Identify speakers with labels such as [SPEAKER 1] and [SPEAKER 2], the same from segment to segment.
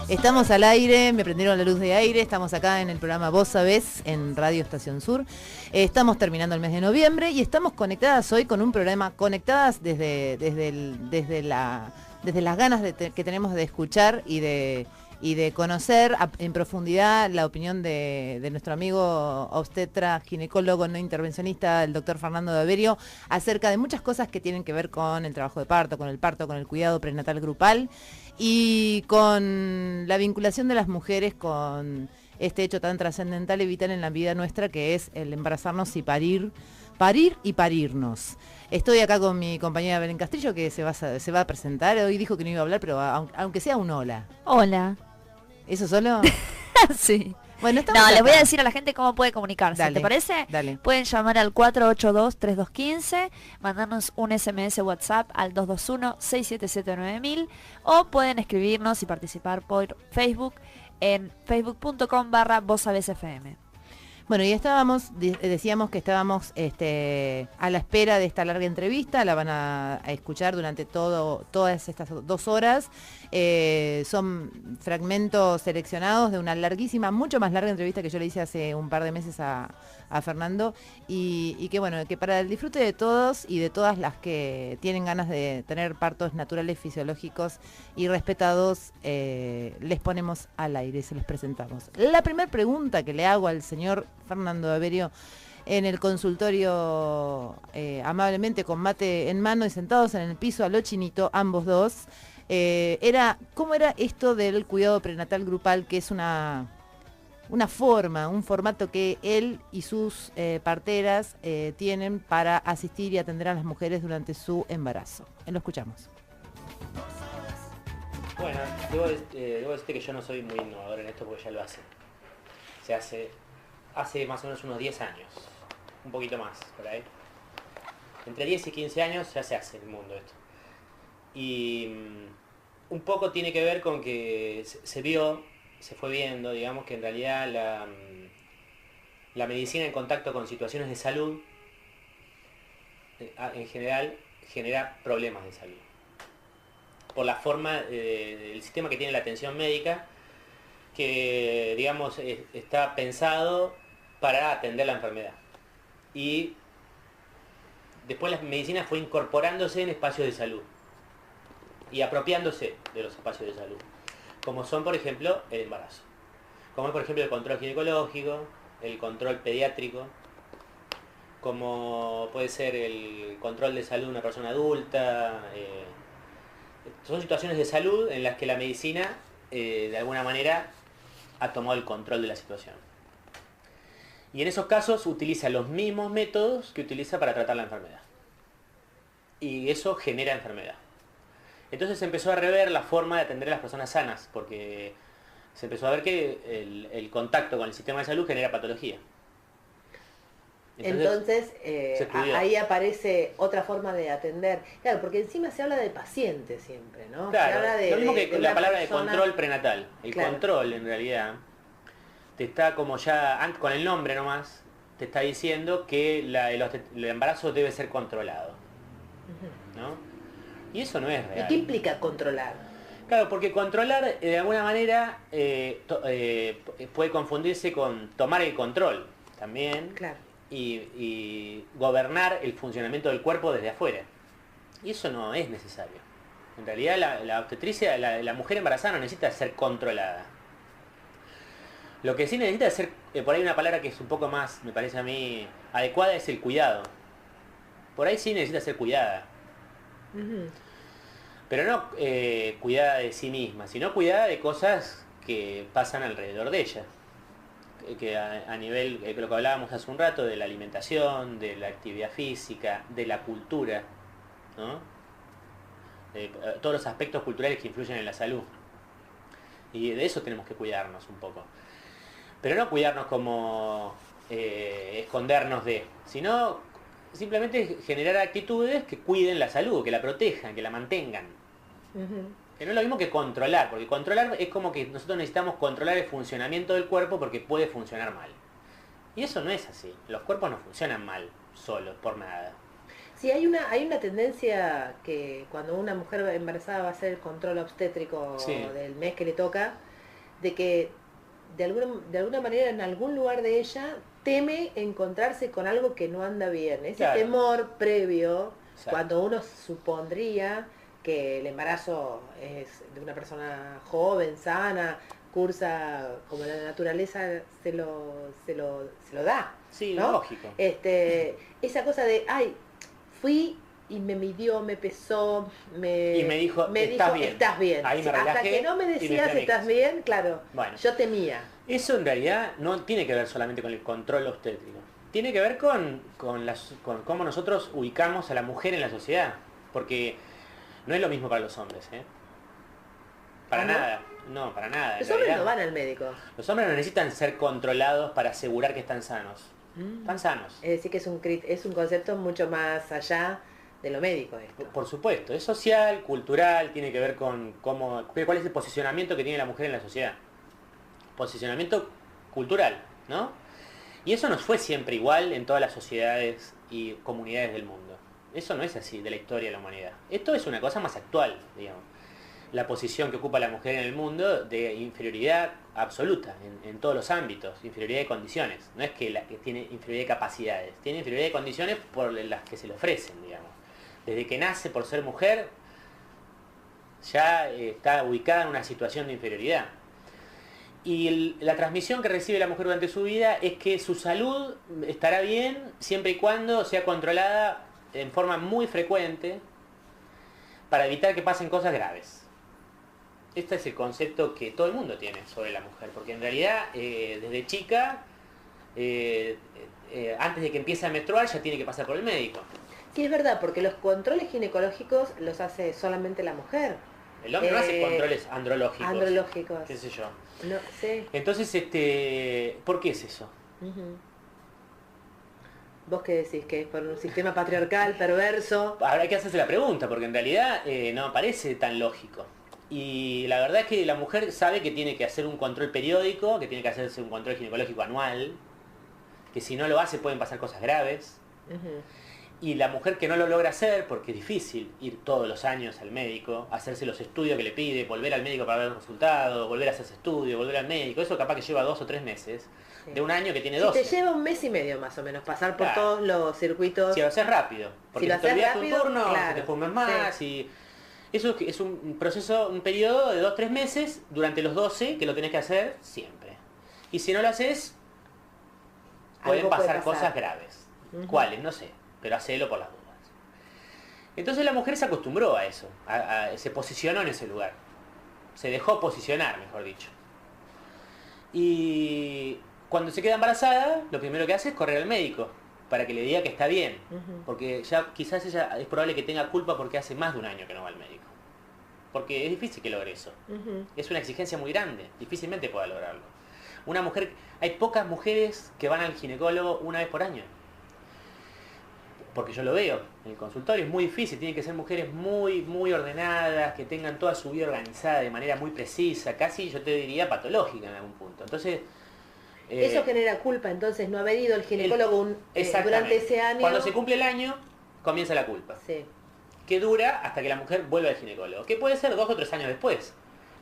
[SPEAKER 1] Estamos al aire, me prendieron la luz de aire, estamos acá en el programa Vos Sabés, en Radio Estación Sur. Estamos terminando el mes de noviembre y estamos conectadas hoy con un programa, conectadas desde las ganas que tenemos de escuchar y de conocer en profundidad la opinión de nuestro amigo obstetra, ginecólogo, no intervencionista, el doctor Fernando de Averio, acerca de muchas cosas que tienen que ver con el trabajo de parto, con el cuidado prenatal grupal y con la vinculación de las mujeres con este hecho tan trascendental y vital en la vida nuestra, que es el embarazarnos y parir y parirnos. Estoy acá con mi compañera Belén Castillo, que se va a presentar. Hoy dijo que no iba a hablar, pero aunque sea un hola.
[SPEAKER 2] Hola.
[SPEAKER 1] ¿Eso solo?
[SPEAKER 2] Sí.
[SPEAKER 1] Bueno,
[SPEAKER 2] no, les voy a decir a la gente cómo puede comunicarse.
[SPEAKER 1] Dale,
[SPEAKER 2] ¿te parece?
[SPEAKER 1] Dale.
[SPEAKER 2] Pueden llamar al 482-3215, mandarnos un SMS WhatsApp al 221-677-9000 o pueden escribirnos y participar por Facebook en facebook.com/vosabesfm.
[SPEAKER 1] Bueno, y decíamos que estábamos a la espera de esta larga entrevista, la van a escuchar durante todas estas 2 horas. Son fragmentos seleccionados de una larguísima, mucho más larga entrevista que yo le hice hace un par de meses a Fernando, y que bueno, que para el disfrute de todos y de todas las que tienen ganas de tener partos naturales, fisiológicos y respetados, les ponemos al aire y se los presentamos. La primera pregunta que le hago al señor Fernando de Averio en el consultorio, amablemente con mate en mano y sentados en el piso a lo chinito, ambos dos, era ¿cómo era esto del cuidado prenatal grupal, que es un formato que él y sus parteras tienen para asistir y atender a las mujeres durante su embarazo? Lo escuchamos.
[SPEAKER 3] Bueno, debo decirte que yo no soy muy innovador en esto porque ya lo hace. Se hace más o menos unos 10 años, un poquito más, por ahí. Entre 10 y 15 años ya se hace en el mundo esto. Y un poco tiene que ver con que se fue viendo, digamos, que en realidad la medicina en contacto con situaciones de salud, en general, genera problemas de salud. Por la forma del sistema que tiene la atención médica, que, digamos, está pensado para atender la enfermedad. Y después la medicina fue incorporándose en espacios de salud y apropiándose de los espacios de salud, como son, por ejemplo, el embarazo, como es, por ejemplo, el control ginecológico, el control pediátrico, como puede ser el control de salud de una persona adulta. Son situaciones de salud en las que la medicina, de alguna manera, ha tomado el control de la situación. Y en esos casos utiliza los mismos métodos que utiliza para tratar la enfermedad. Y eso genera enfermedad. Entonces se empezó a rever la forma de atender a las personas sanas, porque se empezó a ver que el contacto con el sistema de salud genera patología.
[SPEAKER 1] Entonces ahí aparece otra forma de atender. Claro, porque encima se habla de paciente siempre, ¿no?
[SPEAKER 3] Claro,
[SPEAKER 1] se habla
[SPEAKER 3] lo mismo que la palabra
[SPEAKER 1] persona...
[SPEAKER 3] de control prenatal. El control, en realidad, te está como ya, con el nombre nomás, te está diciendo que el embarazo debe ser controlado. ¿No? Y eso no es real.
[SPEAKER 1] ¿Y qué implica controlar?
[SPEAKER 3] Claro, porque controlar, de alguna manera, puede confundirse con tomar el control también.
[SPEAKER 1] Claro.
[SPEAKER 3] Y gobernar el funcionamiento del cuerpo desde afuera. Y eso no es necesario. En realidad la obstetricia, la mujer embarazada no necesita ser controlada. Lo que sí necesita ser, por ahí una palabra que es un poco más, me parece a mí, adecuada, es el cuidado. Por ahí sí necesita ser cuidada. Pero no cuidada de sí misma, sino cuidada de cosas que pasan alrededor de ella. Que a nivel, lo que hablábamos hace un rato, de la alimentación, de la actividad física, de la cultura, ¿no? Todos los aspectos culturales que influyen en la salud. Y de eso tenemos que cuidarnos un poco. Pero no cuidarnos como escondernos sino simplemente generar actitudes que cuiden la salud, que la protejan, que la mantengan. Que no es lo mismo que controlar, porque controlar es como que nosotros necesitamos controlar el funcionamiento del cuerpo porque puede funcionar mal. Y eso no es así. Los cuerpos no funcionan mal solos, por nada.
[SPEAKER 1] Sí, hay una tendencia que cuando una mujer embarazada va a hacer el control obstétrico del mes que le toca, de que de alguna manera en algún lugar de ella teme encontrarse con algo que no anda bien. Ese
[SPEAKER 3] Claro.
[SPEAKER 1] temor previo,
[SPEAKER 3] Exacto.
[SPEAKER 1] cuando uno supondría que el embarazo es de una persona joven, sana, cursa como la naturaleza se lo da.
[SPEAKER 3] Sí,
[SPEAKER 1] ¿no?
[SPEAKER 3] lógico.
[SPEAKER 1] Esa cosa de, ay, fui y me midió, me pesó,
[SPEAKER 3] Y me dijo, "Estás bien".
[SPEAKER 1] estás bien.
[SPEAKER 3] Ahí me
[SPEAKER 1] Hasta
[SPEAKER 3] relajé
[SPEAKER 1] que no me
[SPEAKER 3] y me
[SPEAKER 1] decías
[SPEAKER 3] fui a mi
[SPEAKER 1] estás
[SPEAKER 3] casa.
[SPEAKER 1] bien, claro,
[SPEAKER 3] Bueno.
[SPEAKER 1] yo temía.
[SPEAKER 3] Eso en realidad no tiene que ver solamente con el control obstétrico. Tiene que ver con cómo nosotros ubicamos a la mujer en la sociedad. Porque no es lo mismo para los hombres, ¿eh? Para
[SPEAKER 1] ¿Ah, no?
[SPEAKER 3] nada. No, para nada. En
[SPEAKER 1] Los hombres
[SPEAKER 3] realidad,
[SPEAKER 1] no van al médico.
[SPEAKER 3] los hombres no necesitan ser controlados para asegurar que están sanos.
[SPEAKER 1] Mm.
[SPEAKER 3] Están sanos.
[SPEAKER 1] Es decir, que es un concepto mucho más allá de lo médico esto.
[SPEAKER 3] Por supuesto, es social, cultural, tiene que ver con cuál es el posicionamiento que tiene la mujer en la sociedad. Posicionamiento cultural, ¿no? Y eso no fue siempre igual en todas las sociedades y comunidades del mundo. Eso no es así de la historia de la humanidad. Esto es una cosa más actual, digamos. La posición que ocupa la mujer en el mundo de inferioridad absoluta en todos los ámbitos, inferioridad de condiciones. No es que tiene inferioridad de capacidades, tiene inferioridad de condiciones por las que se le ofrecen, digamos. Desde que nace por ser mujer, ya está ubicada en una situación de inferioridad. Y la transmisión que recibe la mujer durante su vida es que su salud estará bien siempre y cuando sea controlada en forma muy frecuente para evitar que pasen cosas graves. Este es el concepto que todo el mundo tiene sobre la mujer, porque en realidad desde chica, antes de que empiece a menstruar, ya tiene que pasar por el médico.
[SPEAKER 1] Sí, es verdad, porque los controles ginecológicos los hace solamente la mujer.
[SPEAKER 3] El hombre no hace controles andrológicos.
[SPEAKER 1] Andrológicos.
[SPEAKER 3] Qué sé yo.
[SPEAKER 1] No, sí.
[SPEAKER 3] Entonces, ¿por qué es eso?
[SPEAKER 1] Ujú. ¿Vos qué decís? ¿Que es por un sistema patriarcal, perverso?
[SPEAKER 3] Habrá que hacerse la pregunta, porque en realidad no parece tan lógico. Y la verdad es que la mujer sabe que tiene que hacer un control periódico, que tiene que hacerse un control ginecológico anual, que si no lo hace pueden pasar cosas graves.
[SPEAKER 1] Ujú.
[SPEAKER 3] Y la mujer que no lo logra hacer, porque es difícil ir todos los años al médico, hacerse los estudios que le pide, volver al médico para ver los resultados, volver a hacerse estudios, volver al médico, eso capaz que lleva 2 o 3 meses,
[SPEAKER 1] Sí.
[SPEAKER 3] de un año que tiene
[SPEAKER 1] Si
[SPEAKER 3] 12.
[SPEAKER 1] te lleva un mes y medio más o menos pasar por
[SPEAKER 3] Claro.
[SPEAKER 1] todos los circuitos.
[SPEAKER 3] Si lo haces rápido, porque
[SPEAKER 1] Si lo
[SPEAKER 3] si te
[SPEAKER 1] haces
[SPEAKER 3] olvidas
[SPEAKER 1] rápido,
[SPEAKER 3] un turno,
[SPEAKER 1] claro,
[SPEAKER 3] se te fue un mes más y eso es un proceso, un periodo de 2-3 meses durante los 12 que lo tenés que hacer siempre. Y si no lo haces, pueden
[SPEAKER 1] Algo puede
[SPEAKER 3] pasar
[SPEAKER 1] pasar.
[SPEAKER 3] cosas graves.
[SPEAKER 1] Ujú.
[SPEAKER 3] ¿Cuáles? No sé, pero hacelo por las dudas. Entonces la mujer se acostumbró a eso, se posicionó en ese lugar. Se dejó posicionar, mejor dicho. Y cuando se queda embarazada, lo primero que hace es correr al médico para que le diga que está bien.
[SPEAKER 1] Ujú.
[SPEAKER 3] Porque ya quizás ella es probable que tenga culpa porque hace más de un año que no va al médico. Porque es difícil que logre eso.
[SPEAKER 1] Ujú.
[SPEAKER 3] Es una exigencia muy grande, difícilmente pueda lograrlo. Una mujer, hay pocas mujeres que van al ginecólogo una vez por año. Porque yo lo veo en el consultorio, es muy difícil, tienen que ser mujeres muy, muy ordenadas, que tengan toda su vida organizada de manera muy precisa, casi yo te diría patológica en algún punto. Entonces,
[SPEAKER 1] Eso genera culpa, entonces, no haber ido al ginecólogo durante
[SPEAKER 3] exactamente.
[SPEAKER 1] ese año.
[SPEAKER 3] Cuando se cumple el año, comienza la culpa.
[SPEAKER 1] Sí.
[SPEAKER 3] Que dura hasta que la mujer vuelve al ginecólogo, que puede ser 2 o 3 años después.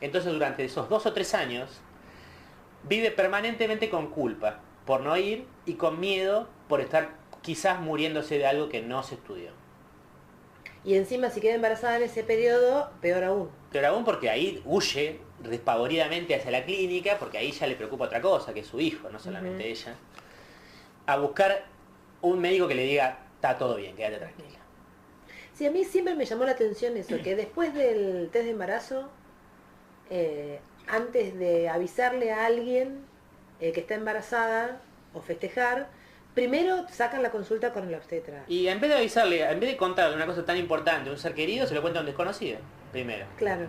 [SPEAKER 3] Entonces durante esos 2 o 3 años vive permanentemente con culpa por no ir y con miedo por estar quizás muriéndose de algo que no se estudió.
[SPEAKER 1] Y encima si queda embarazada en ese periodo, peor aún.
[SPEAKER 3] Pero aún porque ahí huye despavoridamente hacia la clínica, porque ahí ya le preocupa otra cosa, que es su hijo, no solamente
[SPEAKER 1] Ujú.
[SPEAKER 3] ella, a buscar un médico que le diga, está todo bien, quédate tranquila.
[SPEAKER 1] Sí, a mí siempre me llamó la atención eso, que después del test de embarazo, antes de avisarle a alguien que está embarazada o festejar, primero sacan la consulta con el obstetra.
[SPEAKER 3] Y en vez de avisarle, en vez de contarle una cosa tan importante, un ser querido, se lo cuenta a un desconocido, primero.
[SPEAKER 1] Claro.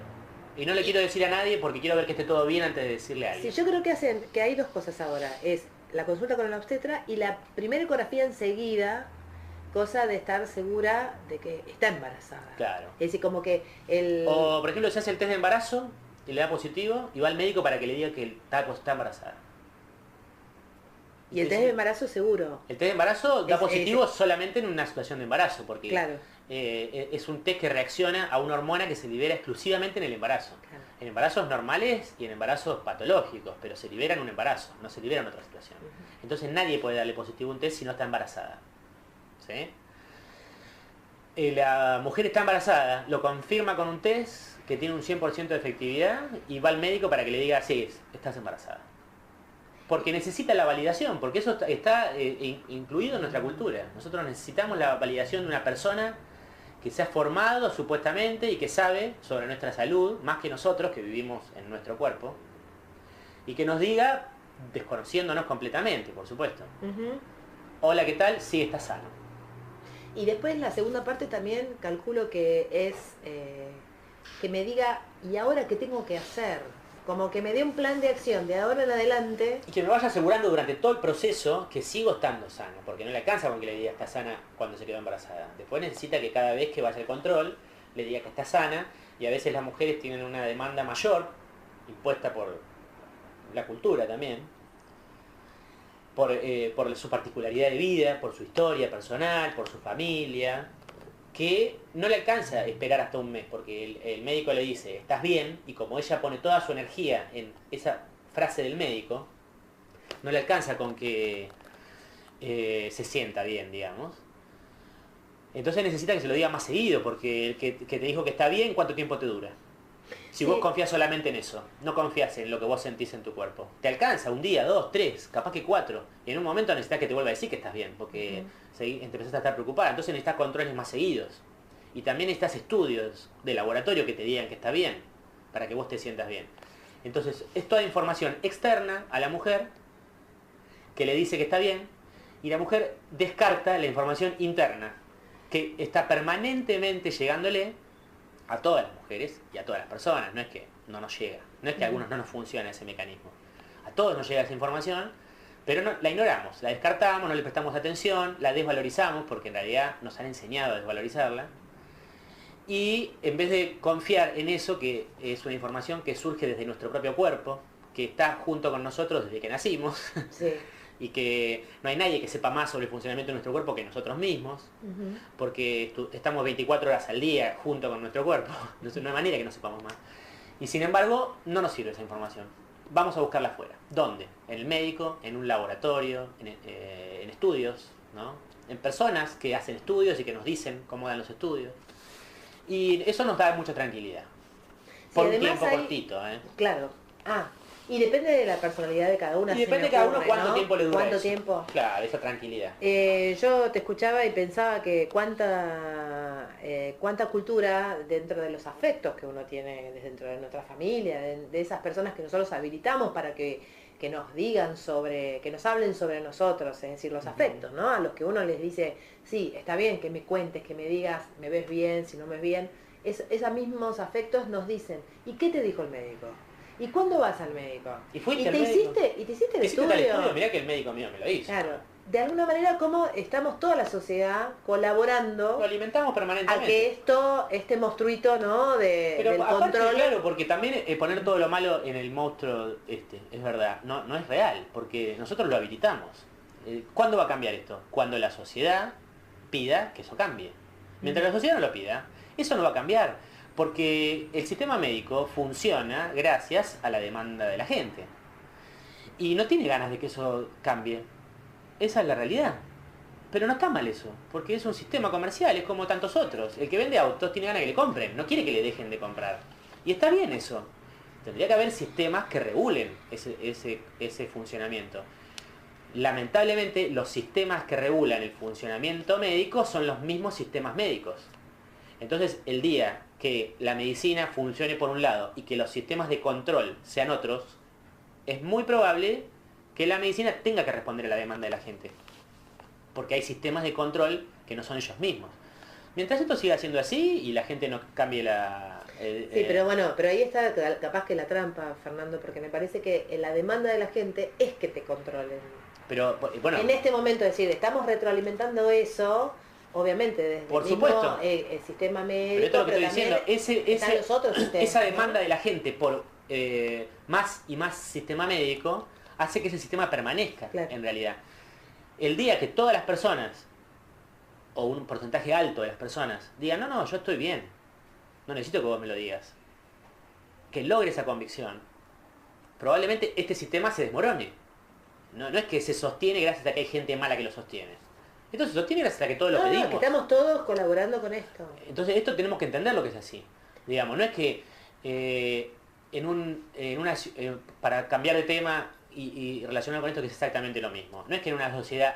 [SPEAKER 3] Y no le quiero decir a nadie porque quiero ver que esté todo bien antes de decirle a
[SPEAKER 1] Sí,
[SPEAKER 3] alguien.
[SPEAKER 1] yo creo que hay dos cosas ahora. Es la consulta con el obstetra y la primera ecografía enseguida, cosa de estar segura de que está embarazada.
[SPEAKER 3] Claro.
[SPEAKER 1] Es decir, como que el...
[SPEAKER 3] O, por ejemplo, se hace el test de embarazo y le da positivo y va al médico para que le diga que está embarazada.
[SPEAKER 1] Y el test de embarazo seguro.
[SPEAKER 3] El test de embarazo da
[SPEAKER 1] Es-
[SPEAKER 3] positivo solamente en una situación de embarazo, porque
[SPEAKER 1] Claro.
[SPEAKER 3] es un test que reacciona a una hormona que se libera exclusivamente en el embarazo.
[SPEAKER 1] Claro.
[SPEAKER 3] En embarazos normales y en embarazos patológicos, pero se libera en un embarazo, no se libera en otra situación. Entonces nadie puede darle positivo a un test si no está embarazada. ¿Sí? La mujer está embarazada, lo confirma con un test que tiene un 100% de efectividad y va al médico para que le diga, sí, estás embarazada. Porque necesita la validación, porque eso está incluido en nuestra cultura. Nosotros necesitamos la validación de una persona que se ha formado supuestamente y que sabe sobre nuestra salud, más que nosotros que vivimos en nuestro cuerpo, y que nos diga, desconociéndonos completamente, por supuesto. Hola, ¿qué tal? Sí, estás sano.
[SPEAKER 1] Y después la segunda parte también calculo que es que me diga, ¿y ahora qué tengo que hacer? Como que me dé un plan de acción de ahora en adelante.
[SPEAKER 3] Y que me vaya asegurando durante todo el proceso que sigo estando sano, porque no le alcanza con que le diga está sana cuando se quedó embarazada. Después necesita que cada vez que vaya al control le diga que está sana, y a veces las mujeres tienen una demanda mayor, impuesta por la cultura también, por su particularidad de vida, por su historia personal, por su familia, que no le alcanza esperar hasta un mes, porque el médico le dice, estás bien, y como ella pone toda su energía en esa frase del médico, no le alcanza con que se sienta bien, digamos. Entonces necesita que se lo diga más seguido, porque el que te dijo que está bien, ¿cuánto tiempo te dura? Si vos confías solamente en eso, no confías en lo que vos sentís en tu cuerpo, te alcanza un día, 2, 3, capaz que 4, y en un momento necesitas que te vuelva a decir que estás bien, porque te empezás a estar preocupada. Entonces necesitas controles más seguidos, y también necesitas estudios de laboratorio que te digan que está bien, para que vos te sientas bien. Entonces es toda información externa a la mujer que le dice que está bien, y la mujer descarta la información interna que está permanentemente llegándole a todas las mujeres y a todas las personas. No es que no nos llega, no es que a algunos no nos funciona ese mecanismo. A todos nos llega esa información, pero no, la ignoramos, la descartamos, no le prestamos atención, la desvalorizamos, porque en realidad nos han enseñado a desvalorizarla. Y en vez de confiar en eso, que es una información que surge desde nuestro propio cuerpo, que está junto con nosotros desde que nacimos,
[SPEAKER 1] Sí.
[SPEAKER 3] y que no hay nadie que sepa más sobre el funcionamiento de nuestro cuerpo que nosotros mismos, porque estamos 24 horas al día junto con nuestro cuerpo, no hay manera que no sepamos más. Y sin embargo, no nos sirve esa información. Vamos a buscarla afuera. ¿Dónde? En el médico, en un laboratorio, en estudios, ¿no? En personas que hacen estudios y que nos dicen cómo dan los estudios. Y eso nos da mucha tranquilidad. Por un tiempo cortito, ¿eh?
[SPEAKER 1] Claro. Y depende de la personalidad de cada una.
[SPEAKER 3] Y depende de cada uno cuánto tiempo le dura
[SPEAKER 1] ¿Cuánto
[SPEAKER 3] eso.
[SPEAKER 1] tiempo?
[SPEAKER 3] Claro, esa tranquilidad.
[SPEAKER 1] Yo te escuchaba y pensaba que cuánta cultura dentro de los afectos que uno tiene dentro de nuestra familia, de esas personas que nosotros habilitamos para que nos digan que nos hablen sobre nosotros, es decir, los afectos, ¿no? A los que uno les dice, sí, está bien que me cuentes, que me digas, me ves bien, si no me ves bien. Esos mismos afectos nos dicen, ¿y qué te dijo el médico? ¿Y cuándo vas al médico?
[SPEAKER 3] ¿Y fuiste
[SPEAKER 1] ¿Y
[SPEAKER 3] al
[SPEAKER 1] te
[SPEAKER 3] médico?
[SPEAKER 1] hiciste el
[SPEAKER 3] ¿Hiciste tal
[SPEAKER 1] estudio?
[SPEAKER 3] Mirá que el médico mío me lo hizo.
[SPEAKER 1] Claro. De alguna manera, como estamos toda la sociedad colaborando
[SPEAKER 3] Lo alimentamos
[SPEAKER 1] a
[SPEAKER 3] permanentemente.
[SPEAKER 1] que este monstruito, ¿no?
[SPEAKER 3] Pero
[SPEAKER 1] del
[SPEAKER 3] aparte,
[SPEAKER 1] control.
[SPEAKER 3] claro, porque también poner todo lo malo en el monstruo, es verdad, no es real, porque nosotros lo habilitamos. ¿Cuándo va a cambiar esto? Cuando la sociedad pida que eso cambie. Mientras la sociedad no lo pida, eso no va a cambiar. Porque el sistema médico funciona gracias a la demanda de la gente. Y no tiene ganas de que eso cambie. Esa es la realidad. Pero no está mal eso, porque es un sistema comercial, es como tantos otros. El que vende autos tiene ganas de que le compren, no quiere que le dejen de comprar. Y está bien eso. Tendría que haber sistemas que regulen ese funcionamiento. Lamentablemente, los sistemas que regulan el funcionamiento médico son los mismos sistemas médicos. Entonces, el día que la medicina funcione por un lado y que los sistemas de control sean otros, es muy probable que la medicina tenga que responder a la demanda de la gente. Porque hay sistemas de control que no son ellos mismos. Mientras esto siga siendo así y la gente no cambie
[SPEAKER 1] Sí, pero bueno, pero ahí está capaz que la trampa, Fernando, porque me parece que la demanda de la gente es que te controlen.
[SPEAKER 3] Pero, bueno,
[SPEAKER 1] En este momento, es decir, estamos retroalimentando eso, obviamente, desde
[SPEAKER 3] por
[SPEAKER 1] el mismo
[SPEAKER 3] supuesto.
[SPEAKER 1] El sistema médico,
[SPEAKER 3] pero esto es lo que estoy
[SPEAKER 1] también
[SPEAKER 3] diciendo,
[SPEAKER 1] están los otros sistemas,
[SPEAKER 3] esa
[SPEAKER 1] ¿no?
[SPEAKER 3] demanda de la gente por más y más sistema médico hace que ese sistema permanezca,
[SPEAKER 1] Claro.
[SPEAKER 3] en realidad. El día que todas las personas o un porcentaje alto de las personas digan, no, yo estoy bien, no necesito que vos me lo digas, que logre esa convicción, probablemente este sistema se desmorone. No es que se sostiene gracias a que hay gente mala que lo sostiene. Esto se sostiene gracias a que todos lo pedimos.
[SPEAKER 4] Que estamos todos colaborando con esto.
[SPEAKER 3] Entonces esto tenemos que entender lo que es así. Digamos, no es que para cambiar de tema y relacionar con esto, que es exactamente lo mismo. No es que en una ciudad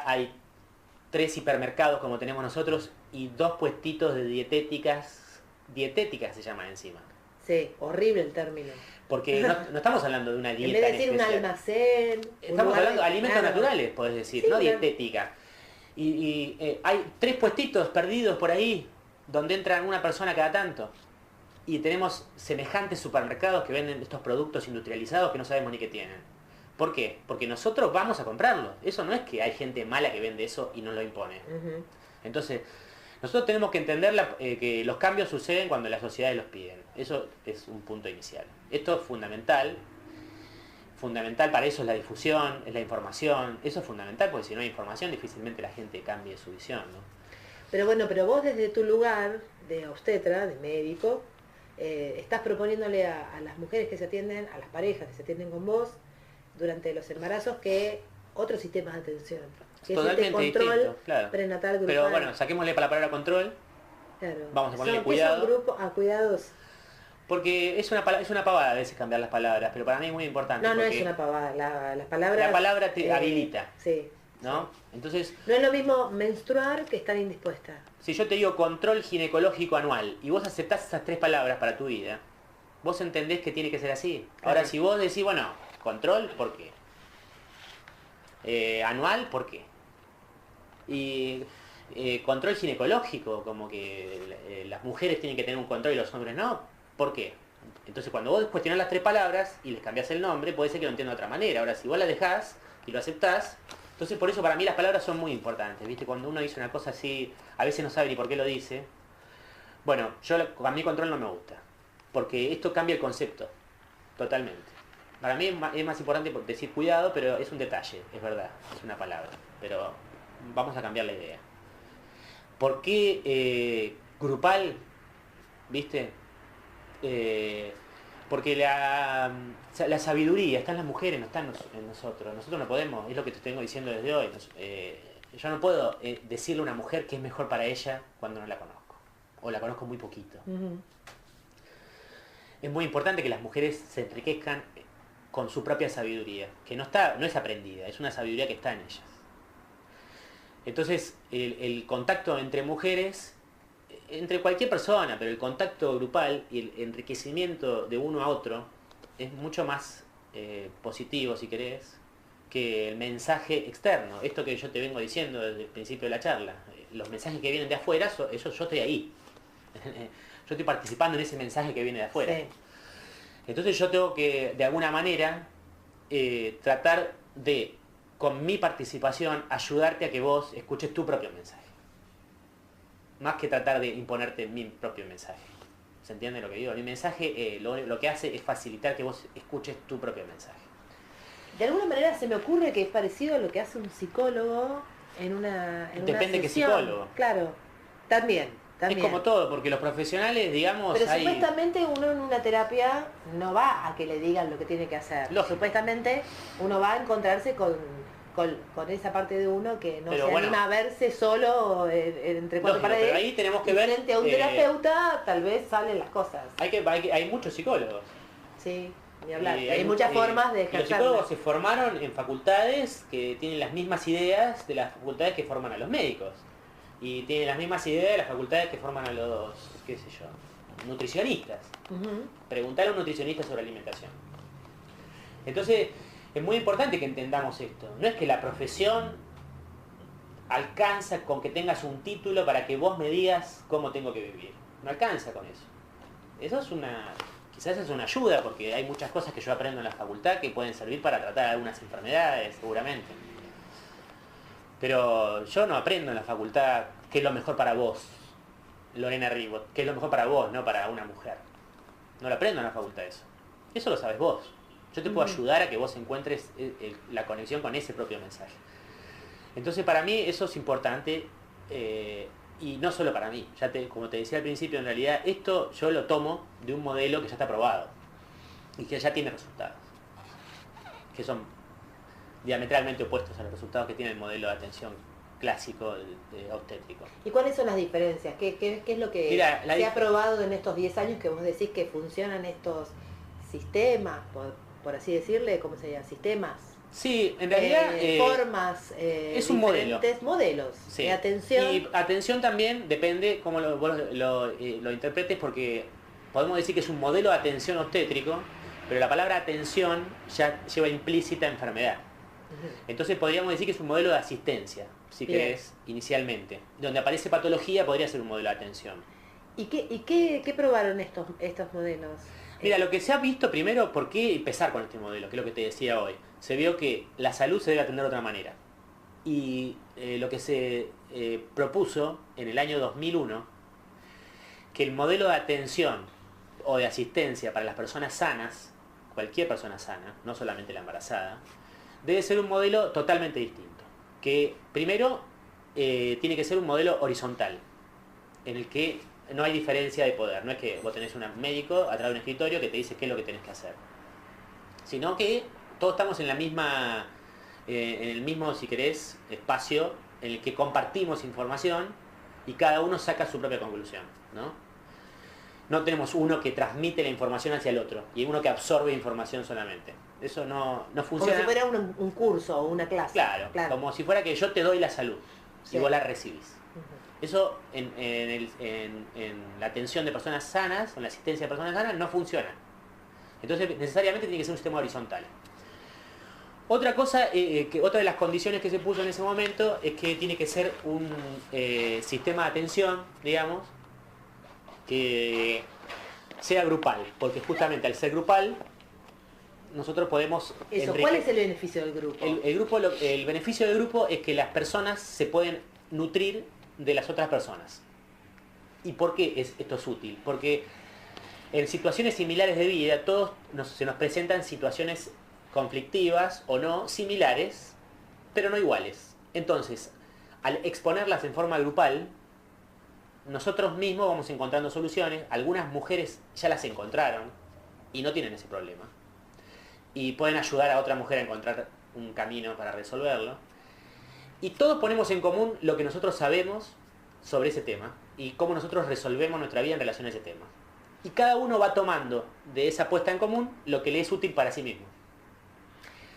[SPEAKER 3] hay 3 hipermercados como tenemos nosotros y 2 puestitos de dietéticas se llaman encima.
[SPEAKER 4] Sí, horrible el término.
[SPEAKER 3] Porque no estamos hablando de una dieta.
[SPEAKER 4] En vez de decir un almacén.
[SPEAKER 3] Estamos hablando de alimentos naturales, podés decir,
[SPEAKER 4] sí,
[SPEAKER 3] no dietética. Y hay 3 puestitos perdidos por ahí, donde entra una persona cada tanto. Y tenemos semejantes supermercados que venden estos productos industrializados que no sabemos ni qué tienen. ¿Por qué? Porque nosotros vamos a comprarlo. Eso no es que hay gente mala que vende eso y nos lo impone. Entonces, nosotros tenemos que entender que los cambios suceden cuando las sociedades los piden. Eso es un punto inicial. Esto es fundamental. Fundamental para eso es la difusión, es la información. Eso es fundamental porque si no hay información difícilmente la gente cambie su visión, ¿no?
[SPEAKER 4] Pero bueno, pero vos desde tu lugar de obstetra, de médico, estás proponiéndole a las mujeres que se atienden, a las parejas que se atienden con vos durante los embarazos, que otros sistemas de atención. Que
[SPEAKER 3] Totalmente
[SPEAKER 4] es este control
[SPEAKER 3] distinto, claro.
[SPEAKER 4] prenatal grupal.
[SPEAKER 3] Pero bueno, saquémosle para la palabra control.
[SPEAKER 4] Claro.
[SPEAKER 3] Vamos a ponerle
[SPEAKER 4] ¿Qué
[SPEAKER 3] cuidado.
[SPEAKER 4] son grupos? Cuidados.
[SPEAKER 3] Porque es una pavada a veces cambiar las palabras, pero para mí es muy importante.
[SPEAKER 4] No
[SPEAKER 3] porque
[SPEAKER 4] es una pavada. Las palabras...
[SPEAKER 3] la palabra te habilita.
[SPEAKER 4] Sí.
[SPEAKER 3] ¿No? Entonces,
[SPEAKER 4] no es lo mismo menstruar que estar indispuesta.
[SPEAKER 3] si yo te digo control ginecológico anual y vos aceptás esas 3 palabras para tu vida, vos entendés que tiene que ser así.
[SPEAKER 4] Claro.
[SPEAKER 3] Ahora, si vos decís, bueno, control, ¿por qué? Anual, ¿por qué? Y control ginecológico, como que las mujeres tienen que tener un control y los hombres no, ¿por qué? Entonces cuando vos cuestionás las 3 palabras y les cambiás el nombre, puede ser que lo entiendan de otra manera. Ahora, si vos la dejás y lo aceptás, entonces por eso para mí las palabras son muy importantes, ¿viste? Cuando uno dice una cosa así, a veces no sabe ni por qué lo dice. Bueno, a mí control no me gusta, porque esto cambia el concepto, totalmente. Para mí es más importante decir cuidado, pero es un detalle, es verdad, es una palabra. Pero vamos a cambiar la idea. ¿Por qué grupal? ¿Viste? Porque la sabiduría está en las mujeres, no está en nosotros. Nosotros no podemos, es lo que te tengo diciendo desde hoy. Yo no puedo decirle a una mujer que es mejor para ella cuando no la conozco. O la conozco muy poquito. Es muy importante que las mujeres se enriquezcan con su propia sabiduría, que no es aprendida, es una sabiduría que está en ellas. Entonces, el contacto entre mujeres, entre cualquier persona, pero el contacto grupal y el enriquecimiento de uno a otro es mucho más positivo, si querés, que el mensaje externo. Esto que yo te vengo diciendo desde el principio de la charla. Los mensajes que vienen de afuera, yo estoy ahí. Yo estoy participando en ese mensaje que viene de afuera. Sí. Entonces yo tengo que, de alguna manera, tratar de, con mi participación, ayudarte a que vos escuches tu propio mensaje. Más que tratar de imponerte mi propio mensaje. ¿Se entiende lo que digo? Mi mensaje lo que hace es facilitar que vos escuches tu propio mensaje.
[SPEAKER 4] De alguna manera se me ocurre que es parecido a lo que hace un psicólogo en una
[SPEAKER 3] Depende de qué psicólogo.
[SPEAKER 4] Claro, también.
[SPEAKER 3] Es como todo, porque los profesionales, digamos...
[SPEAKER 4] Pero supuestamente uno en una terapia no va a que le digan lo que tiene que hacer.
[SPEAKER 3] Lógico.
[SPEAKER 4] Supuestamente uno va a encontrarse con esa parte de uno que no
[SPEAKER 3] pero
[SPEAKER 4] se anima a verse solo entre 4 paredes.
[SPEAKER 3] Pero ahí tenemos que ver...
[SPEAKER 4] Frente a un terapeuta tal vez salen las cosas.
[SPEAKER 3] Hay muchos psicólogos.
[SPEAKER 4] Sí, ni hablar. Hay muchas formas de ejercer.
[SPEAKER 3] Los psicólogos se formaron en facultades que tienen las mismas ideas de las facultades que forman a los médicos. Y tienen las mismas ideas de las facultades que forman a los, qué sé yo, nutricionistas. Preguntar a un nutricionista sobre alimentación. Entonces, es muy importante que entendamos esto. No es que la profesión alcanza con que tengas un título para que vos me digas cómo tengo que vivir. No alcanza con eso. Eso es quizás es una ayuda, porque hay muchas cosas que yo aprendo en la facultad que pueden servir para tratar algunas enfermedades, seguramente. Pero yo no aprendo en la facultad qué es lo mejor para vos, Lorena Ribot, qué es lo mejor para vos, no para una mujer. No lo aprendo en la facultad eso. Eso lo sabes vos. Yo te puedo ayudar a que vos encuentres la conexión con ese propio mensaje. Entonces para mí eso es importante, y no solo para mí. Como te decía al principio, en realidad esto yo lo tomo de un modelo que ya está probado y que ya tiene resultados, que son diametralmente opuestos a los resultados que tiene el modelo de atención clásico de obstétrico.
[SPEAKER 4] ¿Y cuáles son las diferencias? ¿Qué es lo que
[SPEAKER 3] Mira,
[SPEAKER 4] se ha probado en estos 10 años que vos decís que funcionan estos sistemas, por así decirle, ¿cómo se llama? Sistemas.
[SPEAKER 3] Sí, en realidad
[SPEAKER 4] formas,
[SPEAKER 3] es un modelo.
[SPEAKER 4] Modelos
[SPEAKER 3] Sí.
[SPEAKER 4] de atención.
[SPEAKER 3] Y atención también depende cómo vos lo interpretes, porque podemos decir que es un modelo de atención obstétrico, pero la palabra atención ya lleva implícita enfermedad. Entonces podríamos decir que es un modelo de asistencia, si querés, inicialmente. Donde aparece patología podría ser un modelo de atención.
[SPEAKER 4] ¿Y qué probaron estos modelos?
[SPEAKER 3] Mira, lo que se ha visto primero, ¿por qué empezar con este modelo? Que es lo que te decía hoy. Se vio que la salud se debe atender de otra manera. Y lo que se propuso en el año 2001, que el modelo de atención o de asistencia para las personas sanas, cualquier persona sana, no solamente la embarazada, debe ser un modelo totalmente distinto. Que primero tiene que ser un modelo horizontal, en el que no hay diferencia de poder. No es que vos tenés un médico atrás de un escritorio que te dice qué es lo que tenés que hacer, sino que todos estamos en la misma, en el mismo, si querés, espacio en el que compartimos información y cada uno saca su propia conclusión, ¿no? No tenemos uno que transmite la información hacia el otro y uno que absorbe información solamente. Eso no funciona.
[SPEAKER 4] Como si fuera un curso o una clase.
[SPEAKER 3] Claro, como si fuera que yo te doy la salud y vos la recibís. Eso en la atención de personas sanas, o en la asistencia de personas sanas, no funciona. Entonces necesariamente tiene que ser un sistema horizontal. Otra cosa, otra de las condiciones que se puso en ese momento es que tiene que ser un sistema de atención, digamos, que sea grupal, porque justamente al ser grupal nosotros podemos
[SPEAKER 4] ¿Cuál es el beneficio del grupo?
[SPEAKER 3] El beneficio del grupo es que las personas se pueden nutrir de las otras personas. ¿Y por qué esto es útil? Porque en situaciones similares de vida se nos presentan situaciones conflictivas o no, similares, pero no iguales. Entonces, al exponerlas en forma grupal, nosotros mismos vamos encontrando soluciones. Algunas mujeres ya las encontraron y no tienen ese problema. Y pueden ayudar a otra mujer a encontrar un camino para resolverlo. Y todos ponemos en común lo que nosotros sabemos sobre ese tema y cómo nosotros resolvemos nuestra vida en relación a ese tema. Y cada uno va tomando de esa puesta en común lo que le es útil para sí mismo.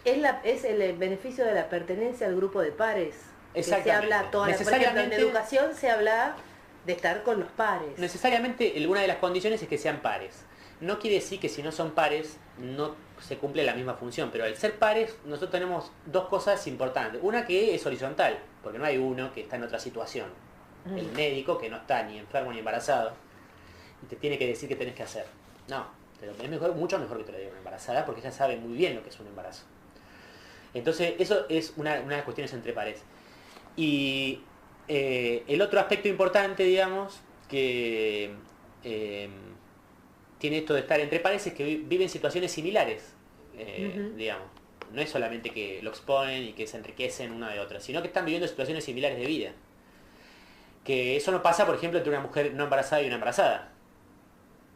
[SPEAKER 4] Es el beneficio de la pertenencia al grupo de pares.
[SPEAKER 3] Exactamente.
[SPEAKER 4] Que se habla por ejemplo, en educación se habla de estar con los pares.
[SPEAKER 3] Necesariamente una de las condiciones es que sean pares. No quiere decir que si no son pares no se cumple la misma función, pero al ser pares nosotros tenemos dos cosas importantes. Una que es horizontal, porque no hay uno que está en otra situación. El médico que no está ni enfermo ni embarazado y te tiene que decir qué tenés que hacer. No, pero es mucho mejor que te lo diga una embarazada porque ella sabe muy bien lo que es un embarazo. Entonces eso es una de las cuestiones entre pares. Y el otro aspecto importante, digamos, que tiene esto de estar entre pares es que viven situaciones similares, digamos. No es solamente que lo exponen y que se enriquecen una de otra, sino que están viviendo situaciones similares de vida. Que eso no pasa, por ejemplo, entre una mujer no embarazada y una embarazada.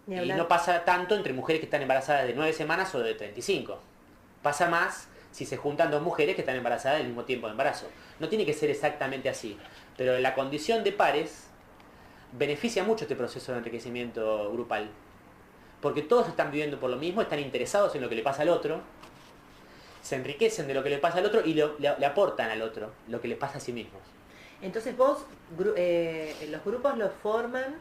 [SPEAKER 3] Y no pasa tanto entre mujeres que están embarazadas de 9 semanas o de 35. Pasa más si se juntan dos mujeres que están embarazadas al mismo tiempo de embarazo. No tiene que ser exactamente así, pero la condición de pares beneficia mucho este proceso de enriquecimiento grupal. Porque todos están viviendo por lo mismo, están interesados en lo que le pasa al otro, se enriquecen de lo que le pasa al otro y le aportan al otro lo que les pasa a sí mismos.
[SPEAKER 4] Entonces vos, los grupos los forman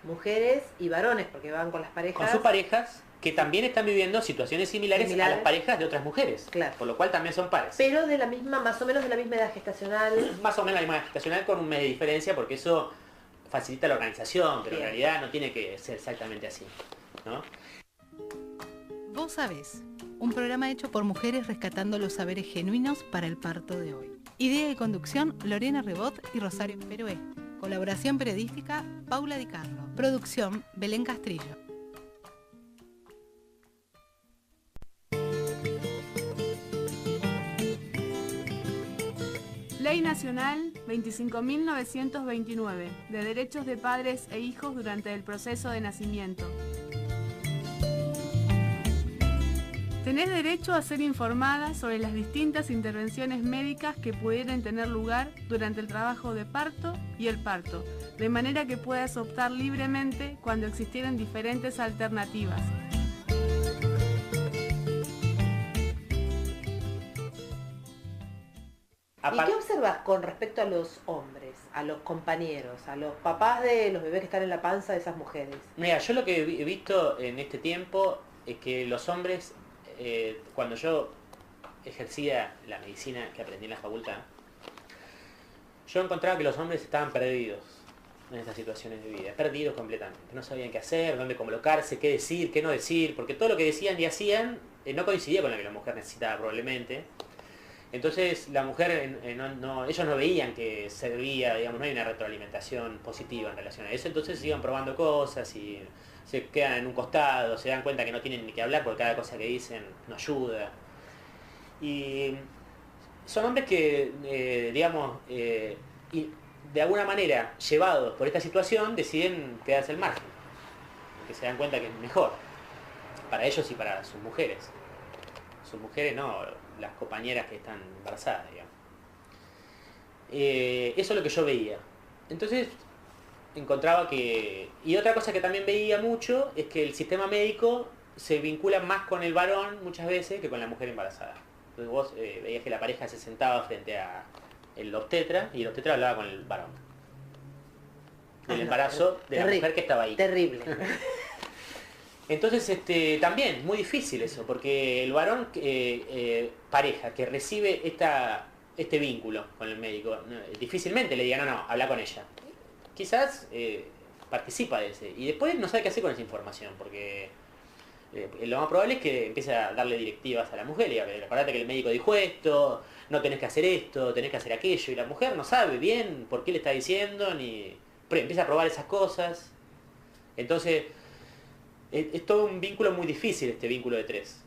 [SPEAKER 4] mujeres y varones, porque van con las parejas.
[SPEAKER 3] Con sus parejas, que también están viviendo situaciones similares a las parejas de otras mujeres.
[SPEAKER 4] Claro.
[SPEAKER 3] Por lo cual también son pares.
[SPEAKER 4] Pero de la misma, más o menos de la misma edad gestacional.
[SPEAKER 3] Más o menos la misma edad gestacional, con un mes de diferencia, porque eso facilita la organización, pero
[SPEAKER 4] Bien.
[SPEAKER 3] en realidad no tiene que ser exactamente así, ¿no?
[SPEAKER 5] Vos sabés, un programa hecho por mujeres rescatando los saberes genuinos para el parto de hoy. Idea y conducción, Lorena Rebot y Rosario Perué. Colaboración periodística, Paula Di Carlo. Producción, Belén Castrillo.
[SPEAKER 6] La Nacional 25.929, de derechos de padres e hijos durante el proceso de nacimiento. Tenés derecho a ser informada sobre las distintas intervenciones médicas que pudieran tener lugar durante el trabajo de parto y el parto, de manera que puedas optar libremente cuando existieran diferentes alternativas.
[SPEAKER 4] ¿Y qué observas con respecto a los hombres, a los compañeros, a los papás de los bebés que están en la panza de esas mujeres?
[SPEAKER 3] Mira, yo lo que he visto en este tiempo es que los hombres, cuando yo ejercía la medicina que aprendí en la facultad, yo encontraba que los hombres estaban perdidos en estas situaciones de vida, perdidos completamente. No sabían qué hacer, dónde colocarse, qué decir, qué no decir, porque todo lo que decían y hacían no coincidía con lo que la mujer necesitaba probablemente. Entonces la mujer, ellos no veían que servía, digamos, no hay una retroalimentación positiva en relación a eso, entonces iban probando cosas y se quedan en un costado, se dan cuenta que no tienen ni que hablar porque cada cosa que dicen no ayuda. Y son hombres que, digamos, y de alguna manera, llevados por esta situación, deciden quedarse al margen, porque se dan cuenta que es mejor para ellos y para sus mujeres. Sus mujeres no, las compañeras que están embarazadas, digamos. Eso es lo que yo veía. Entonces encontraba que... Y otra cosa que también veía mucho es que el sistema médico se vincula más con el varón muchas veces que con la mujer embarazada. Entonces vos veías que la pareja se sentaba frente a el obstetra y el obstetra hablaba con el varón. Del embarazo de la mujer que estaba ahí.
[SPEAKER 4] Terrible.
[SPEAKER 3] Entonces, también, muy difícil eso, porque el varón, pareja, que recibe este vínculo con el médico, difícilmente le diga, no, habla con ella. Quizás participa de ese, y después no sabe qué hacer con esa información, porque lo más probable es que empiece a darle directivas a la mujer, y diga, acordate que el médico dijo esto, no tenés que hacer esto, tenés que hacer aquello, y la mujer no sabe bien por qué le está diciendo, pero empieza a probar esas cosas. Entonces... Es todo un vínculo muy difícil, este vínculo de tres.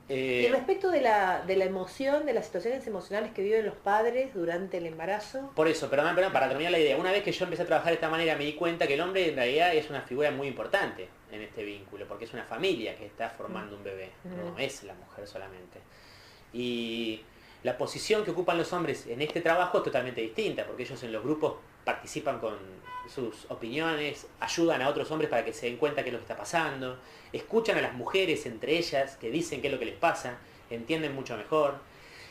[SPEAKER 4] Y respecto de la emoción, de las situaciones emocionales que viven los padres durante el embarazo.
[SPEAKER 3] Por eso, perdón, para terminar la idea, una vez que yo empecé a trabajar de esta manera me di cuenta que el hombre en realidad es una figura muy importante en este vínculo, porque es una familia que está formando un bebé, no es la mujer solamente. Y la posición que ocupan los hombres en este trabajo es totalmente distinta, porque ellos en los grupos participan con sus opiniones, ayudan a otros hombres para que se den cuenta qué es lo que está pasando, escuchan a las mujeres entre ellas que dicen qué es lo que les pasa, entienden mucho mejor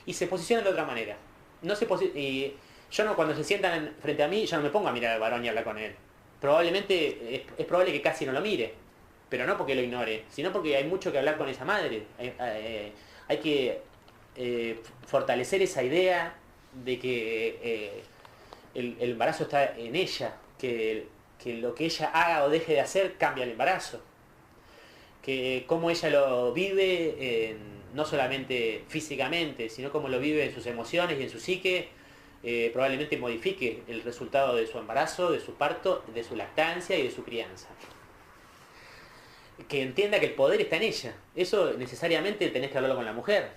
[SPEAKER 3] y se posicionan de otra manera. Y yo no, cuando se sientan frente a mí, yo no me pongo a mirar al varón y hablar con él. Probablemente es probable que casi no lo mire, pero no porque lo ignore, sino porque hay mucho que hablar con esa madre. Hay que fortalecer esa idea de que el embarazo está en ella, que lo que ella haga o deje de hacer cambia el embarazo, que cómo ella lo vive, no solamente físicamente, sino cómo lo vive en sus emociones y en su psique, probablemente modifique el resultado de su embarazo, de su parto, de su lactancia y de su crianza. Que entienda que el poder está en ella. Eso necesariamente tenés que hablarlo con la mujer.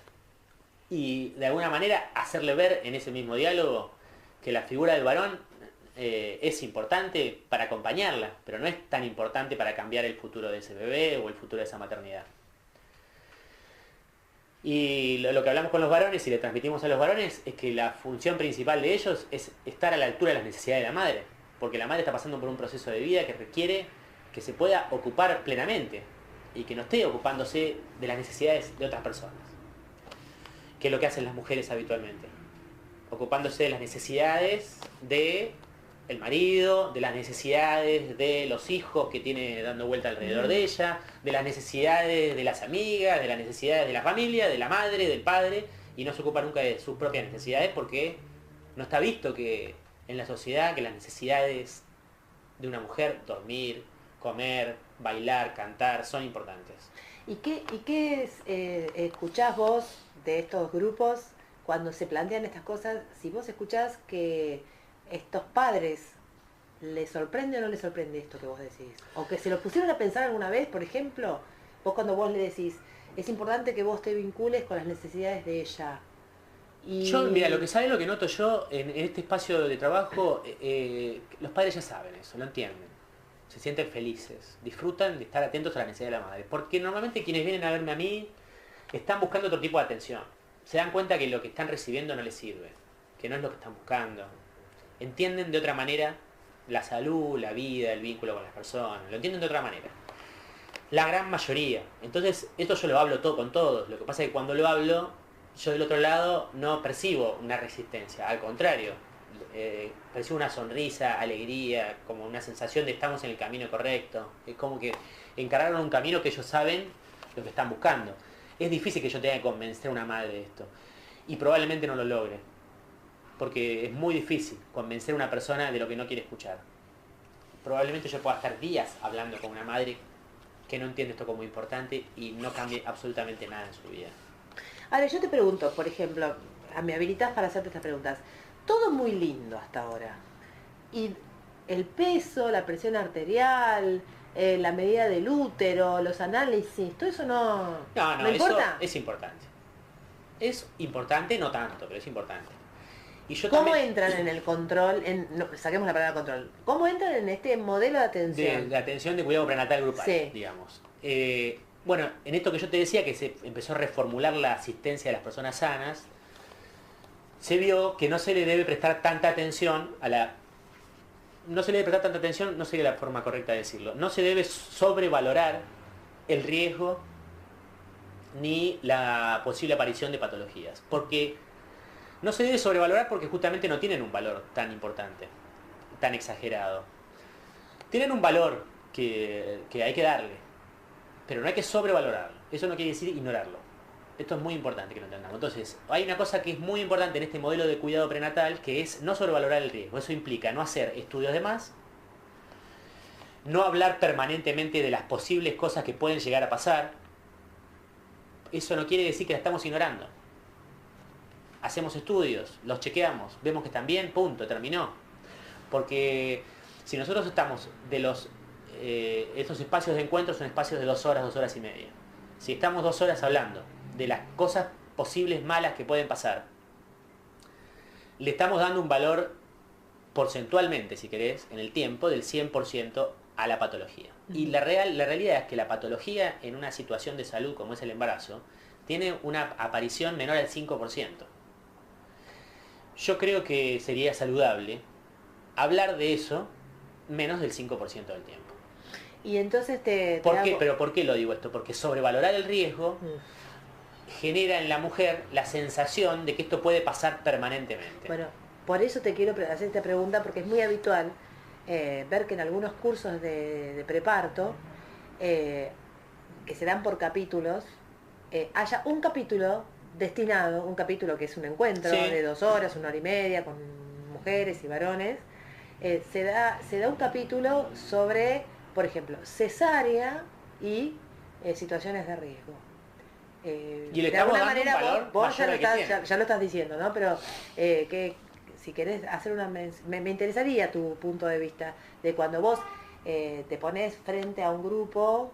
[SPEAKER 3] Y de alguna manera hacerle ver en ese mismo diálogo que la figura del varón es importante para acompañarla, pero no es tan importante para cambiar el futuro de ese bebé o el futuro de esa maternidad. Y lo que hablamos con los varones y le transmitimos a los varones es que la función principal de ellos es estar a la altura de las necesidades de la madre, porque la madre está pasando por un proceso de vida que requiere que se pueda ocupar plenamente y que no esté ocupándose de las necesidades de otras personas, que es lo que hacen las mujeres habitualmente, ocupándose de las necesidades de el marido, de las necesidades de los hijos que tiene dando vuelta alrededor de ella, de las necesidades de las amigas, de las necesidades de la familia, de la madre, del padre, y no se ocupa nunca de sus propias necesidades porque no está visto que en la sociedad que las necesidades de una mujer, dormir, comer, bailar, cantar, son importantes.
[SPEAKER 4] ¿Y qué escuchás vos de estos grupos cuando se plantean estas cosas? Si vos escuchás que estos padres les sorprende o no les sorprende esto que vos decís, o que se lo pusieron a pensar alguna vez, por ejemplo, vos cuando vos le decís, es importante que vos te vincules con las necesidades de ella,
[SPEAKER 3] Mira, lo que noto yo en este espacio de trabajo, los padres ya saben eso, lo entienden. Se sienten felices, disfrutan de estar atentos a la necesidad de la madre. Porque normalmente quienes vienen a verme a mí están buscando otro tipo de atención. Se dan cuenta que lo que están recibiendo no les sirve, que no es lo que están buscando. Entienden de otra manera la salud, la vida, el vínculo con las personas, lo entienden de otra manera. La gran mayoría. Entonces, esto yo lo hablo todo con todos. Lo que pasa es que cuando lo hablo, yo del otro lado no percibo una resistencia, al contrario, percibo una sonrisa, alegría, como una sensación de estamos en el camino correcto. Es como que encararon un camino que ellos saben lo que están buscando. Es difícil que yo tenga que convencer a una madre de esto, y probablemente no lo logre, porque es muy difícil convencer a una persona de lo que no quiere escuchar. Probablemente yo pueda estar días hablando con una madre que no entiende esto como importante y no cambie absolutamente nada en su vida.
[SPEAKER 4] Ahora, yo te pregunto, por ejemplo, me habilitas para hacerte estas preguntas. Todo muy lindo hasta ahora. Y el peso, la presión arterial, la medida del útero, los análisis, todo eso no importa.
[SPEAKER 3] Eso es importante. Es importante, no tanto, pero es importante. Y yo
[SPEAKER 4] ¿Cómo
[SPEAKER 3] también,
[SPEAKER 4] entran en el control? Saquemos la palabra control. ¿Cómo entran en este modelo de atención?
[SPEAKER 3] de atención de cuidado prenatal grupal,
[SPEAKER 4] Sí.
[SPEAKER 3] digamos. Bueno, en esto que yo te decía, que se empezó a reformular la asistencia de las personas sanas, se vio que no se le debe prestar tanta atención a la... No se le debe prestar tanta atención, no sería la forma correcta de decirlo. No se debe sobrevalorar el riesgo ni la posible aparición de patologías. Porque no se debe sobrevalorar porque justamente no tienen un valor tan importante, tan exagerado. Tienen un valor que hay que darle, pero no hay que sobrevalorarlo. Eso no quiere decir ignorarlo. Esto es muy importante que lo entendamos. Entonces, hay una cosa que es muy importante en este modelo de cuidado prenatal, que es no sobrevalorar el riesgo. Eso implica no hacer estudios de más, no hablar permanentemente de las posibles cosas que pueden llegar a pasar. Eso no quiere decir que la estamos ignorando. Hacemos estudios, los chequeamos, vemos que están bien, punto, terminó. Porque si nosotros estamos de los... estos espacios de encuentro son espacios de 2 horas, 2 horas y media. Si estamos 2 horas hablando de las cosas posibles malas que pueden pasar, le estamos dando un valor porcentualmente, si querés, en el tiempo, del 100% a la patología. Y la realidad es que la patología en una situación de salud como es el embarazo, tiene una aparición menor al 5%. Yo creo que sería saludable hablar de eso menos del 5% del tiempo.
[SPEAKER 4] Y entonces
[SPEAKER 3] ¿Pero por qué lo digo esto? Porque sobrevalorar el riesgo genera en la mujer la sensación de que esto puede pasar permanentemente.
[SPEAKER 4] Bueno, por eso te quiero hacer esta pregunta, porque es muy habitual ver que en algunos cursos de preparto, que se dan por capítulos, haya un capítulo destinado, un capítulo que es un encuentro de 2 horas, 1 hora y media, con mujeres y varones, se da un capítulo sobre, por ejemplo, cesárea y situaciones de riesgo.
[SPEAKER 3] Y le
[SPEAKER 4] de alguna
[SPEAKER 3] estamos dando
[SPEAKER 4] manera
[SPEAKER 3] un valor
[SPEAKER 4] vos ya,
[SPEAKER 3] mayor
[SPEAKER 4] ya lo estás diciendo, ¿no? Pero que si querés hacer me interesaría tu punto de vista de cuando vos te pones frente a un grupo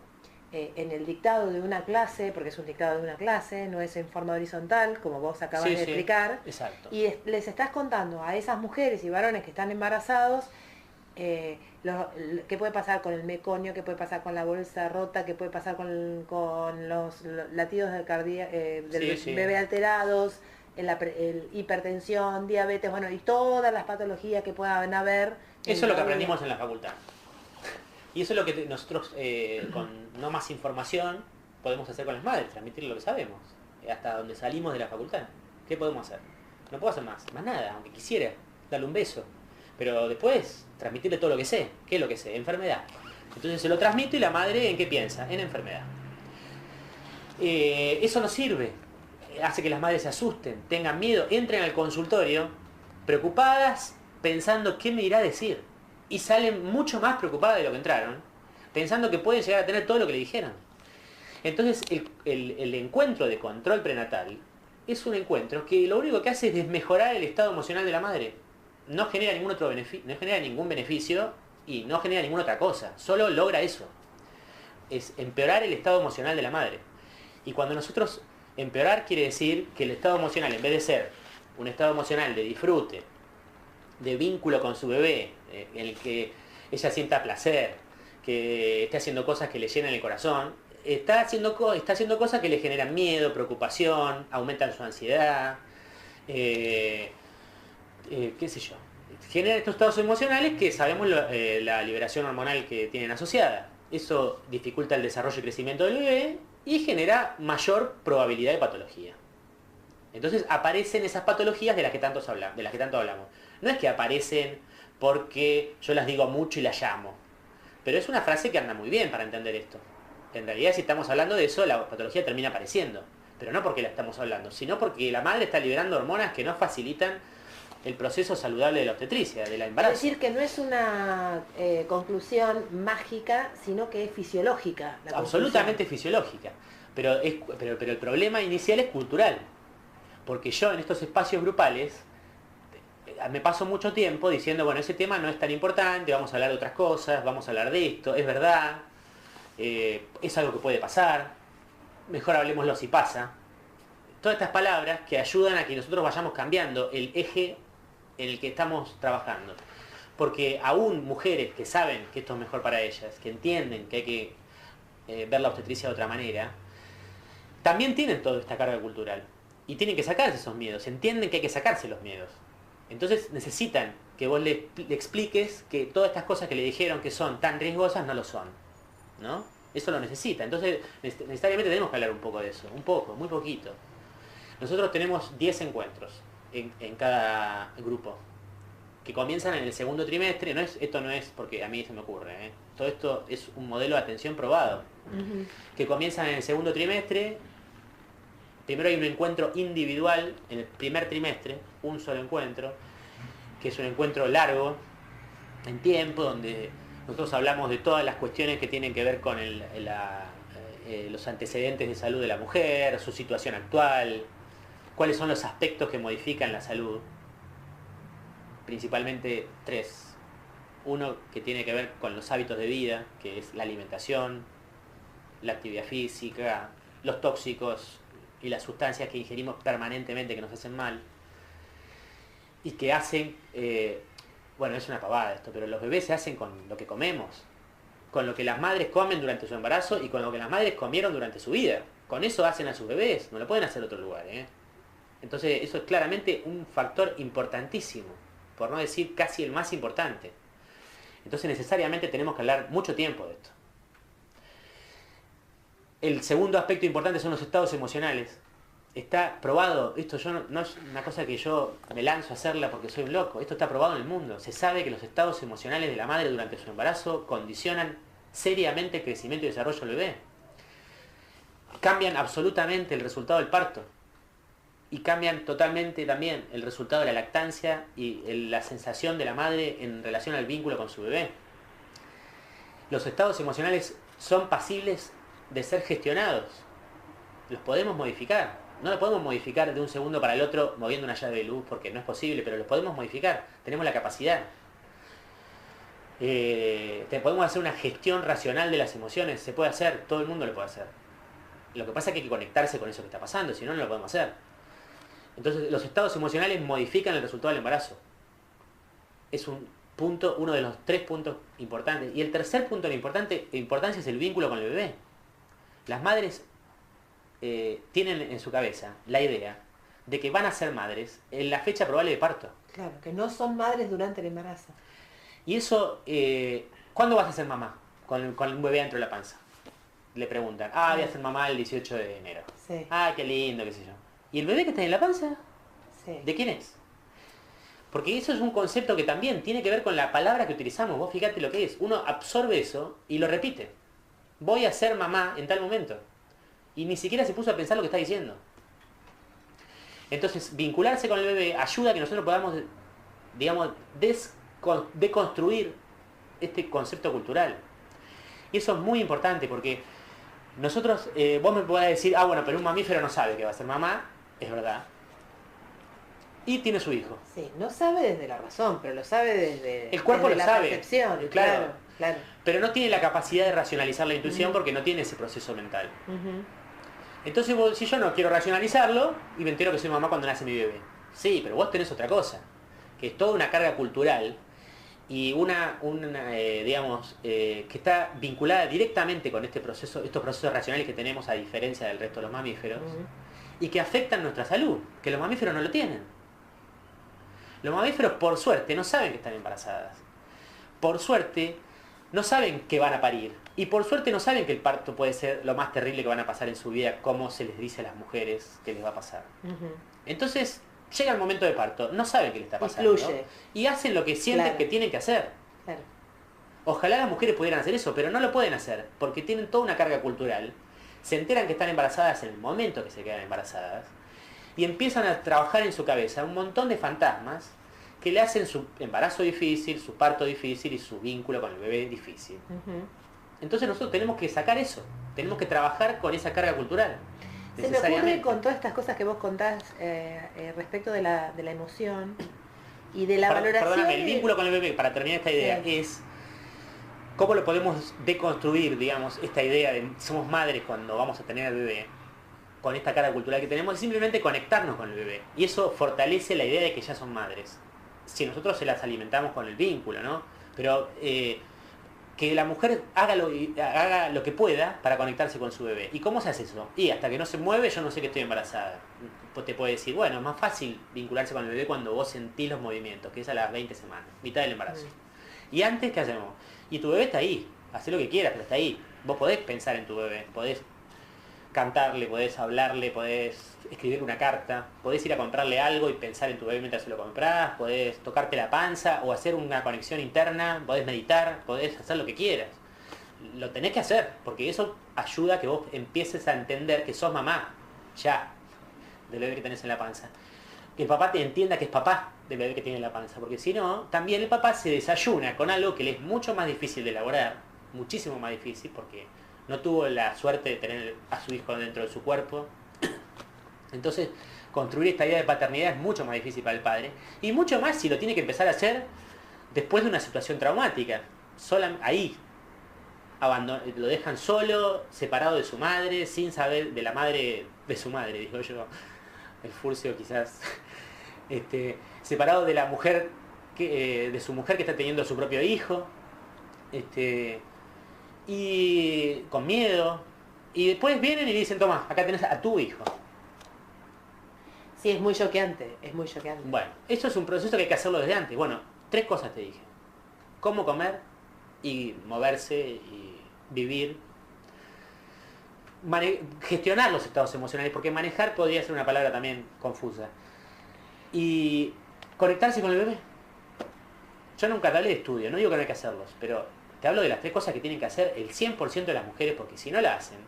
[SPEAKER 4] en el dictado de una clase, porque es un dictado de una clase, no es en forma horizontal, como vos acabas de explicar,
[SPEAKER 3] exacto.
[SPEAKER 4] y les estás contando a esas mujeres y varones que están embarazados qué puede pasar con el meconio, qué puede pasar con la bolsa rota, qué puede pasar con los latidos del bebé alterados, el hipertensión, diabetes, bueno, y todas las patologías que puedan haber.
[SPEAKER 3] Eso es lo que aprendimos en la facultad. Y eso es lo que nosotros, con no más información, podemos hacer con las madres, transmitir lo que sabemos. Hasta donde salimos de la facultad. ¿Qué podemos hacer? No puedo hacer más nada, aunque quisiera, darle un beso. Pero después, transmitirle todo lo que sé. ¿Qué es lo que sé? Enfermedad. Entonces se lo transmito y la madre, ¿en qué piensa? En enfermedad. Eso no sirve. Hace que las madres se asusten, tengan miedo, entren al consultorio preocupadas, pensando qué me irá a decir. Y salen mucho más preocupadas de lo que entraron, pensando que pueden llegar a tener todo lo que le dijeron. Entonces el encuentro de control prenatal es un encuentro que lo único que hace es desmejorar el estado emocional de la madre. No genera ningún otro beneficio, no genera ningún beneficio y no genera ninguna otra cosa. Solo logra eso. Es empeorar el estado emocional de la madre. Y cuando nosotros empeorar quiere decir que el estado emocional, en vez de ser un estado emocional de disfrute, de vínculo con su bebé, en el que ella sienta placer, que esté haciendo cosas que le llenan el corazón, está haciendo cosas que le generan miedo, preocupación, aumentan su ansiedad, qué sé yo. Generan estos estados emocionales que sabemos la liberación hormonal que tienen asociada. Eso dificulta el desarrollo y crecimiento del bebé y genera mayor probabilidad de patología. Entonces aparecen esas patologías de las que tanto hablamos. No es que aparecen porque yo las digo mucho y las llamo, pero es una frase que anda muy bien para entender esto. En realidad, si estamos hablando de eso, la patología termina apareciendo, pero no porque la estamos hablando, sino porque la madre está liberando hormonas que no facilitan el proceso saludable de la obstetricia, de la embarazo.
[SPEAKER 4] Es decir, que no es una conclusión mágica, sino que es fisiológica.
[SPEAKER 3] Absolutamente fisiológica. Pero el problema inicial es cultural. Porque yo en estos espacios grupales me paso mucho tiempo diciendo, bueno, ese tema no es tan importante, vamos a hablar de otras cosas, vamos a hablar de esto, es verdad, es algo que puede pasar, mejor hablemoslo si pasa. Todas estas palabras que ayudan a que nosotros vayamos cambiando el eje en el que estamos trabajando. Porque aún mujeres que saben que esto es mejor para ellas, que entienden que hay que ver la obstetricia de otra manera, también tienen toda esta carga cultural. Y tienen que sacarse esos miedos, entienden que hay que sacarse los miedos. Entonces necesitan que vos le expliques que todas estas cosas que le dijeron que son tan riesgosas no lo son, ¿no? Eso lo necesita. Entonces necesariamente tenemos que hablar un poco de eso, un poco, muy poquito. Nosotros tenemos 10 encuentros en cada grupo, que comienzan en el segundo trimestre. Esto no es porque a mí se me ocurre, todo esto es un modelo de atención probado, que comienzan en el segundo trimestre. Primero hay un encuentro individual en el primer trimestre, un solo encuentro, que es un encuentro largo en tiempo, donde nosotros hablamos de todas las cuestiones que tienen que ver con los antecedentes de salud de la mujer, su situación actual, cuáles son los aspectos que modifican la salud. Principalmente 3. Uno que tiene que ver con los hábitos de vida, que es la alimentación, la actividad física, los tóxicos y las sustancias que ingerimos permanentemente que nos hacen mal y que hacen, bueno, es una pavada esto, pero los bebés se hacen con lo que comemos, con lo que las madres comen durante su embarazo y con lo que las madres comieron durante su vida. Con eso hacen a sus bebés, no lo pueden hacer en otro lugar, Entonces eso es claramente un factor importantísimo, por no decir casi el más importante. Entonces necesariamente tenemos que hablar mucho tiempo de esto. El segundo aspecto importante son los estados emocionales. Está probado, esto no es una cosa que yo me lanzo a hacerla porque soy un loco, esto está probado en el mundo. Se sabe que los estados emocionales de la madre durante su embarazo condicionan seriamente el crecimiento y desarrollo del bebé. Cambian absolutamente el resultado del parto. Y cambian totalmente también el resultado de la lactancia y la sensación de la madre en relación al vínculo con su bebé. Los estados emocionales son pasibles de ser gestionados. Los podemos modificar. No los podemos modificar de un segundo para el otro moviendo una llave de luz porque no es posible, pero los podemos modificar. Tenemos la capacidad. Podemos hacer una gestión racional de las emociones. Se puede hacer, todo el mundo lo puede hacer. Lo que pasa es que hay que conectarse con eso que está pasando, si no, no lo podemos hacer. Entonces, los estados emocionales modifican el resultado del embarazo. Es uno de los 3 puntos importantes. Y el tercer punto de importancia es el vínculo con el bebé. Las madres tienen en su cabeza la idea de que van a ser madres en la fecha probable de parto.
[SPEAKER 4] Claro, que no son madres durante el embarazo.
[SPEAKER 3] Y eso, ¿cuándo vas a ser mamá? Con un bebé dentro de la panza. Le preguntan, voy a ser mamá el 18 de enero.
[SPEAKER 4] Sí.
[SPEAKER 3] Qué lindo, qué sé yo. ¿Y el bebé que está en la panza?
[SPEAKER 4] Sí.
[SPEAKER 3] ¿De quién es? Porque eso es un concepto que también tiene que ver con la palabra que utilizamos. Vos fíjate lo que es. Uno absorbe eso y lo repite. Voy a ser mamá en tal momento. Y ni siquiera se puso a pensar lo que está diciendo. Entonces, vincularse con el bebé ayuda a que nosotros podamos, digamos, deconstruir este concepto cultural. Y eso es muy importante porque nosotros, vos me podés decir, bueno, pero un mamífero no sabe que va a ser mamá. Es verdad. Y tiene su hijo.
[SPEAKER 4] Sí, no sabe desde la razón, pero lo sabe desde
[SPEAKER 3] el cuerpo
[SPEAKER 4] desde
[SPEAKER 3] lo
[SPEAKER 4] la
[SPEAKER 3] sabe.
[SPEAKER 4] Percepción.
[SPEAKER 3] Claro.
[SPEAKER 4] Claro.
[SPEAKER 3] Pero no tiene la capacidad de racionalizar la intuición porque no tiene ese proceso mental. Entonces, si yo no quiero racionalizarlo y me entero que soy mamá cuando nace mi bebé. Sí, pero vos tenés otra cosa, que es toda una carga cultural y digamos, que está vinculada directamente con estos procesos racionales que tenemos a diferencia del resto de los mamíferos, y que afectan nuestra salud, que los mamíferos no lo tienen. Los mamíferos, por suerte, no saben que están embarazadas. Por suerte, no saben que van a parir. Y por suerte no saben que el parto puede ser lo más terrible que van a pasar en su vida, como se les dice a las mujeres que les va a pasar. Entonces, llega el momento de parto, no saben qué les está pasando. Y hacen lo que sienten que tienen que hacer.
[SPEAKER 4] Claro.
[SPEAKER 3] Ojalá las mujeres pudieran hacer eso, pero no lo pueden hacer, porque tienen toda una carga cultural. Se enteran que están embarazadas en el momento que se quedan embarazadas, y empiezan a trabajar en su cabeza un montón de fantasmas que le hacen su embarazo difícil, su parto difícil y su vínculo con el bebé difícil. Entonces nosotros tenemos que sacar eso, tenemos que trabajar con esa carga cultural.
[SPEAKER 4] Se me ocurre con todas estas cosas que vos contás respecto de la emoción y de la valoración.
[SPEAKER 3] Perdóname, el vínculo con el bebé, para terminar esta idea, es cómo lo podemos deconstruir, digamos, esta idea de somos madres cuando vamos a tener al bebé, con esta carga cultural que tenemos, es simplemente conectarnos con el bebé. Y eso fortalece la idea de que ya son madres. Si nosotros se las alimentamos con el vínculo, ¿no? Pero que la mujer haga lo que pueda para conectarse con su bebé. ¿Y cómo se hace eso? Y hasta que no se mueve, yo no sé que estoy embarazada. Te puede decir, bueno, es más fácil vincularse con el bebé cuando vos sentís los movimientos, que es a las 20 semanas, mitad del embarazo. Y antes, ¿qué hacemos? Y tu bebé está ahí, hacé lo que quieras, pero está ahí. Vos podés pensar en tu bebé, podés cantarle, podés hablarle, podés escribirle una carta, podés ir a comprarle algo y pensar en tu bebé mientras se lo comprás, podés tocarte la panza o hacer una conexión interna, podés meditar, podés hacer lo que quieras. Lo tenés que hacer, porque eso ayuda a que vos empieces a entender que sos mamá, ya, del bebé que tenés en la panza. Que el papá te entienda que es papá del bebé que tiene en la panza, porque si no, también el papá se desayuna con algo que le es mucho más difícil de elaborar, muchísimo más difícil, porque no tuvo la suerte de tener a su hijo dentro de su cuerpo. Entonces, construir esta idea de paternidad es mucho más difícil para el padre, y mucho más si lo tiene que empezar a hacer después de una situación traumática. Ahí lo dejan solo, separado de su madre, sin saber de la madre de su madre, digo yo, el furcio quizás, separado de la mujer, de su mujer que está teniendo su propio hijo, y con miedo, y después vienen y dicen, toma, acá tenés a tu hijo.
[SPEAKER 4] Sí, es muy choqueante, es muy choqueante.
[SPEAKER 3] Bueno, eso es un proceso que hay que hacerlo desde antes. Bueno, 3 cosas te dije. Cómo comer y moverse y vivir. Gestionar los estados emocionales, porque manejar podría ser una palabra también confusa. Y conectarse con el bebé. Yo nunca te hablé de estudio, no digo que no hay que hacerlos, pero te hablo de las 3 cosas que tienen que hacer el 100% de las mujeres, porque si no la hacen,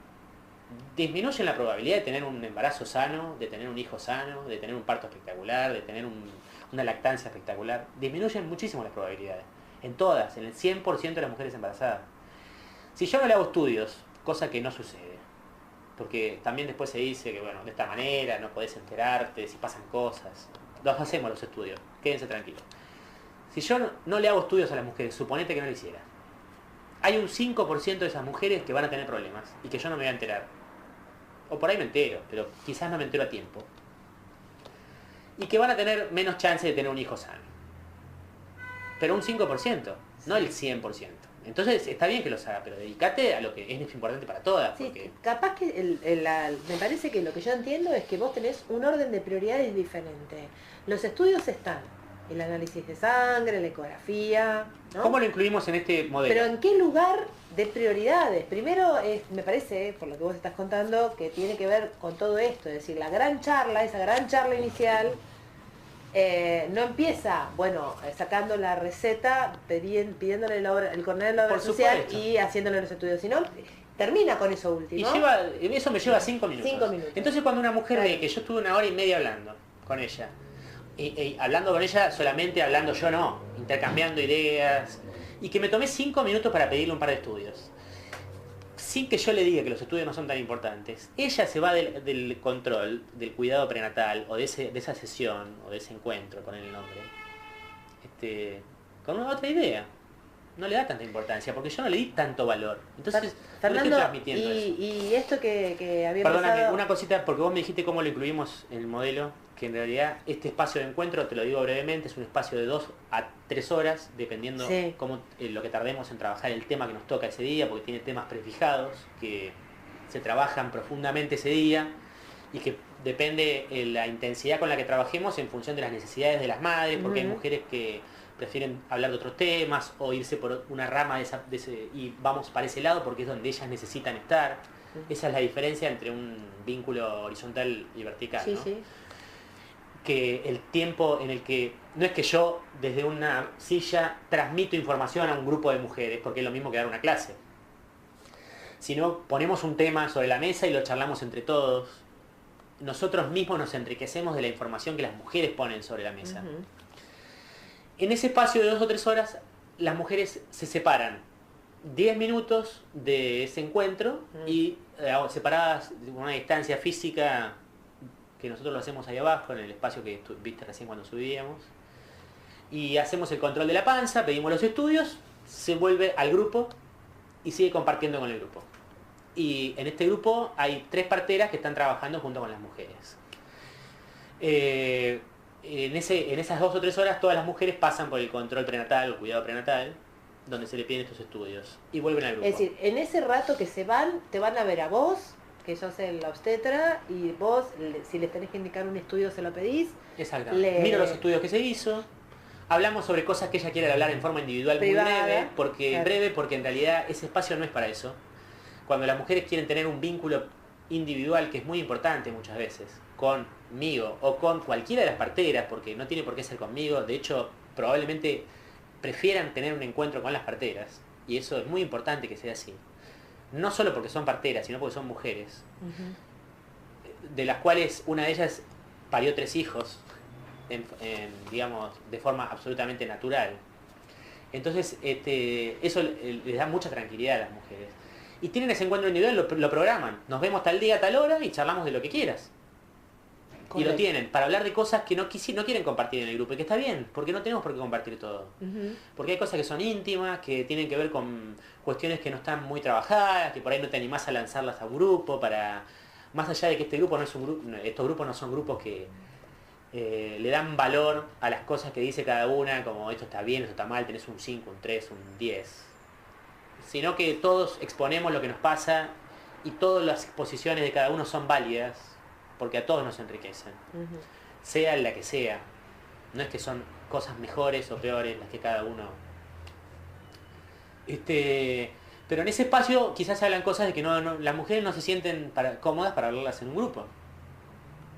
[SPEAKER 3] disminuyen la probabilidad de tener un embarazo sano, de tener un hijo sano, de tener un parto espectacular, de tener una lactancia espectacular. Disminuyen muchísimo las probabilidades. En todas, en el 100% de las mujeres embarazadas. Si yo no le hago estudios, cosa que no sucede, porque también después se dice que, bueno, de esta manera no podés enterarte si pasan cosas. Los hacemos los estudios, quédense tranquilos. Si yo no le hago estudios a las mujeres, suponete que no lo hiciera. Hay un 5% de esas mujeres que van a tener problemas y que yo no me voy a enterar. O por ahí me entero, pero quizás no me entero a tiempo. Y que van a tener menos chance de tener un hijo sano. Pero un 5%, no el 100%. Entonces está bien que los haga, pero dedícate a lo que es importante para todas.
[SPEAKER 4] Sí,
[SPEAKER 3] porque...
[SPEAKER 4] capaz que me parece que lo que yo entiendo es que vos tenés un orden de prioridades diferente. Los estudios están, el análisis de sangre, la ecografía, ¿no?
[SPEAKER 3] ¿Cómo lo incluimos en este modelo?
[SPEAKER 4] Pero ¿en qué lugar de prioridades? Primero, me parece, por lo que vos estás contando, que tiene que ver con todo esto. Es decir, esa gran charla inicial, no empieza, bueno, sacando la receta, pidiéndole el carnet de la obra social y haciéndole los estudios, sino termina con eso último.
[SPEAKER 3] Y eso me lleva 5 minutos.
[SPEAKER 4] 5 minutos.
[SPEAKER 3] Entonces cuando una mujer ve que yo estuve 1 hora y media hablando con ella, y hablando con ella solamente hablando yo no, intercambiando ideas, y que me tomé 5 minutos para pedirle un par de estudios, sin que yo le diga que los estudios no son tan importantes, ella se va del control, del cuidado prenatal, o de esa sesión, o de ese encuentro, con el nombre, con una otra idea. No le da tanta importancia, porque yo no le di tanto valor. Entonces,
[SPEAKER 4] Fernando,
[SPEAKER 3] no le estoy transmitiendo eso.
[SPEAKER 4] Y esto que había
[SPEAKER 3] Perdóname,
[SPEAKER 4] pensado...
[SPEAKER 3] una cosita, porque vos me dijiste cómo lo incluimos en el modelo. que en realidad este espacio de encuentro, te lo digo brevemente, es un espacio de 2 a 3 horas, dependiendo
[SPEAKER 4] Sí.
[SPEAKER 3] cómo, lo que tardemos en trabajar el tema que nos toca ese día, porque tiene temas prefijados que se trabajan profundamente ese día y que depende la intensidad con la que trabajemos en función de las necesidades de las madres, porque hay mujeres que prefieren hablar de otros temas o irse por una rama y vamos para ese lado porque es donde ellas necesitan estar. Esa es la diferencia entre un vínculo horizontal y vertical,
[SPEAKER 4] Sí,
[SPEAKER 3] ¿no?
[SPEAKER 4] sí.
[SPEAKER 3] Que el tiempo en el que no es que yo desde una silla transmito información a un grupo de mujeres, porque es lo mismo que dar una clase, sino ponemos un tema sobre la mesa y lo charlamos entre todos. Nosotros mismos nos enriquecemos de la información que las mujeres ponen sobre la mesa. En ese espacio de 2 o 3 horas, las mujeres se separan 10 minutos de ese encuentro y separadas de una distancia física, que nosotros lo hacemos ahí abajo, en el espacio que viste recién cuando subíamos, y hacemos el control de la panza, pedimos los estudios, se vuelve al grupo y sigue compartiendo con el grupo. Y en este grupo hay 3 parteras que están trabajando junto con las mujeres. En esas 2 o 3 horas todas las mujeres pasan por el control prenatal o cuidado prenatal, donde se le piden estos estudios, y vuelven al grupo.
[SPEAKER 4] Es decir, en ese rato que se van, te van a ver a vos, que sos la obstetra, y vos, si les tenés que indicar un estudio, se lo pedís.
[SPEAKER 3] Exactamente. Miro los estudios que se hizo, hablamos sobre cosas que ella quiere hablar en forma individual,
[SPEAKER 4] Privada,
[SPEAKER 3] muy breve,
[SPEAKER 4] claro.
[SPEAKER 3] porque en realidad ese espacio no es para eso. Cuando las mujeres quieren tener un vínculo individual, que es muy importante muchas veces, conmigo o con cualquiera de las parteras, porque no tiene por qué ser conmigo, de hecho, probablemente prefieran tener un encuentro con las parteras, y eso es muy importante que sea así. No solo porque son parteras, sino porque son mujeres, de las cuales una de ellas parió 3 hijos, digamos, de forma absolutamente natural. Entonces, eso les da mucha tranquilidad a las mujeres. Y tienen ese encuentro individual, lo programan. Nos vemos tal día, tal hora, y charlamos de lo que quieras. Correcto. Y lo tienen, para hablar de cosas que no quieren compartir en el grupo, y que está bien, porque no tenemos por qué compartir todo. Porque hay cosas que son íntimas, que tienen que ver con cuestiones que no están muy trabajadas, que por ahí no te animás a lanzarlas a un grupo, más allá de que este grupo no es un grupo, estos grupos no son grupos que le dan valor a las cosas que dice cada una, como esto está bien, esto está mal, tenés un 5, un 3, un 10. Sino que todos exponemos lo que nos pasa y todas las exposiciones de cada uno son válidas, porque a todos nos enriquecen, sea la que sea. No es que son cosas mejores o peores las que cada uno. Pero en ese espacio quizás se hablan cosas de que las mujeres no se sienten cómodas para hablarlas en un grupo.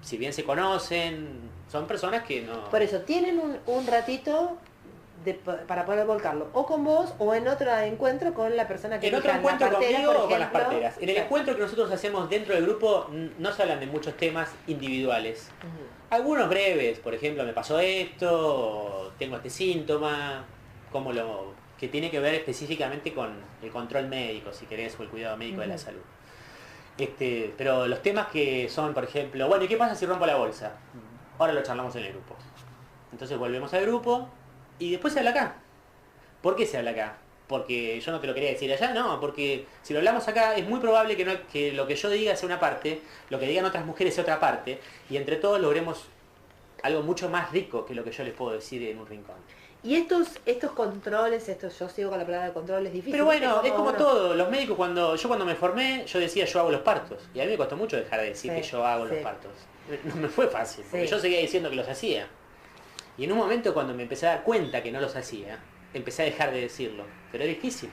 [SPEAKER 3] Si bien se conocen, son personas que no...
[SPEAKER 4] Por eso, tienen un ratito para poder volcarlo, o con vos, o en otro encuentro con la persona que
[SPEAKER 3] en otro
[SPEAKER 4] elija,
[SPEAKER 3] encuentro
[SPEAKER 4] la partera,
[SPEAKER 3] conmigo
[SPEAKER 4] por
[SPEAKER 3] o con las
[SPEAKER 4] ejemplo.
[SPEAKER 3] parteras. En el encuentro que nosotros hacemos dentro del grupo no se hablan de muchos temas individuales. Algunos breves, por ejemplo, me pasó esto, o tengo este síntoma, que tiene que ver específicamente con el control médico, si querés, o el cuidado médico de la salud. Pero los temas que son, por ejemplo, bueno, ¿y qué pasa si rompo la bolsa? Ahora lo charlamos en el grupo. Entonces volvemos al grupo y después se habla acá. ¿Por qué se habla acá? Porque yo no te lo quería decir allá, no, porque si lo hablamos acá es muy probable que lo que yo diga sea una parte, lo que digan otras mujeres sea otra parte, y entre todos logremos algo mucho más rico que lo que yo les puedo decir en un rincón.
[SPEAKER 4] Y estos controles, yo sigo con la palabra control, es difícil.
[SPEAKER 3] Pero bueno, es como
[SPEAKER 4] uno...
[SPEAKER 3] todo. Los médicos, cuando me formé, yo decía yo hago los partos. Y a mí me costó mucho dejar de decir que yo hago los partos. No me fue fácil, porque yo seguía diciendo que los hacía. Y en un momento cuando me empecé a dar cuenta que no los hacía, empecé a dejar de decirlo. Pero es difícil.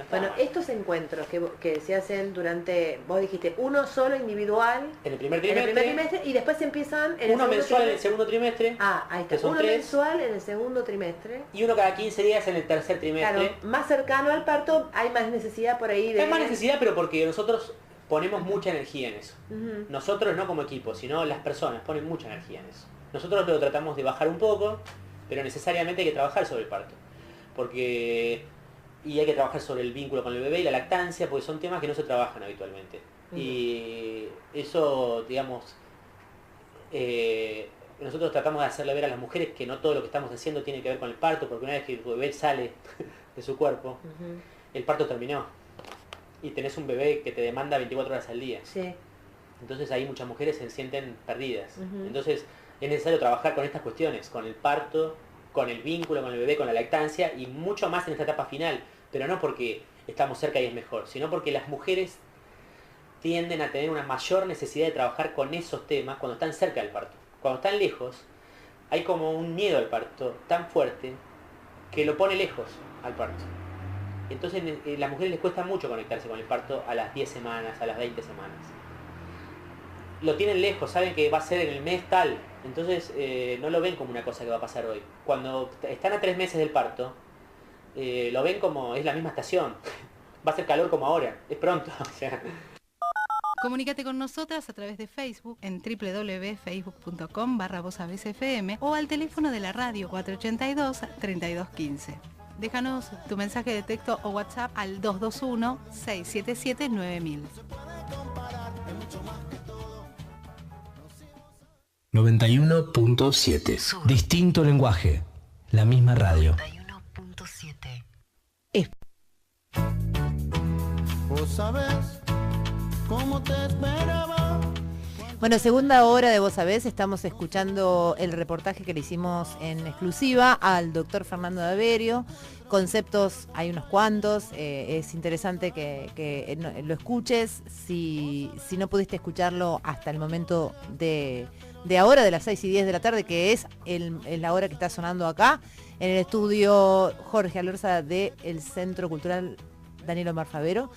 [SPEAKER 4] Bueno, estos encuentros que se hacen durante, vos dijiste, uno solo individual
[SPEAKER 3] en el primer trimestre,
[SPEAKER 4] y después empiezan en
[SPEAKER 3] uno mensual en el segundo trimestre.
[SPEAKER 4] Ahí está, uno mensual en el segundo trimestre.
[SPEAKER 3] Y uno cada 15 días en el tercer trimestre.
[SPEAKER 4] Claro, más cercano al parto, hay más necesidad por ahí de...
[SPEAKER 3] Hay más necesidad, pero porque nosotros ponemos mucha energía en eso. Nosotros no como equipo, sino las personas ponen mucha energía en eso. Nosotros lo tratamos de bajar un poco, pero necesariamente hay que trabajar sobre el parto. Y hay que trabajar sobre el vínculo con el bebé y la lactancia, porque son temas que no se trabajan habitualmente. Y eso, digamos, nosotros tratamos de hacerle ver a las mujeres que no todo lo que estamos haciendo tiene que ver con el parto, porque una vez que el bebé sale de su cuerpo, el parto terminó. Y tenés un bebé que te demanda 24 horas al día.
[SPEAKER 4] Sí.
[SPEAKER 3] Entonces ahí muchas mujeres se sienten perdidas.
[SPEAKER 4] Ujú.
[SPEAKER 3] Entonces es necesario trabajar con estas cuestiones, con el parto, con el vínculo con el bebé, con la lactancia y mucho más en esta etapa final. Pero no porque estamos cerca y es mejor, sino porque las mujeres tienden a tener una mayor necesidad de trabajar con esos temas cuando están cerca del parto. Cuando están lejos, hay como un miedo al parto tan fuerte que lo pone lejos al parto. Entonces a las mujeres les cuesta mucho conectarse con el parto a las 10 semanas, a las 20 semanas. Lo tienen lejos, saben que va a ser en el mes tal, entonces no lo ven como una cosa que va a pasar hoy. Cuando están a 3 meses del parto, lo ven como es la misma estación. Va a ser calor como ahora, es pronto. O sea.
[SPEAKER 5] Comunícate con nosotras a través de Facebook en www.facebook.com/vozavesfm o al teléfono de la radio 482-3215. Déjanos tu mensaje de texto o WhatsApp al 221-677-9000.
[SPEAKER 7] 91.7. Distinto lenguaje. La misma radio.
[SPEAKER 8] 91.7.
[SPEAKER 9] Vos sabés cómo te esperaba.
[SPEAKER 1] Bueno, segunda hora de Vos Sabés, estamos escuchando el reportaje que le hicimos en exclusiva al doctor Fernando Daverio. Conceptos hay unos cuantos, es interesante que lo escuches. Si no pudiste escucharlo hasta el momento de ahora, de las 6:10 de la tarde, que es la hora que está sonando acá, en el estudio Jorge Alorza del Centro Cultural Daniel Omar Favero.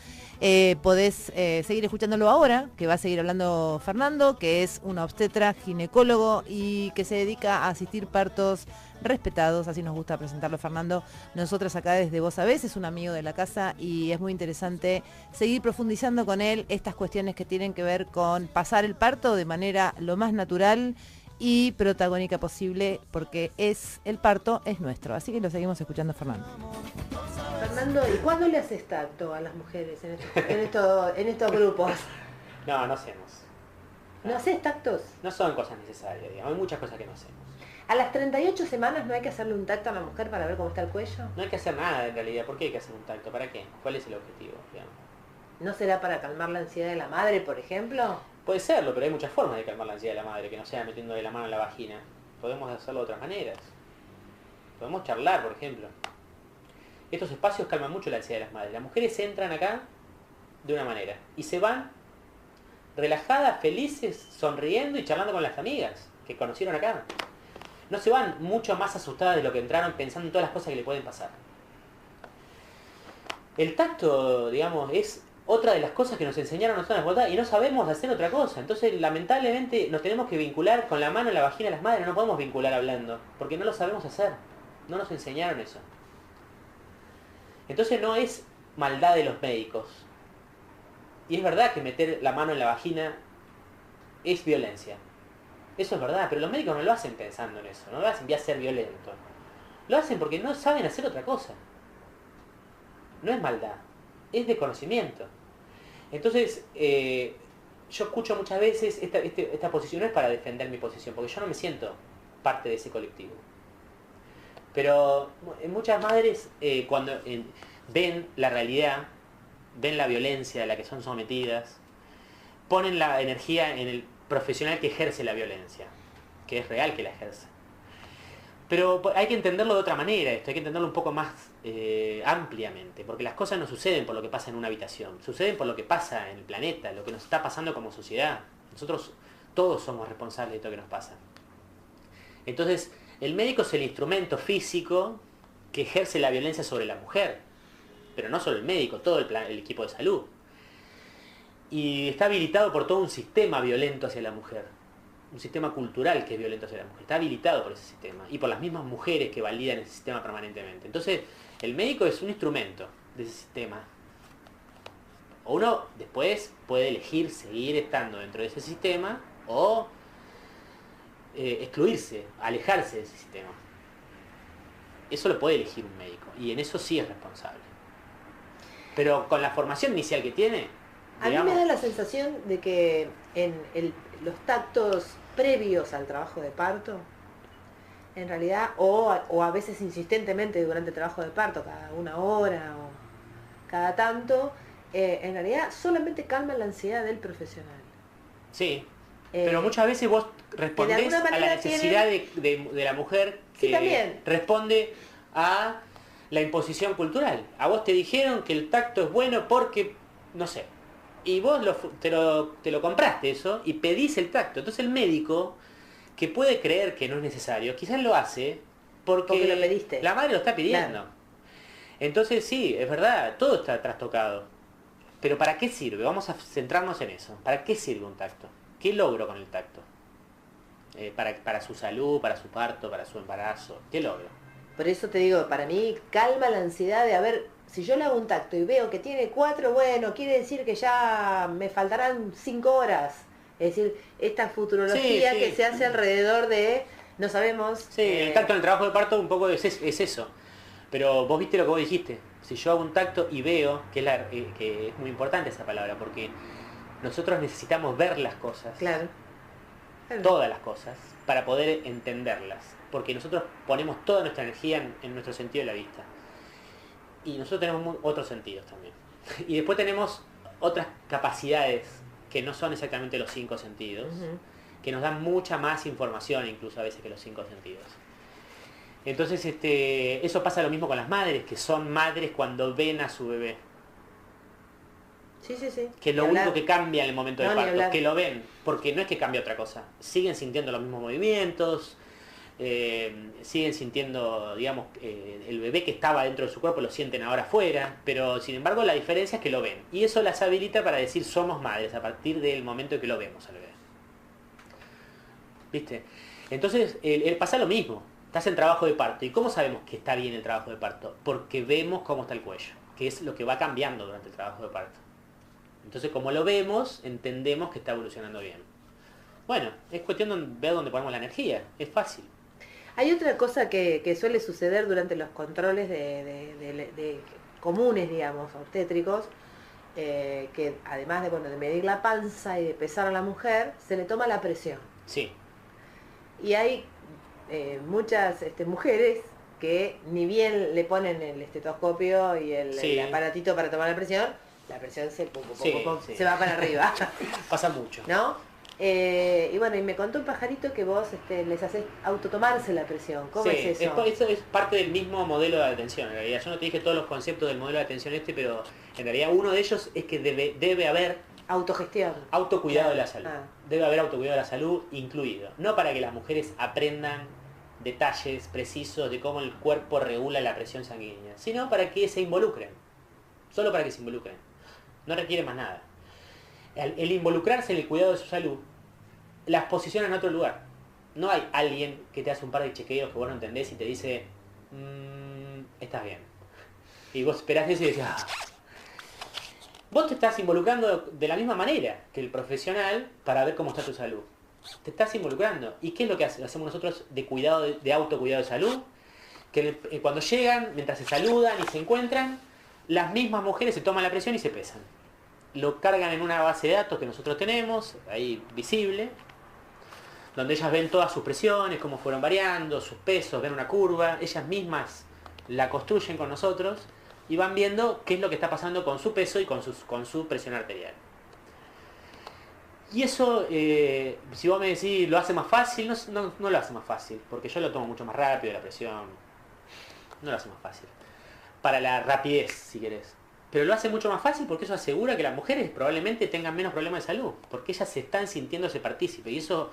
[SPEAKER 1] Podés seguir escuchándolo ahora, que va a seguir hablando Fernando, que es un obstetra ginecólogo y que se dedica a asistir partos respetados, así nos gusta presentarlo Fernando. Nosotras acá desde Vos Sabés, es un amigo de la casa y es muy interesante seguir profundizando con él estas cuestiones que tienen que ver con pasar el parto de manera lo más natural y protagónica posible, porque el parto es nuestro. Así que lo seguimos escuchando, Fernando.
[SPEAKER 4] Fernando, ¿y cuándo le haces tacto a las mujeres en estos grupos?
[SPEAKER 3] No hacemos.
[SPEAKER 4] ¿No haces tactos?
[SPEAKER 3] No son cosas necesarias, digamos. Hay muchas cosas que no hacemos.
[SPEAKER 4] ¿A las 38 semanas no hay que hacerle un tacto a la mujer para ver cómo está el cuello?
[SPEAKER 3] No hay que hacer nada en realidad. ¿Por qué hay que hacer un tacto? ¿Para qué? ¿Cuál es el objetivo, digamos?
[SPEAKER 4] ¿No será para calmar la ansiedad de la madre, por ejemplo?
[SPEAKER 3] Puede serlo, pero hay muchas formas de calmar la ansiedad de la madre, que no sea metiendo de la mano en la vagina. Podemos hacerlo de otras maneras. Podemos charlar, por ejemplo. Estos espacios calman mucho la ansiedad de las madres. Las mujeres entran acá de una manera y se van relajadas, felices, sonriendo y charlando con las amigas que conocieron acá. No se van mucho más asustadas de lo que entraron, pensando en todas las cosas que le pueden pasar. El tacto, digamos, es otra de las cosas que nos enseñaron nosotros en la facultad y no sabemos hacer otra cosa. Entonces, lamentablemente, nos tenemos que vincular con la mano en la vagina de las madres. No podemos vincular hablando, porque no lo sabemos hacer. No nos enseñaron eso. Entonces no es maldad de los médicos. Y es verdad que meter la mano en la vagina es violencia. Eso es verdad, pero los médicos no lo hacen pensando en eso. No lo hacen, voy a ser violento. Lo hacen porque no saben hacer otra cosa. No es maldad, es de conocimiento. Entonces, yo escucho muchas veces esta posición, no es para defender mi posición, porque yo no me siento parte de ese colectivo. Pero muchas madres, cuando ven la realidad, ven la violencia a la que son sometidas, ponen la energía en el profesional que ejerce la violencia, que es real que la ejerce. Pero hay que entenderlo de otra manera esto, hay que entenderlo un poco más ampliamente, porque las cosas no suceden por lo que pasa en una habitación, suceden por lo que pasa en el planeta, lo que nos está pasando como sociedad. Nosotros todos somos responsables de todo lo que nos pasa. Entonces, el médico es el instrumento físico que ejerce la violencia sobre la mujer, pero no solo el médico, todo el equipo de salud. Y está habilitado por todo un sistema violento hacia la mujer. Un sistema cultural que es violento hacia la mujer. Está habilitado por ese sistema. Y por las mismas mujeres que validan ese sistema permanentemente. Entonces, el médico es un instrumento de ese sistema. Uno después puede elegir seguir estando dentro de ese sistema o excluirse, alejarse de ese sistema. Eso lo puede elegir un médico. Y en eso sí es responsable. Pero con la formación inicial que tiene, digamos,
[SPEAKER 4] a mí me da la sensación de que en los tactos previos al trabajo de parto, en realidad, o a veces insistentemente durante el trabajo de parto, cada una hora o cada tanto, en realidad solamente calma la ansiedad del profesional.
[SPEAKER 3] Sí. Pero muchas veces vos respondés
[SPEAKER 4] alguna
[SPEAKER 3] a la
[SPEAKER 4] manera
[SPEAKER 3] necesidad de la mujer
[SPEAKER 4] Sí,
[SPEAKER 3] que
[SPEAKER 4] también.
[SPEAKER 3] responde a la imposición cultural. A vos te dijeron que el tacto es bueno porque, no sé, y vos te lo compraste eso y pedís el tacto. Entonces el médico, que puede creer que no es necesario, quizás lo hace porque
[SPEAKER 4] lo pediste.
[SPEAKER 3] la madre lo está pidiendo.
[SPEAKER 4] Claro.
[SPEAKER 3] Entonces sí, es verdad, todo está trastocado. Pero ¿para qué sirve? Vamos a centrarnos en eso. ¿Para qué sirve un tacto? ¿Qué logro con el tacto? Para su salud, para su parto, para su embarazo. ¿Qué logro?
[SPEAKER 4] Por eso te digo, para mí calma la ansiedad de, a ver, si yo le hago un tacto y veo que tiene 4, bueno, quiere decir que ya me faltarán 5 horas. Es decir, esta futurología
[SPEAKER 3] Sí, sí.
[SPEAKER 4] que se hace alrededor de, no sabemos...
[SPEAKER 3] Sí, el tacto en el trabajo de parto un poco es eso. Pero vos viste lo que vos dijiste. Si yo hago un tacto y veo, que es muy importante esa palabra, porque nosotros necesitamos ver las cosas.
[SPEAKER 4] Claro.
[SPEAKER 3] Todas las cosas, para poder entenderlas. Porque nosotros ponemos toda nuestra energía en nuestro sentido de la vista. Y nosotros tenemos otros sentidos también. Y después tenemos otras capacidades que no son exactamente los 5 sentidos, que nos dan mucha más información incluso a veces que los 5 sentidos. Entonces eso pasa lo mismo con las madres, que son madres cuando ven a su bebé.
[SPEAKER 4] Sí, sí, sí.
[SPEAKER 3] Que es lo único que cambia en el momento del
[SPEAKER 4] No, ni
[SPEAKER 3] parto,
[SPEAKER 4] hablar.
[SPEAKER 3] que lo ven, porque no es que cambie otra cosa. Siguen sintiendo los mismos movimientos, siguen sintiendo, digamos, el bebé que estaba dentro de su cuerpo lo sienten ahora afuera, pero sin embargo la diferencia es que lo ven. Y eso las habilita para decir somos madres a partir del momento en que lo vemos al bebé. ¿Viste? Entonces, pasa lo mismo. Estás en trabajo de parto. ¿Y cómo sabemos que está bien el trabajo de parto? Porque vemos cómo está el cuello, que es lo que va cambiando durante el trabajo de parto. Entonces, como lo vemos, entendemos que está evolucionando bien. Bueno, es cuestión de ver dónde ponemos la energía. Es fácil.
[SPEAKER 4] Hay otra cosa que suele suceder durante los controles de comunes, digamos, obstétricos, que además de medir la panza y de pesar a la mujer, se le toma la presión.
[SPEAKER 3] Sí.
[SPEAKER 4] Y hay muchas mujeres que ni bien le ponen el estetoscopio y el aparatito para tomar la presión se, se va para arriba.
[SPEAKER 3] Pasa mucho.
[SPEAKER 4] ¿No? Y bueno, y me contó un pajarito que vos les haces autotomarse la presión. ¿Cómo es eso?
[SPEAKER 3] Eso es parte del mismo modelo de atención. En realidad, yo no te dije todos los conceptos del modelo de atención pero en realidad uno de ellos es que debe haber
[SPEAKER 4] autogestión.
[SPEAKER 3] Autocuidado de la salud.
[SPEAKER 4] Ah.
[SPEAKER 3] Debe haber autocuidado de la salud incluido. No para que las mujeres aprendan detalles precisos de cómo el cuerpo regula la presión sanguínea, sino para que se involucren. Solo para que se involucren. No requiere más nada. El involucrarse en el cuidado de su salud las posiciona en otro lugar. No hay alguien que te hace un par de chequeos que vos no entendés y te dice estás bien. Y vos esperás eso y decís vos te estás involucrando de la misma manera que el profesional para ver cómo está tu salud. Te estás involucrando. ¿Y qué es lo que hacemos nosotros de cuidado, de autocuidado de salud? Que cuando llegan, mientras se saludan y se encuentran, las mismas mujeres se toman la presión y se pesan. Lo cargan en una base de datos que nosotros tenemos, ahí visible, donde ellas ven todas sus presiones, cómo fueron variando, sus pesos, ven una curva, ellas mismas la construyen con nosotros y van viendo qué es lo que está pasando con su peso y con su presión arterial. Y eso, si vos me decís, ¿lo hace más fácil? No lo hace más fácil, porque yo lo tomo mucho más rápido, la presión. No lo hace más fácil. Para la rapidez, si querés. Pero lo hace mucho más fácil porque eso asegura que las mujeres probablemente tengan menos problemas de salud, porque ellas se están sintiéndose partícipes y eso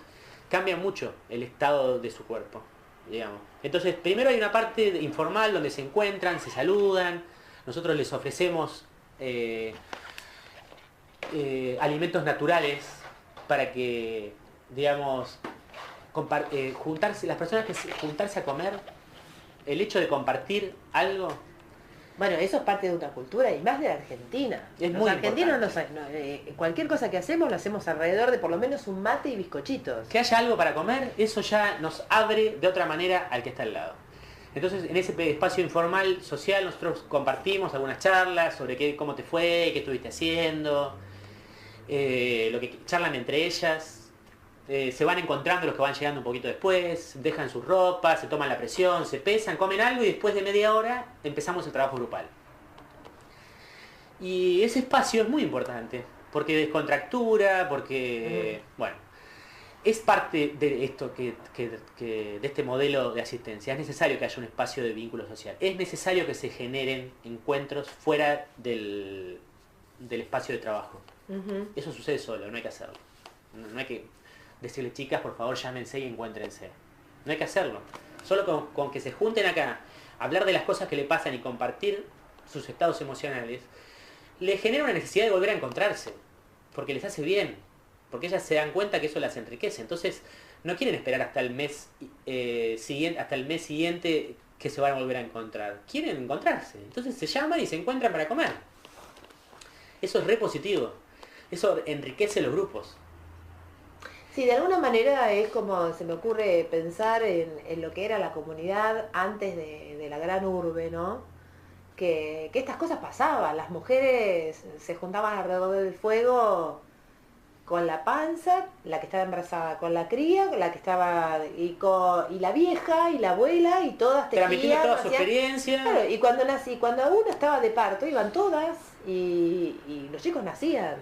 [SPEAKER 3] cambia mucho el estado de su cuerpo, digamos. Entonces, primero hay una parte informal donde se encuentran, se saludan, nosotros les ofrecemos alimentos naturales para que, digamos, juntarse, las personas que juntarse a comer, el hecho de compartir algo.
[SPEAKER 4] Bueno, eso es parte de una cultura y más de Argentina.
[SPEAKER 3] Es
[SPEAKER 4] Los
[SPEAKER 3] muy
[SPEAKER 4] argentinos
[SPEAKER 3] importante.
[SPEAKER 4] cualquier cosa que hacemos lo hacemos alrededor de por lo menos un mate y bizcochitos.
[SPEAKER 3] Que haya algo para comer, eso ya nos abre de otra manera al que está al lado. Entonces, en ese espacio informal, social, nosotros compartimos algunas charlas sobre cómo te fue, qué estuviste haciendo, lo que charlan entre ellas. Se van encontrando los que van llegando un poquito después, dejan sus ropas, se toman la presión, se pesan, comen algo y después de media hora empezamos el trabajo grupal. Y ese espacio es muy importante, porque descontractura, porque... Bueno, es parte de esto de este modelo de asistencia. Es necesario que haya un espacio de vínculo social. Es necesario que se generen encuentros fuera del espacio de trabajo. Eso sucede solo, no hay que hacerlo. No hay que decirle, chicas, por favor, llámense y encuéntrense. No hay que hacerlo. Solo con que se junten acá, hablar de las cosas que le pasan y compartir sus estados emocionales, le genera una necesidad de volver a encontrarse. Porque les hace bien. Porque ellas se dan cuenta que eso las enriquece. Entonces, no quieren esperar hasta el mes siguiente que se van a volver a encontrar. Quieren encontrarse. Entonces se llaman y se encuentran para comer. Eso es re positivo. Eso enriquece los grupos.
[SPEAKER 4] Sí, de alguna manera es como se me ocurre pensar en lo que era la comunidad antes de la gran urbe, ¿no? Que estas cosas pasaban. Las mujeres se juntaban alrededor del fuego con la panza, la que estaba embarazada, con la cría, la que estaba y la vieja y la abuela y todas
[SPEAKER 3] transmitiendo toda su experiencia.
[SPEAKER 4] Claro, y cuando una estaba de parto iban todas y los chicos nacían.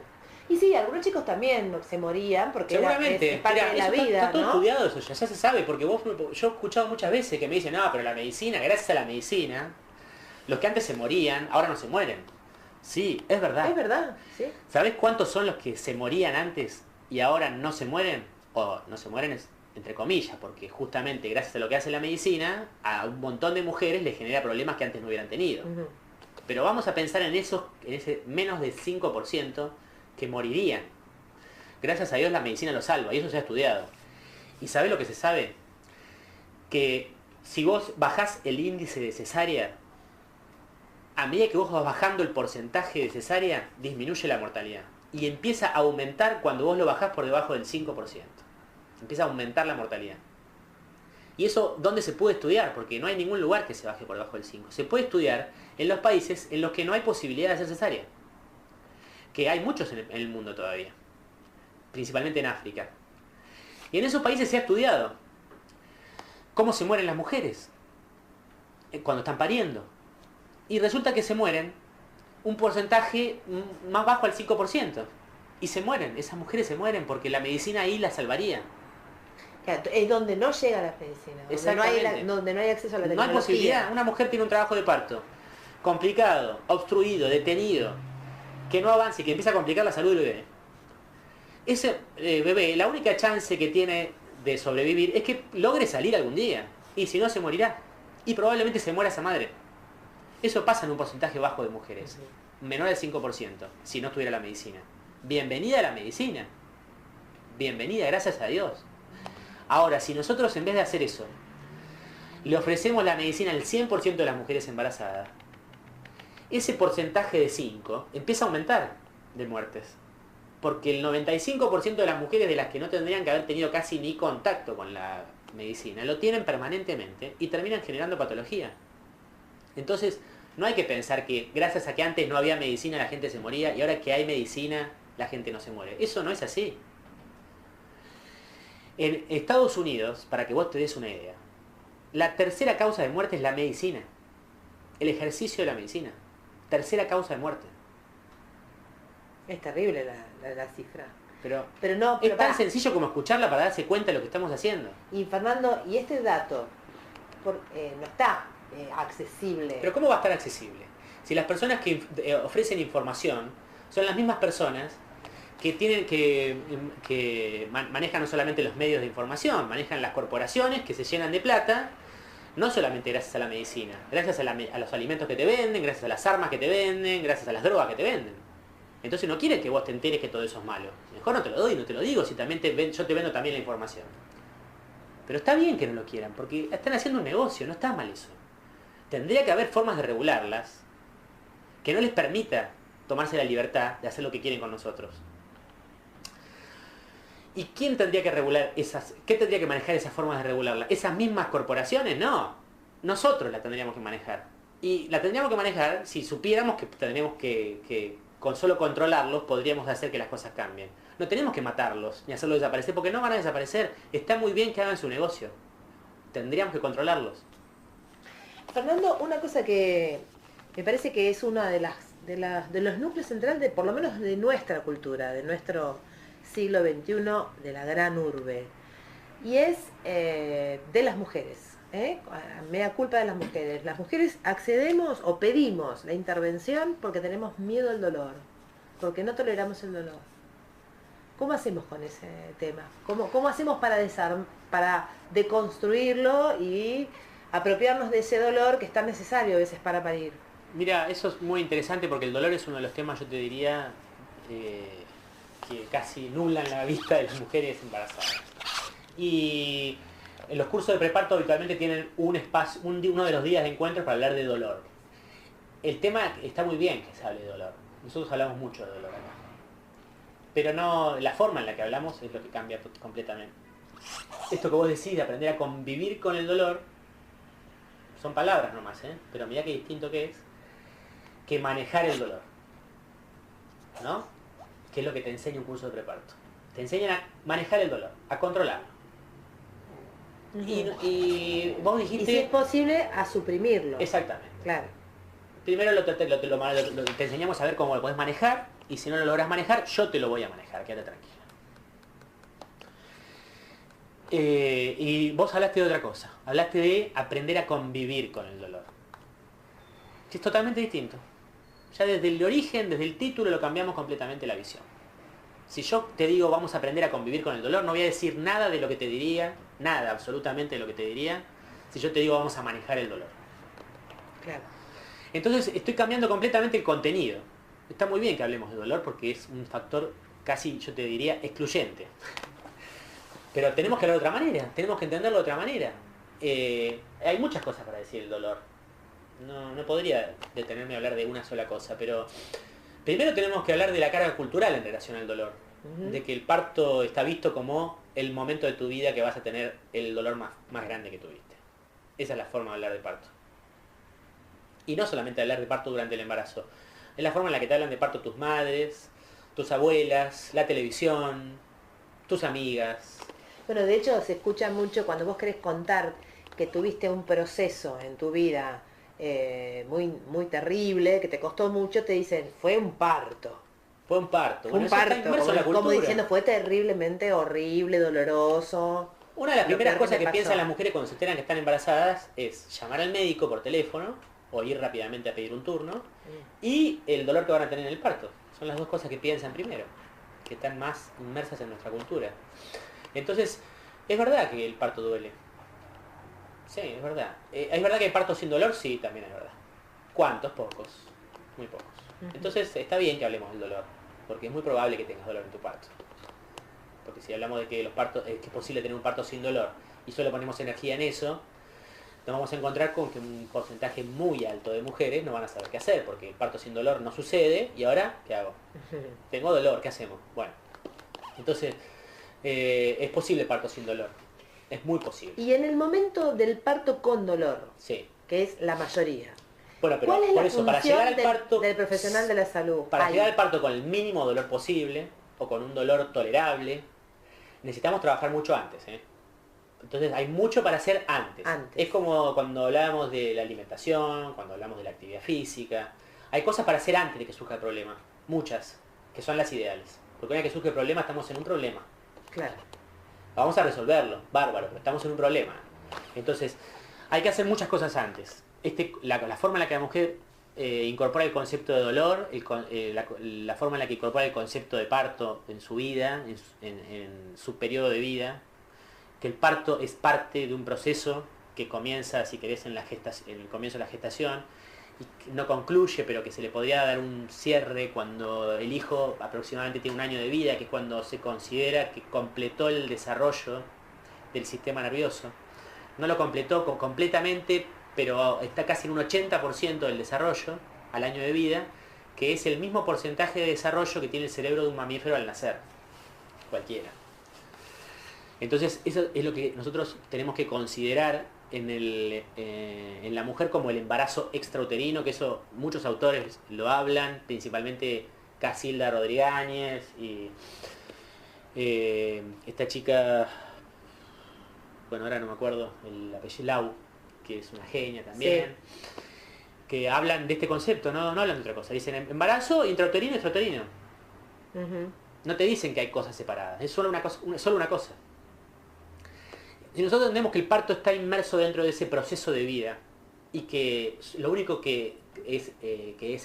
[SPEAKER 4] Y sí, algunos chicos también se morían porque
[SPEAKER 3] seguramente
[SPEAKER 4] es parte de la vida,
[SPEAKER 3] está todo
[SPEAKER 4] ¿no?
[SPEAKER 3] estudiado eso, ya se sabe, porque yo he escuchado muchas veces que me dicen, no, pero la medicina, gracias a la medicina, los que antes se morían, ahora no se mueren. Sí, es verdad.
[SPEAKER 4] Es verdad, sí.
[SPEAKER 3] ¿Sabés cuántos son los que se morían antes y ahora no se mueren? O no se mueren entre comillas, porque justamente gracias a lo que hace la medicina, a un montón de mujeres les genera problemas que antes no hubieran tenido. Pero vamos a pensar en ese menos del 5% que morirían. Gracias a Dios la medicina lo salva, y eso se ha estudiado. ¿Y sabés lo que se sabe? Que si vos bajás el índice de cesárea, a medida que vos vas bajando el porcentaje de cesárea, disminuye la mortalidad. Y empieza a aumentar cuando vos lo bajás por debajo del 5%. Empieza a aumentar la mortalidad. ¿Y eso dónde se puede estudiar? Porque no hay ningún lugar que se baje por debajo del 5%. Se puede estudiar en los países en los que no hay posibilidad de hacer cesárea. Que hay muchos en el mundo todavía. Principalmente en África. Y en esos países se ha estudiado cómo se mueren las mujeres cuando están pariendo. Y resulta que se mueren un porcentaje más bajo al 5%. Y se mueren, esas mujeres se mueren porque la medicina ahí las salvaría.
[SPEAKER 4] Claro, es donde no llega la medicina, donde no hay acceso a la tecnología.
[SPEAKER 3] No hay posibilidad. Una mujer tiene un trabajo de parto complicado, obstruido, detenido, que no avance y que empieza a complicar la salud del bebé. Ese bebé, la única chance que tiene de sobrevivir es que logre salir algún día. Y si no, se morirá. Y probablemente se muera esa madre. Eso pasa en un porcentaje bajo de mujeres, menor al 5%, si no tuviera la medicina. Bienvenida a la medicina. Bienvenida, gracias a Dios. Ahora, si nosotros en vez de hacer eso, le ofrecemos la medicina al 100% de las mujeres embarazadas, ese porcentaje de 5 empieza a aumentar de muertes. Porque el 95% de las mujeres de las que no tendrían que haber tenido casi ni contacto con la medicina, lo tienen permanentemente y terminan generando patología. Entonces, no hay que pensar que gracias a que antes no había medicina la gente se moría y ahora que hay medicina la gente no se muere. Eso no es así. En Estados Unidos, para que vos te des una idea, la tercera causa de muerte es la medicina. El ejercicio de la medicina. Tercera causa de muerte.
[SPEAKER 4] Es terrible la cifra.
[SPEAKER 3] Pero
[SPEAKER 4] no,
[SPEAKER 3] es tan sencillo como escucharla para darse cuenta de lo que estamos haciendo.
[SPEAKER 4] Y Fernando, y este dato no está accesible.
[SPEAKER 3] Pero ¿cómo va a estar accesible? Si las personas que ofrecen información son las mismas personas que tienen que manejan no solamente los medios de información, manejan las corporaciones que se llenan de plata, no solamente gracias a la medicina, gracias a los alimentos que te venden, gracias a las armas que te venden, gracias a las drogas que te venden. Entonces no quieren que vos te enteres que todo eso es malo. Mejor no te lo doy, no te lo digo, si también yo te vendo también la información. Pero está bien que no lo quieran, porque están haciendo un negocio, no está mal eso. Tendría que haber formas de regularlas que no les permita tomarse la libertad de hacer lo que quieren con nosotros. ¿Y quién tendría que regular qué tendría que manejar esas formas de regularlas? ¿Esas mismas corporaciones? No. Nosotros la tendríamos que manejar. Y la tendríamos que manejar si supiéramos que tendríamos que con solo controlarlos podríamos hacer que las cosas cambien. No tenemos que matarlos ni hacerlos desaparecer porque no van a desaparecer. Está muy bien que hagan su negocio. Tendríamos que controlarlos.
[SPEAKER 4] Fernando, una cosa que me parece que es una de de los núcleos centrales, de por lo menos de nuestra cultura, de nuestro siglo XXI, de la gran urbe. Y es de las mujeres, mea culpa de las mujeres. Las mujeres accedemos o pedimos la intervención porque tenemos miedo al dolor, porque no toleramos el dolor. ¿Cómo hacemos con ese tema? ¿Cómo hacemos para deconstruirlo y apropiarnos de ese dolor que es tan necesario a veces para parir?
[SPEAKER 3] Mira, eso es muy interesante porque el dolor es uno de los temas, yo te diría, que casi nulan la vista de las mujeres embarazadas. Y en los cursos de preparto habitualmente tienen un espacio, uno de los días de encuentros para hablar de dolor. El tema está muy bien que se hable de dolor. Nosotros hablamos mucho de dolor acá. Pero no, la forma en la que hablamos es lo que cambia completamente. Esto que vos decís de aprender a convivir con el dolor, son palabras nomás, pero mirá qué distinto que es que manejar el dolor, ¿no? Que es lo que te enseña un curso de preparto. Te enseñan a manejar el dolor, a controlarlo. Y vos dijiste...
[SPEAKER 4] Y si es posible, a suprimirlo.
[SPEAKER 3] Exactamente.
[SPEAKER 4] Claro.
[SPEAKER 3] Primero te enseñamos a ver cómo lo podés manejar, y si no lo logras manejar, yo te lo voy a manejar, quédate tranquilo. Y vos hablaste de otra cosa, hablaste de aprender a convivir con el dolor. Que es totalmente distinto. Ya desde el origen, desde el título, lo cambiamos completamente la visión. Si yo te digo vamos a aprender a convivir con el dolor, no voy a decir nada de lo que te diría, nada absolutamente de lo que te diría, si yo te digo vamos a manejar el dolor.
[SPEAKER 4] Claro.
[SPEAKER 3] Entonces estoy cambiando completamente el contenido. Está muy bien que hablemos de dolor porque es un factor casi, yo te diría, excluyente. Pero tenemos que hablar de otra manera, tenemos que entenderlo de otra manera. Hay muchas cosas para decir el dolor. No podría detenerme a hablar de una sola cosa, pero primero tenemos que hablar de la carga cultural en relación al dolor. De que el parto está visto como el momento de tu vida que vas a tener el dolor más grande que tuviste. Esa es la forma de hablar de parto. Y no solamente hablar de parto durante el embarazo. Es la forma en la que te hablan de parto tus madres, tus abuelas, la televisión, tus amigas.
[SPEAKER 4] Bueno, de hecho se escucha mucho cuando vos querés contar que tuviste un proceso en tu vida muy, muy terrible, que te costó mucho, te dicen, fue un parto.
[SPEAKER 3] Fue un parto.
[SPEAKER 4] Fue un parto, como diciendo, fue terriblemente horrible, doloroso.
[SPEAKER 3] Una de las primeras cosas que piensan las mujeres cuando se enteran que están embarazadas es llamar al médico por teléfono o ir rápidamente a pedir un turno y el dolor que van a tener en el parto. Son las dos cosas que piensan primero, que están más inmersas en nuestra cultura. Entonces, es verdad que el parto duele. Sí, es verdad. ¿Es verdad que hay partos sin dolor? Sí, también es verdad. ¿Cuántos? Pocos. Muy pocos. Entonces, está bien que hablemos del dolor, porque es muy probable que tengas dolor en tu parto. Porque si hablamos de que los partos, que es posible tener un parto sin dolor y solo ponemos energía en eso, nos vamos a encontrar con que un porcentaje muy alto de mujeres no van a saber qué hacer, porque el parto sin dolor no sucede, y ahora, ¿qué hago? Tengo dolor, ¿qué hacemos? Bueno, entonces, es posible el parto sin dolor. Es muy posible.
[SPEAKER 4] Y en el momento del parto con dolor,
[SPEAKER 3] sí,
[SPEAKER 4] que es la mayoría,
[SPEAKER 3] bueno, pero
[SPEAKER 4] ¿cuál es
[SPEAKER 3] por
[SPEAKER 4] la
[SPEAKER 3] eso, para llegar al parto,
[SPEAKER 4] del profesional de la salud?
[SPEAKER 3] Para llegar al parto con el mínimo dolor posible, o con un dolor tolerable, necesitamos trabajar mucho antes, Entonces hay mucho para hacer antes. Es como cuando hablábamos de la alimentación, cuando hablamos de la actividad física. Hay cosas para hacer antes de que surja el problema. Muchas, que son las ideales. Porque una vez que surge el problema, estamos en un problema.
[SPEAKER 4] Claro.
[SPEAKER 3] Vamos a resolverlo, bárbaro, pero estamos en un problema. Entonces, hay que hacer muchas cosas antes. La forma en la que la mujer incorpora el concepto de dolor, la forma en la que incorpora el concepto de parto en su vida, en su periodo de vida, que el parto es parte de un proceso que comienza, si querés, en el comienzo de la gestación, y que no concluye, pero que se le podría dar un cierre cuando el hijo aproximadamente tiene 1 año de vida, que es cuando se considera que completó el desarrollo del sistema nervioso. No lo completó completamente, pero está casi en un 80% del desarrollo al año de vida, que es el mismo porcentaje de desarrollo que tiene el cerebro de un mamífero al nacer, cualquiera. Entonces eso es lo que nosotros tenemos que considerar en la mujer como el embarazo extrauterino, que eso muchos autores lo hablan, principalmente Casilda Rodríguez y esta chica, bueno, ahora no me acuerdo el apellido, Lau, que es una genia también. que hablan de este concepto, no hablan de otra cosa. Dicen embarazo, intrauterino, extrauterino. No te dicen que hay cosas separadas, es solo una cosa. Si nosotros entendemos que el parto está inmerso dentro de ese proceso de vida y que lo único que es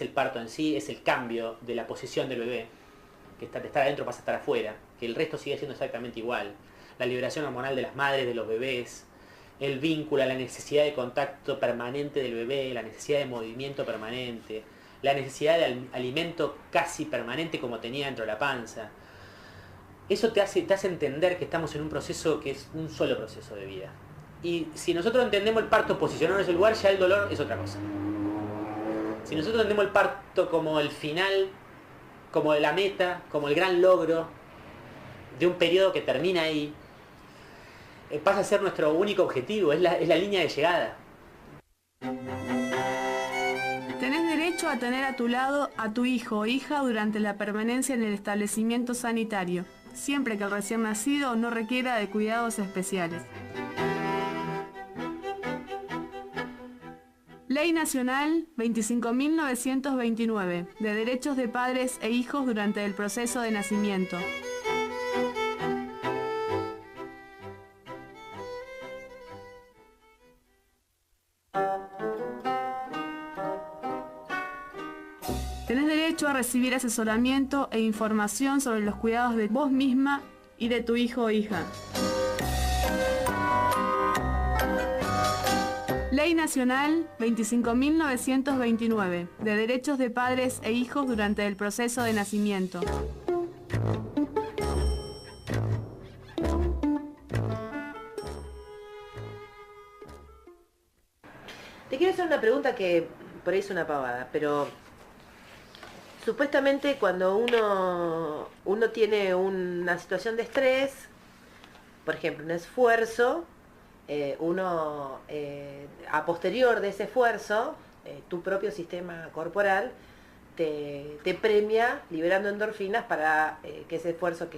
[SPEAKER 3] el parto en sí es el cambio de la posición del bebé, que de estar adentro pasa a estar afuera, que el resto sigue siendo exactamente igual, la liberación hormonal de las madres, de los bebés, el vínculo, la necesidad de contacto permanente del bebé, la necesidad de movimiento permanente, la necesidad de alimento casi permanente como tenía dentro de la panza. Eso te hace entender que estamos en un proceso que es un solo proceso de vida. Y si nosotros entendemos el parto posicionado en ese lugar, ya el dolor es otra cosa. Si nosotros entendemos el parto como el final, como la meta, como el gran logro de un periodo que termina ahí, pasa a ser nuestro único objetivo, es la línea de llegada.
[SPEAKER 6] Tenés derecho a tener a tu lado a tu hijo o hija durante la permanencia en el establecimiento sanitario, siempre que el recién nacido no requiera de cuidados especiales. Ley Nacional 25.929, de derechos de padres e hijos durante el proceso de nacimiento. Tenés derecho a recibir asesoramiento e información sobre los cuidados de vos misma y de tu hijo o hija. Ley Nacional 25.929, de derechos de padres e hijos durante el proceso de nacimiento.
[SPEAKER 4] Te quiero hacer una pregunta que por ahí es una pavada, pero supuestamente cuando uno tiene una situación de estrés, por ejemplo, un esfuerzo, a posterior de ese esfuerzo, tu propio sistema corporal te premia liberando endorfinas para que ese esfuerzo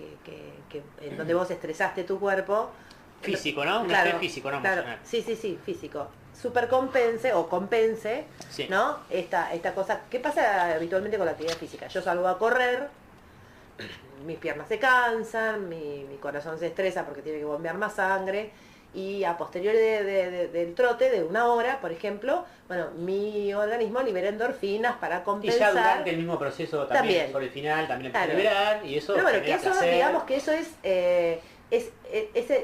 [SPEAKER 4] en donde vos estresaste tu cuerpo.
[SPEAKER 3] Físico, ¿no? Un
[SPEAKER 4] Claro,
[SPEAKER 3] estrés físico, no
[SPEAKER 4] claro,
[SPEAKER 3] emocional.
[SPEAKER 4] sí, físico. Supercompense o compense,
[SPEAKER 3] Sí.
[SPEAKER 4] ¿no? Esta cosa. ¿Qué pasa habitualmente con la actividad física? Yo salgo a correr, mis piernas se cansan, mi corazón se estresa porque tiene que bombear más sangre, y a posteriori del trote de 1 hora, por ejemplo, bueno, mi organismo libera endorfinas para
[SPEAKER 3] Y
[SPEAKER 4] compensar.
[SPEAKER 3] ya durante el mismo proceso también. Sobre el final también empieza a liberar, y eso
[SPEAKER 4] Pero bueno, que
[SPEAKER 3] genera
[SPEAKER 4] eso,
[SPEAKER 3] placer.
[SPEAKER 4] digamos que eso es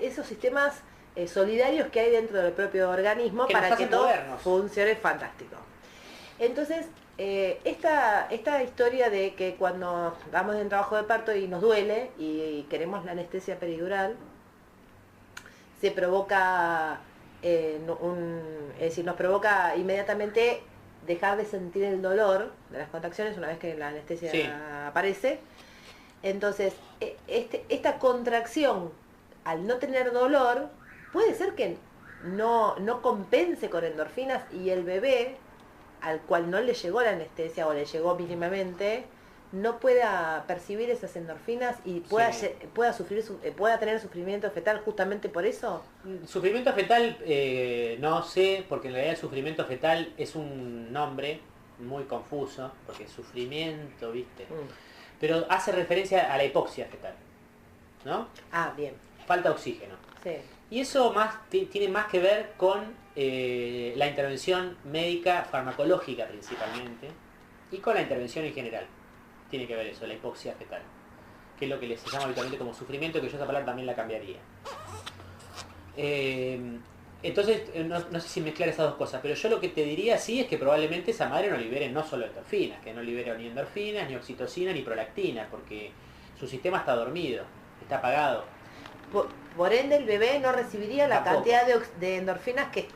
[SPEAKER 4] esos sistemas solidarios que hay dentro del propio organismo
[SPEAKER 3] Que nos
[SPEAKER 4] para que
[SPEAKER 3] hacen
[SPEAKER 4] todo
[SPEAKER 3] movernos.
[SPEAKER 4] funcione fantástico. Entonces, esta historia de que cuando vamos en trabajo de parto y nos duele y queremos la anestesia peridural, se provoca, es decir, nos provoca inmediatamente dejar de sentir el dolor de las contracciones una vez que la anestesia aparece. Entonces, esta contracción, al no tener dolor, puede ser que no compense con endorfinas y el bebé, al cual no le llegó la anestesia o le llegó mínimamente, no pueda percibir esas endorfinas y pueda tener sufrimiento fetal justamente por eso.
[SPEAKER 3] Sufrimiento fetal, no sé, porque en realidad el sufrimiento fetal es un nombre muy confuso, porque sufrimiento, ¿viste? Pero hace referencia a la hipoxia fetal, ¿no?
[SPEAKER 4] Ah, bien.
[SPEAKER 3] Falta de oxígeno.
[SPEAKER 4] Sí.
[SPEAKER 3] Y eso tiene más que ver con la intervención médica, farmacológica principalmente, y con la intervención en general. Tiene que ver eso, la hipoxia fetal, que es lo que se llama habitualmente como sufrimiento, que yo esa palabra también la cambiaría. Entonces, no sé si mezclar esas dos cosas, pero yo lo que te diría sí es que probablemente esa madre no libere no solo endorfinas, que no libere ni endorfinas, ni oxitocina, ni prolactina, porque su sistema está dormido, está apagado.
[SPEAKER 4] Por ende, el bebé no recibiría la
[SPEAKER 3] Tampoco.
[SPEAKER 4] cantidad de endorfinas que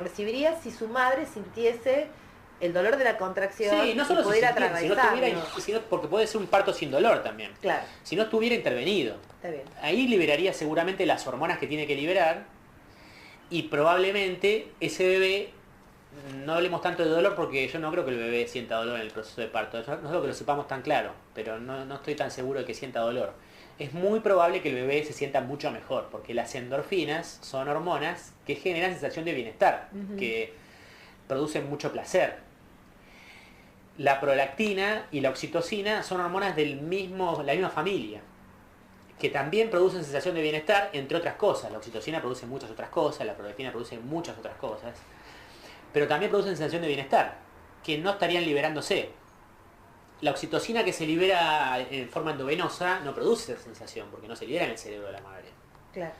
[SPEAKER 4] recibiría si su madre sintiese el dolor de la contracción
[SPEAKER 3] Sí, no solo
[SPEAKER 4] y pudiera
[SPEAKER 3] sino
[SPEAKER 4] atravesarlo.
[SPEAKER 3] porque puede ser un parto sin dolor también.
[SPEAKER 4] Claro,
[SPEAKER 3] Si no estuviera intervenido.
[SPEAKER 4] está bien.
[SPEAKER 3] Ahí liberaría seguramente las hormonas que tiene que liberar y probablemente ese bebé, no hablemos tanto de dolor porque yo no creo que el bebé sienta dolor en el proceso de parto, no creo que lo sepamos tan claro, pero no estoy tan seguro de que sienta dolor. Es muy probable que el bebé se sienta mucho mejor porque las endorfinas son hormonas que generan sensación de bienestar, que producen mucho placer. la prolactina y la oxitocina son hormonas la misma familia, que también producen sensación de bienestar, entre otras cosas. La oxitocina produce muchas otras cosas, la prolactina produce muchas otras cosas, pero también producen sensación de bienestar, que no estarían liberándose. La oxitocina que se libera en forma endovenosa no produce esa sensación, porque no se libera en el cerebro de la madre.
[SPEAKER 4] Claro.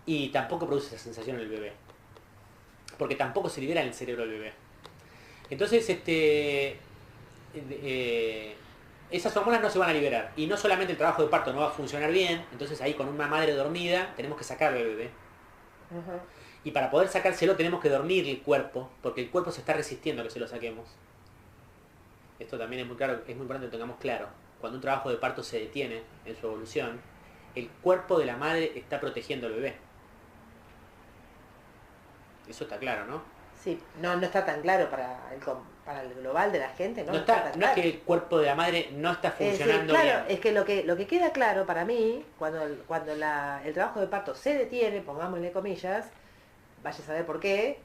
[SPEAKER 3] Y tampoco produce esa sensación en el bebé, porque tampoco se libera en el cerebro del bebé. Entonces, esas hormonas no se van a liberar. Y no solamente el trabajo de parto no va a funcionar bien, entonces ahí con una madre dormida tenemos que sacarle al bebé.
[SPEAKER 4] Ajá.
[SPEAKER 3] Y para poder sacárselo tenemos que dormir el cuerpo, porque el cuerpo se está resistiendo a que se lo saquemos. Esto también es muy claro, es muy importante que tengamos claro. Cuando un trabajo de parto se detiene en su evolución, el cuerpo de la madre está protegiendo al bebé. Eso está claro, ¿no?
[SPEAKER 4] Sí, no está tan claro para el global de la gente, ¿no?
[SPEAKER 3] No es que el cuerpo de la madre no está funcionando
[SPEAKER 4] claro,
[SPEAKER 3] bien.
[SPEAKER 4] es que lo que queda claro para mí, cuando el trabajo de parto se detiene, pongámosle comillas, vaya a saber por qué,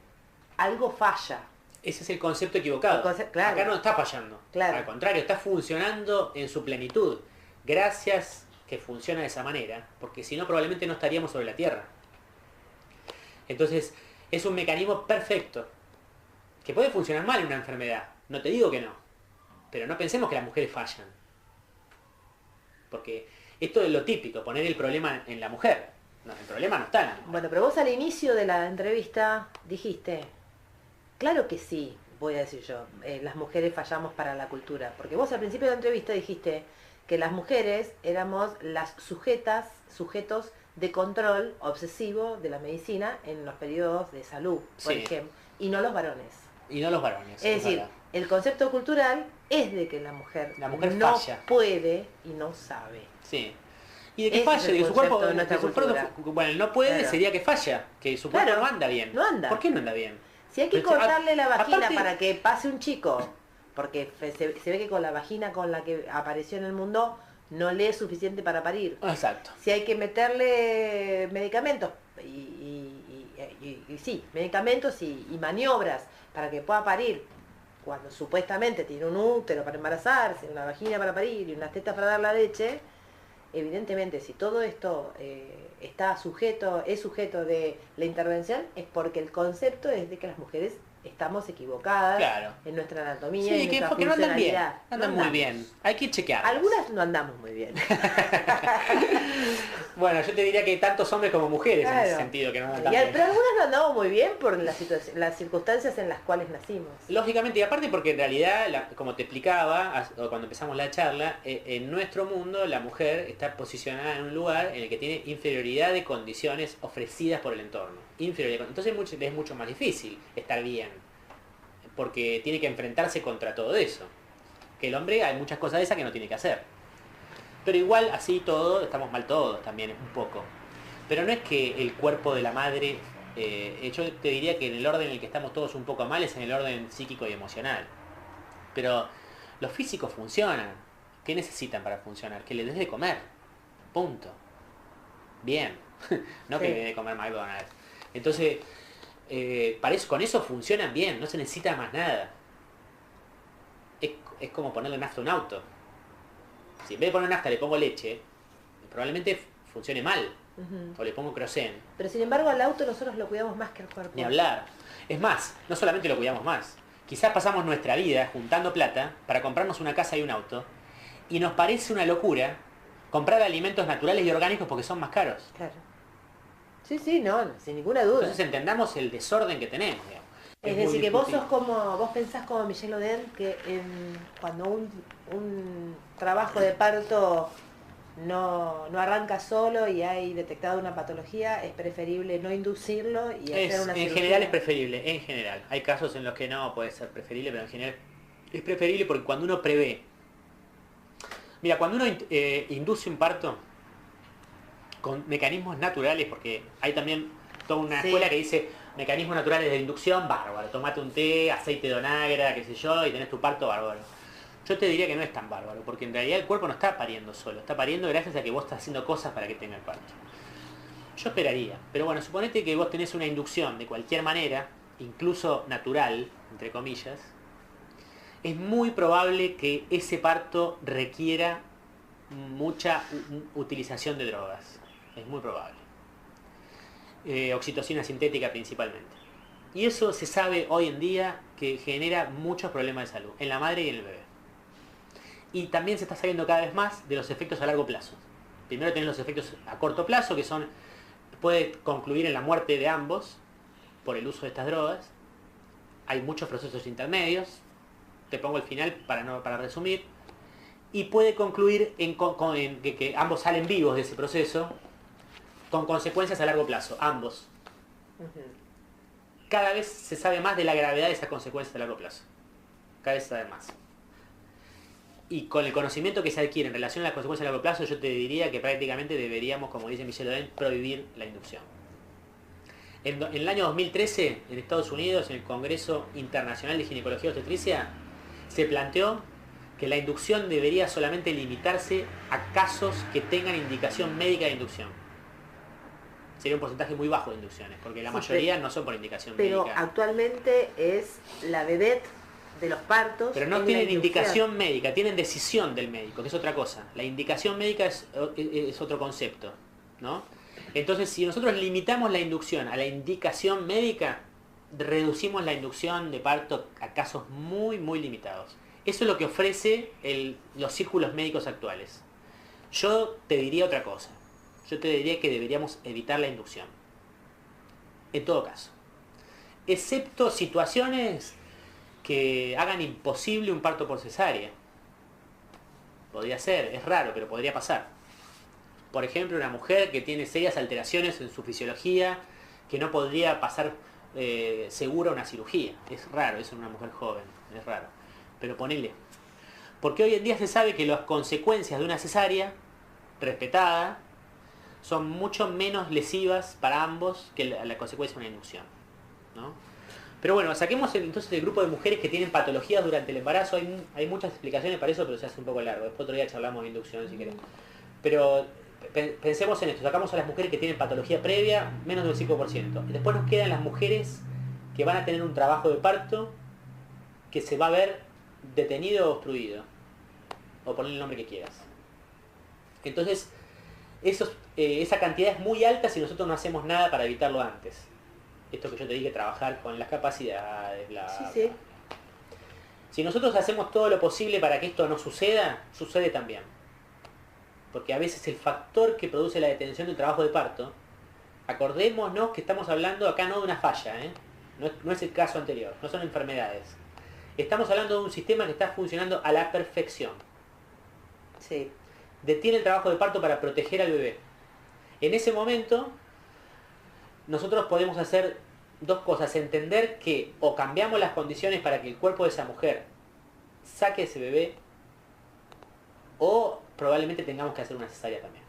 [SPEAKER 4] algo falla.
[SPEAKER 3] Ese es el concepto equivocado.
[SPEAKER 4] Claro.
[SPEAKER 3] Acá no está fallando.
[SPEAKER 4] Claro.
[SPEAKER 3] Al contrario, está funcionando en su plenitud. Gracias que funciona de esa manera, porque si no probablemente no estaríamos sobre la Tierra. Entonces, es un mecanismo perfecto, que puede funcionar mal en una enfermedad. No te digo que no. Pero no pensemos que las mujeres fallan. Porque esto es lo típico, poner el problema en la mujer. No, el problema no está en la mujer.
[SPEAKER 4] Bueno, pero vos al inicio de la entrevista dijiste, claro que sí, voy a decir yo, las mujeres fallamos para la cultura. Porque vos al principio de la entrevista dijiste que las mujeres éramos las sujetos de control obsesivo de la medicina en los periodos de salud, por ejemplo, y no los varones.
[SPEAKER 3] Y no los varones.
[SPEAKER 4] Es decir, el concepto cultural es de que la mujer no
[SPEAKER 3] falla.
[SPEAKER 4] puede y no sabe.
[SPEAKER 3] Sí. Y de que falle, de que su cuerpo, bueno, no puede,
[SPEAKER 4] claro,
[SPEAKER 3] sería que falla, que su cuerpo no anda bien.
[SPEAKER 4] No anda.
[SPEAKER 3] ¿Por qué no anda bien?
[SPEAKER 4] Si hay que cortarle la vagina
[SPEAKER 3] aparte,
[SPEAKER 4] para que pase un chico, porque se ve que con la vagina con la que apareció en el mundo no le es suficiente para parir.
[SPEAKER 3] Exacto.
[SPEAKER 4] Si hay que meterle medicamentos sí, medicamentos y maniobras para que pueda parir, cuando supuestamente tiene un útero para embarazarse, una vagina para parir y unas tetas para dar la leche, evidentemente si todo esto es sujeto de la intervención, es porque el concepto es de que las mujeres estamos equivocadas, claro, en nuestra anatomía,
[SPEAKER 3] sí,
[SPEAKER 4] en nuestra
[SPEAKER 3] porque no andan bien,
[SPEAKER 4] andan
[SPEAKER 3] muy bien, hay que chequear.
[SPEAKER 4] Algunas no andamos muy bien.
[SPEAKER 3] Bueno, yo te diría que tantos hombres como mujeres, claro, en ese sentido que no andan bien.
[SPEAKER 4] Pero algunas no andamos muy bien por las circunstancias en las cuales nacimos.
[SPEAKER 3] Lógicamente, y aparte porque en realidad, como te explicaba cuando empezamos la charla, en nuestro mundo la mujer está posicionada en un lugar en el que tiene inferioridad de condiciones ofrecidas por el entorno. Entonces es mucho más difícil estar bien, porque tiene que enfrentarse contra todo eso. Que el hombre hay muchas cosas de esas que no tiene que hacer. Pero igual, así todo, estamos mal todos también, un poco. Pero no es que el cuerpo de la madre, yo te diría que en el orden en el que estamos todos un poco mal es en el orden psíquico y emocional. Pero los físicos funcionan. ¿Qué necesitan para funcionar? Que les des de comer. Punto. Bien. No sí, que le des de comer McDonald's. Entonces, con eso funcionan bien, no se necesita más nada. Es como ponerle nafta a un auto. Si en vez de poner nafta le pongo leche, probablemente funcione mal. O le pongo querosén.
[SPEAKER 4] Pero sin embargo al auto nosotros lo cuidamos más que al cuerpo.
[SPEAKER 3] Ni hablar. Es más, no solamente lo cuidamos más. Quizás pasamos nuestra vida juntando plata para comprarnos una casa y un auto, y nos parece una locura comprar alimentos naturales y orgánicos porque son más caros.
[SPEAKER 4] Claro. Sí, no, sin ninguna duda.
[SPEAKER 3] Entonces entendamos el desorden que tenemos, digamos.
[SPEAKER 4] Es decir, que vos pensás como Michel Oden, que cuando un trabajo de parto no arranca solo y hay detectado una patología, es preferible no inducirlo y hacer una cirugía.
[SPEAKER 3] En general es preferible, en general. Hay casos en los que no puede ser preferible, pero en general es preferible porque cuando uno prevé. Mira, cuando uno induce un parto con mecanismos naturales, porque hay también toda una escuela que dice mecanismos naturales de inducción, bárbaro, tomate un té, aceite de onagra, qué sé yo, y tenés tu parto bárbaro. Yo te diría que no es tan bárbaro, porque en realidad el cuerpo no está pariendo solo, está pariendo gracias a que vos estás haciendo cosas para que tenga el parto. Yo esperaría, pero bueno, suponete que vos tenés una inducción de cualquier manera, incluso natural, entre comillas, es muy probable que ese parto requiera mucha utilización de drogas. Es muy probable. Oxitocina sintética principalmente. Y eso se sabe hoy en día que genera muchos problemas de salud en la madre y en el bebé. Y también se está sabiendo cada vez más de los efectos a largo plazo. Primero tenés los efectos a corto plazo, que puede concluir en la muerte de ambos por el uso de estas drogas. Hay muchos procesos intermedios. Te pongo el final para resumir. Y puede concluir en que ambos salen vivos de ese proceso con consecuencias a largo plazo, ambos. Cada vez se sabe más de la gravedad de esas consecuencias a largo plazo. Cada vez se sabe más. Y con el conocimiento que se adquiere en relación a las consecuencias a largo plazo, yo te diría que prácticamente deberíamos, como dice Michel Oden, prohibir la inducción. En el año 2013, en Estados Unidos, en el Congreso Internacional de Ginecología y Obstetricia, se planteó que la inducción debería solamente limitarse a casos que tengan indicación médica de inducción. Sería un porcentaje muy bajo de inducciones, porque la mayoría no son por indicación médica.
[SPEAKER 4] Pero actualmente es la vedette de los partos.
[SPEAKER 3] Pero no tienen indicación médica, tienen decisión del médico, que es otra cosa. La indicación médica es otro concepto, ¿no? Entonces, si nosotros limitamos la inducción a la indicación médica, reducimos la inducción de parto a casos muy, muy limitados. Eso es lo que ofrece los círculos médicos actuales. Yo te diría otra cosa. Yo te diría que deberíamos evitar la inducción. En todo caso. Excepto situaciones que hagan imposible un parto por cesárea. Podría ser, es raro, pero podría pasar. Por ejemplo, una mujer que tiene serias alteraciones en su fisiología, que no podría pasar segura una cirugía. Es raro, eso en una mujer joven, es raro. Pero ponele. Porque hoy en día se sabe que las consecuencias de una cesárea respetada son mucho menos lesivas para ambos que la consecuencia de una inducción, ¿no? Pero bueno, saquemos entonces el grupo de mujeres que tienen patologías durante el embarazo. Hay muchas explicaciones para eso, pero se hace un poco largo. Después otro día charlamos de inducción si querés. Pero pensemos en esto. Sacamos a las mujeres que tienen patología previa, menos del 5%. Y después nos quedan las mujeres que van a tener un trabajo de parto que se va a ver detenido o obstruido. O poner el nombre que quieras. Entonces, esa cantidad es muy alta si nosotros no hacemos nada para evitarlo antes. Esto que yo te dije, trabajar con las capacidades,
[SPEAKER 4] Sí.
[SPEAKER 3] Si nosotros hacemos todo lo posible para que esto no suceda, sucede también. Porque a veces el factor que produce la detención del trabajo de parto, acordémonos que estamos hablando acá no de una falla, no es el caso anterior, no son enfermedades. Estamos hablando de un sistema que está funcionando a la perfección.
[SPEAKER 4] Sí.
[SPEAKER 3] Detiene el trabajo de parto para proteger al bebé. En ese momento, nosotros podemos hacer dos cosas. Entender que o cambiamos las condiciones para que el cuerpo de esa mujer saque ese bebé, o probablemente tengamos que hacer una cesárea también.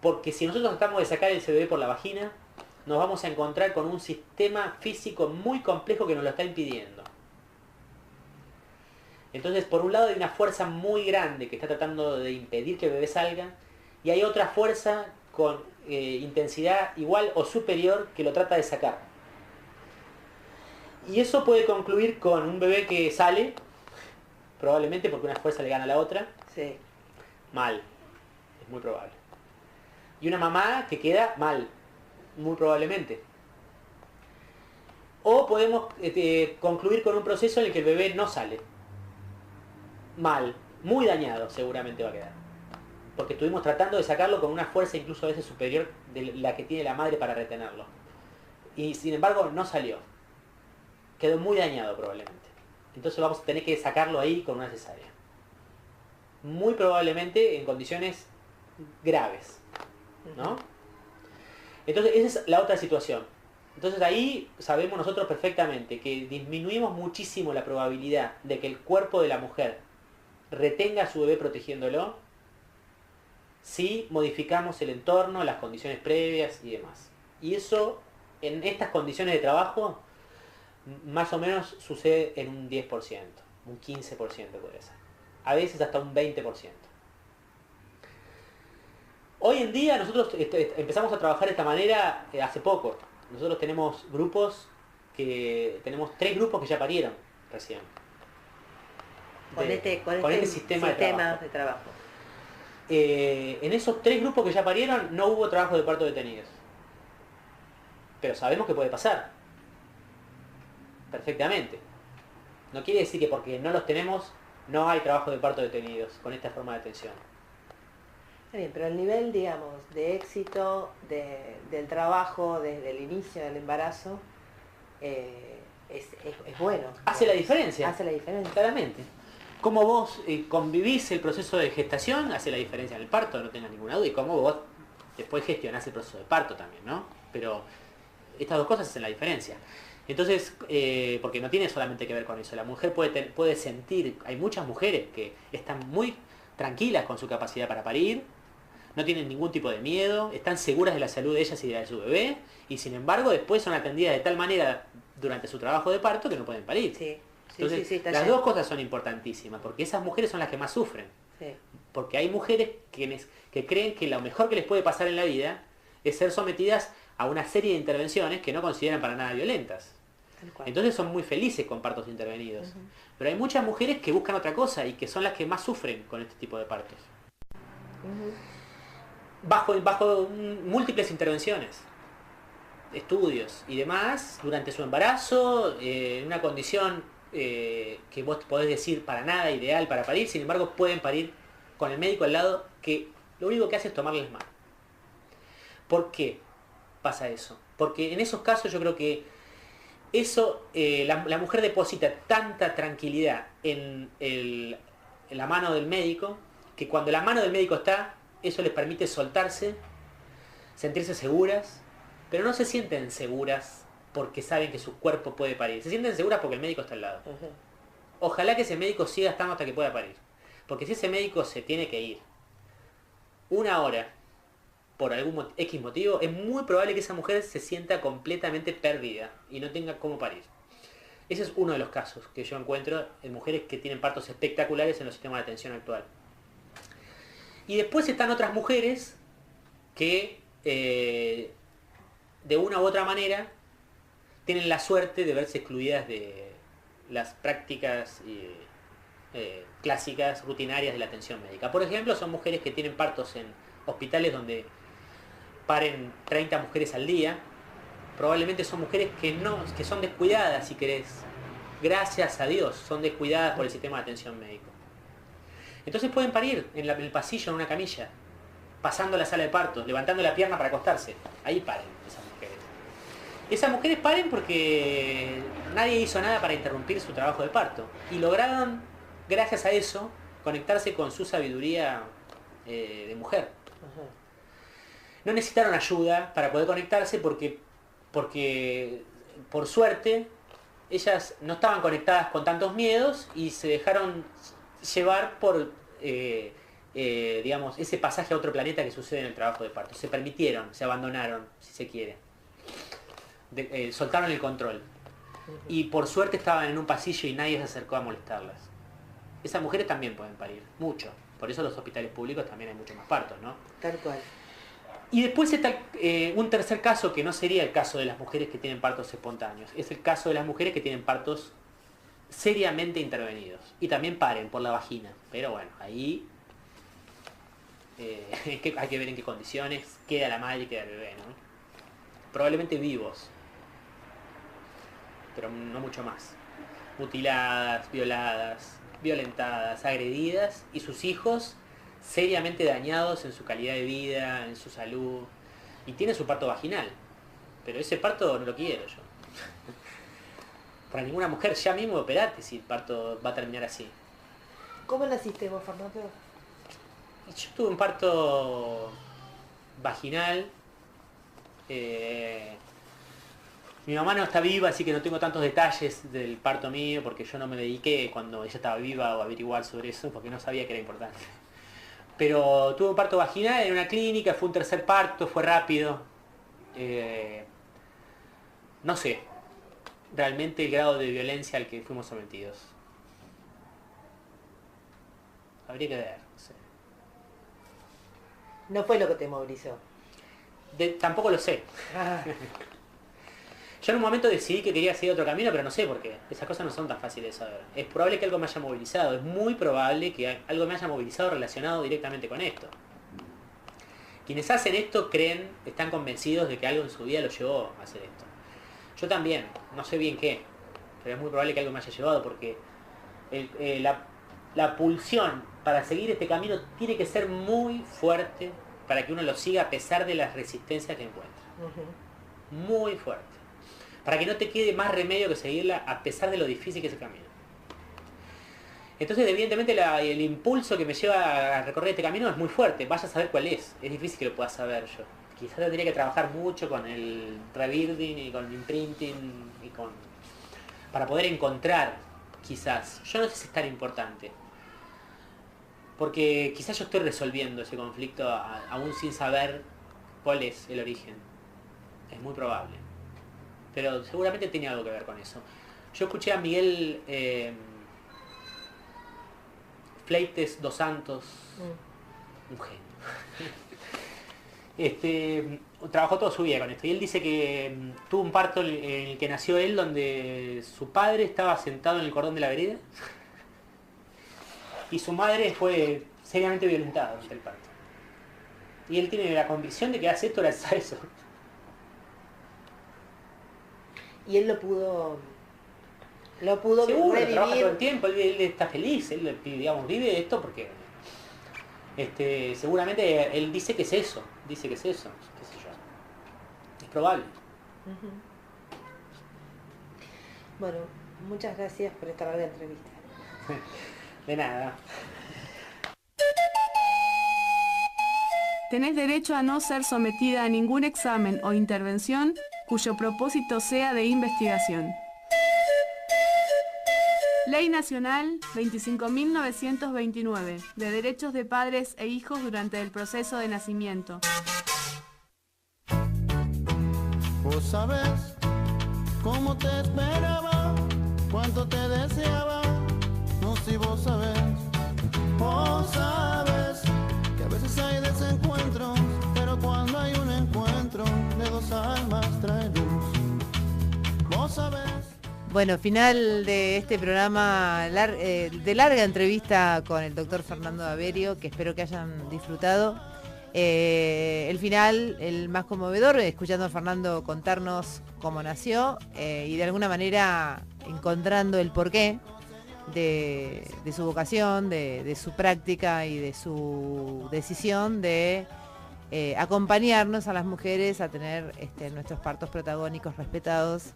[SPEAKER 3] Porque si nosotros tratamos de sacar ese bebé por la vagina, nos vamos a encontrar con un sistema físico muy complejo que nos lo está impidiendo. Entonces, por un lado hay una fuerza muy grande que está tratando de impedir que el bebé salga, y hay otra fuerza con intensidad igual o superior que lo trata de sacar. Y eso puede concluir con un bebé que sale, probablemente porque una fuerza le gana a la otra.
[SPEAKER 4] Sí.
[SPEAKER 3] Mal, es muy probable. Y una mamá que queda mal, muy probablemente. O podemos concluir con un proceso en el que el bebé no sale. Mal, muy dañado seguramente va a quedar. Porque estuvimos tratando de sacarlo con una fuerza incluso a veces superior de la que tiene la madre para retenerlo. Y sin embargo no salió. Quedó muy dañado probablemente. Entonces vamos a tener que sacarlo ahí con una cesárea. Muy probablemente en condiciones graves, ¿no? Entonces esa es la otra situación. Entonces ahí sabemos nosotros perfectamente que disminuimos muchísimo la probabilidad de que el cuerpo de la mujer retenga a su bebé protegiéndolo si modificamos el entorno, las condiciones previas y demás. Y eso, en estas condiciones de trabajo, más o menos sucede en un 10%, un 15% puede ser. A veces hasta un 20%. Hoy en día nosotros empezamos a trabajar de esta manera hace poco. Nosotros tenemos 3 grupos que ya parieron recién.
[SPEAKER 4] con este sistema de trabajo.
[SPEAKER 3] En esos 3 grupos que ya parieron no hubo trabajo de parto detenidos. Pero sabemos que puede pasar. Perfectamente. No quiere decir que porque no los tenemos no hay trabajo de parto detenidos con esta forma de atención.
[SPEAKER 4] Está bien, pero el nivel, digamos, de éxito del trabajo desde el inicio del embarazo es bueno.
[SPEAKER 3] Hace la diferencia.
[SPEAKER 4] Hace la diferencia.
[SPEAKER 3] Claramente. Cómo vos convivís el proceso de gestación hace la diferencia en el parto, no tengas ninguna duda. Y cómo vos después gestionás el proceso de parto también, ¿no? Pero estas 2 cosas hacen la diferencia. Entonces, porque no tiene solamente que ver con eso. La mujer puede sentir, hay muchas mujeres que están muy tranquilas con su capacidad para parir, no tienen ningún tipo de miedo, están seguras de la salud de ellas y de su bebé, y sin embargo después son atendidas de tal manera durante su trabajo de parto que no pueden parir.
[SPEAKER 4] Sí.
[SPEAKER 3] Entonces, las 2 cosas son importantísimas, porque esas mujeres son las que más sufren.
[SPEAKER 4] Sí.
[SPEAKER 3] Porque hay mujeres que creen que lo mejor que les puede pasar en la vida es ser sometidas a una serie de intervenciones que no consideran para nada violentas. Entonces son muy felices con partos intervenidos. Pero hay muchas mujeres que buscan otra cosa y que son las que más sufren con este tipo de partos. Bajo múltiples intervenciones, estudios y demás, durante su embarazo, en una condición que vos podés decir para nada ideal para parir, sin embargo pueden parir con el médico al lado que lo único que hace es tomarles mano. ¿Por qué pasa eso? Porque en esos casos yo creo que eso, la mujer deposita tanta tranquilidad en la mano del médico, que cuando la mano del médico está, eso les permite soltarse, sentirse seguras, pero no se sienten seguras porque saben que su cuerpo puede parir. Se sienten seguras porque el médico está al lado. Ojalá que ese médico siga estando hasta que pueda parir. Porque si ese médico se tiene que ir 1 hora por algún X motivo, es muy probable que esa mujer se sienta completamente perdida y no tenga cómo parir. Ese es uno de los casos que yo encuentro en mujeres que tienen partos espectaculares en los sistemas de atención actual. Y después están otras mujeres que de una u otra manera tienen la suerte de verse excluidas de las prácticas clásicas, rutinarias de la atención médica. Por ejemplo, son mujeres que tienen partos en hospitales donde paren 30 mujeres al día. Probablemente son mujeres que son descuidadas, si querés. Gracias a Dios, son descuidadas por el sistema de atención médico. Entonces pueden parir en el pasillo en una camilla, pasando la sala de partos, levantando la pierna para acostarse. Ahí paren esas mujeres. Esas mujeres paren porque nadie hizo nada para interrumpir su trabajo de parto. Y lograron, gracias a eso, conectarse con su sabiduría de mujer. No necesitaron ayuda para poder conectarse porque por suerte ellas no estaban conectadas con tantos miedos y se dejaron llevar por digamos, ese pasaje a otro planeta que sucede en el trabajo de parto. Se permitieron, se abandonaron, si se quiere. Soltaron el control. Y por suerte estaban en un pasillo y nadie se acercó a molestarlas. Esas mujeres también pueden parir, mucho. Por eso en los hospitales públicos también hay mucho más partos, ¿no?
[SPEAKER 4] Tal cual.
[SPEAKER 3] Y después está un tercer caso que no sería el caso de las mujeres que tienen partos espontáneos. Es el caso de las mujeres que tienen partos seriamente intervenidos. Y también paren por la vagina. Pero bueno, ahí hay que ver en qué condiciones queda la madre y queda el bebé, ¿no? Probablemente vivos. Pero no mucho más. Mutiladas, violadas, violentadas, agredidas y sus hijos seriamente dañados en su calidad de vida, en su salud. Y tiene su parto vaginal. Pero ese parto no lo quiero yo. Para ninguna mujer, ya mismo operate si el parto va a terminar así.
[SPEAKER 4] ¿Cómo naciste vos, Fernando?
[SPEAKER 3] Yo tuve un parto vaginal. Mi mamá no está viva, así que no tengo tantos detalles del parto mío, porque yo no me dediqué cuando ella estaba viva a averiguar sobre eso, porque no sabía que era importante. Pero tuve un parto vaginal en una clínica, fue un tercer parto, fue rápido. No sé realmente el grado de violencia al que fuimos sometidos. Habría que ver, no sé.
[SPEAKER 4] No fue lo que te movilizó.
[SPEAKER 3] Tampoco lo sé. Yo en un momento decidí que quería seguir otro camino, pero no sé por qué. Esas cosas no son tan fáciles de saber. Es probable que algo me haya movilizado. Es muy probable que algo me haya movilizado relacionado directamente con esto. Quienes hacen esto están convencidos de que algo en su vida los llevó a hacer esto. Yo también, no sé bien qué, pero es muy probable que algo me haya llevado porque la pulsión para seguir este camino tiene que ser muy fuerte para que uno lo siga a pesar de las resistencias que encuentra. Muy fuerte. Para que no te quede más remedio que seguirla a pesar de lo difícil que es el camino. Entonces, evidentemente, el impulso que me lleva a recorrer este camino es muy fuerte. Vaya a saber cuál es. Es difícil que lo pueda saber yo. Quizás tendría que trabajar mucho con el rebuilding y con el imprinting para poder encontrar, quizás. Yo no sé si es tan importante. Porque quizás yo estoy resolviendo ese conflicto aún sin saber cuál es el origen. Es muy probable. Pero seguramente tiene algo que ver con eso. Yo escuché a Miguel Fleites dos Santos, un genio. Trabajó toda su vida con esto. Y él dice que tuvo un parto en el que nació él, donde su padre estaba sentado en el cordón de la vereda y su madre fue seriamente violentada durante el parto. Y él tiene la convicción de que hace esto gracias a eso.
[SPEAKER 4] Y él lo pudo
[SPEAKER 3] Seguro,
[SPEAKER 4] revivir.
[SPEAKER 3] trabaja todo el tiempo, él está feliz, él, digamos, vive esto porque seguramente él dice que es eso, qué sé yo. Es probable.
[SPEAKER 4] Bueno, muchas gracias por esta larga entrevista.
[SPEAKER 3] De nada.
[SPEAKER 6] Tenés derecho a no ser sometida a ningún examen o intervención cuyo propósito sea de investigación. Ley Nacional 25.929, de derechos de padres e hijos durante el proceso de nacimiento.
[SPEAKER 9] Vos sabés cómo te esperaba, cuánto te deseaba. No, si vos sabés que a veces hay desencuentros, pero cuando hay un encuentro de dos almas trae luz. Vos sabés.
[SPEAKER 1] Bueno, final de este programa de larga entrevista con el doctor Fernando Averio, que espero que hayan disfrutado. El final, el más conmovedor, escuchando a Fernando contarnos cómo nació y de alguna manera encontrando el porqué de su vocación, de su práctica y de su decisión de acompañarnos a las mujeres a tener nuestros partos protagónicos respetados.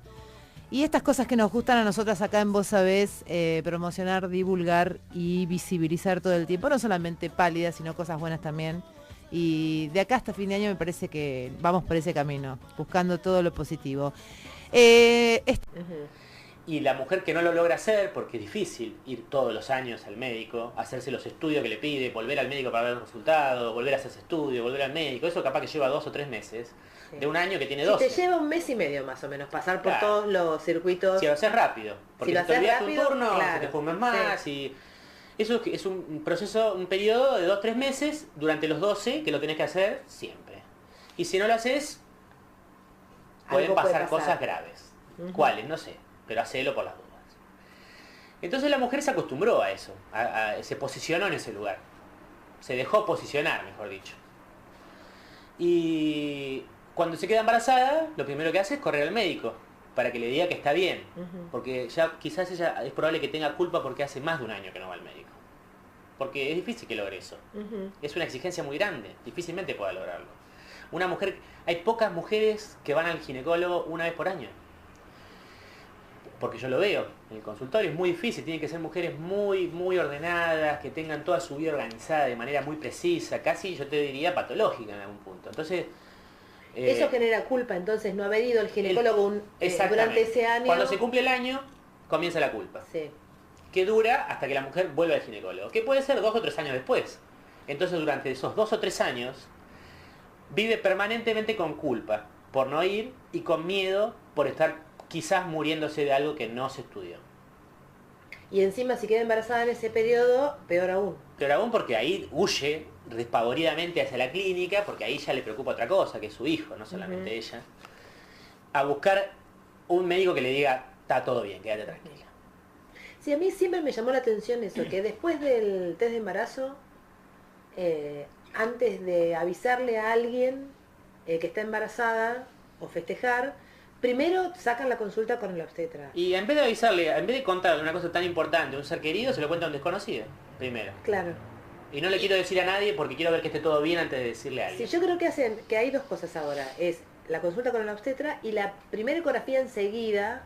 [SPEAKER 1] Y estas cosas que nos gustan a nosotras acá en Vos Sabés, promocionar, divulgar y visibilizar todo el tiempo, no solamente pálidas, sino cosas buenas también. Y de acá hasta fin de año me parece que vamos por ese camino, buscando todo lo positivo.
[SPEAKER 3] Y la mujer que no lo logra hacer, porque es difícil ir todos los años al médico, hacerse los estudios que le pide, volver al médico para ver el resultado, volver a hacerse estudio, volver al médico, eso capaz que lleva 2 o 3 meses, de un año que tiene 12.
[SPEAKER 4] Te lleva un mes y medio más o menos pasar por
[SPEAKER 3] Claro.
[SPEAKER 4] todos los circuitos.
[SPEAKER 3] Si lo haces rápido, porque
[SPEAKER 4] Si lo
[SPEAKER 3] si te
[SPEAKER 4] haces
[SPEAKER 3] olvidas
[SPEAKER 4] rápido,
[SPEAKER 3] tu turno,
[SPEAKER 4] claro,
[SPEAKER 3] se te fue un mes más y eso es un proceso, un periodo de 2 o 3 meses durante los 12 que lo tenés que hacer siempre. Y si no lo haces, pueden
[SPEAKER 4] Algo puede
[SPEAKER 3] pasar
[SPEAKER 4] pasar.
[SPEAKER 3] cosas graves. ¿Cuáles? No sé, pero hacelo por las dudas. Entonces la mujer se acostumbró a eso, se posicionó en ese lugar. Se dejó posicionar, mejor dicho. Y cuando se queda embarazada, lo primero que hace es correr al médico para que le diga que está bien. Porque ya quizás ella es probable que tenga culpa porque hace más de un año que no va al médico. Porque es difícil que logre eso. Es una exigencia muy grande, difícilmente pueda lograrlo. Una mujer, hay pocas mujeres que van al ginecólogo una vez por año. Porque yo lo veo en el consultorio, es muy difícil, tienen que ser mujeres muy, muy ordenadas, que tengan toda su vida organizada de manera muy precisa, casi yo te diría patológica en algún punto. Entonces,
[SPEAKER 4] eso genera culpa, entonces no haber ido al ginecólogo durante ese año.
[SPEAKER 3] Cuando se cumple el año, comienza la culpa.
[SPEAKER 4] Sí.
[SPEAKER 3] Que dura hasta que la mujer vuelve al ginecólogo, que puede ser 2 o 3 años después. Entonces durante esos 2 o 3 años, vive permanentemente con culpa por no ir y con miedo por estar quizás muriéndose de algo que no se estudió.
[SPEAKER 4] Y encima si queda embarazada en ese periodo, peor aún.
[SPEAKER 3] Peor aún porque ahí huye despavoridamente hacia la clínica, porque ahí ya le preocupa otra cosa, que es su hijo, no solamente ella. A buscar un médico que le diga, está todo bien, quédate tranquila.
[SPEAKER 4] Sí, a mí siempre me llamó la atención eso, que después del test de embarazo, antes de avisarle a alguien que está embarazada o festejar, primero sacan la consulta con el obstetra.
[SPEAKER 3] Y en vez de avisarle, en vez de contarle una cosa tan importante a un ser querido, se lo cuenta a un desconocido, primero.
[SPEAKER 4] Claro.
[SPEAKER 3] Y no le quiero decir a nadie porque quiero ver que esté todo bien antes de decirle a
[SPEAKER 4] Sí,
[SPEAKER 3] alguien.
[SPEAKER 4] yo creo que hay dos cosas ahora. Es la consulta con el obstetra y la primera ecografía enseguida,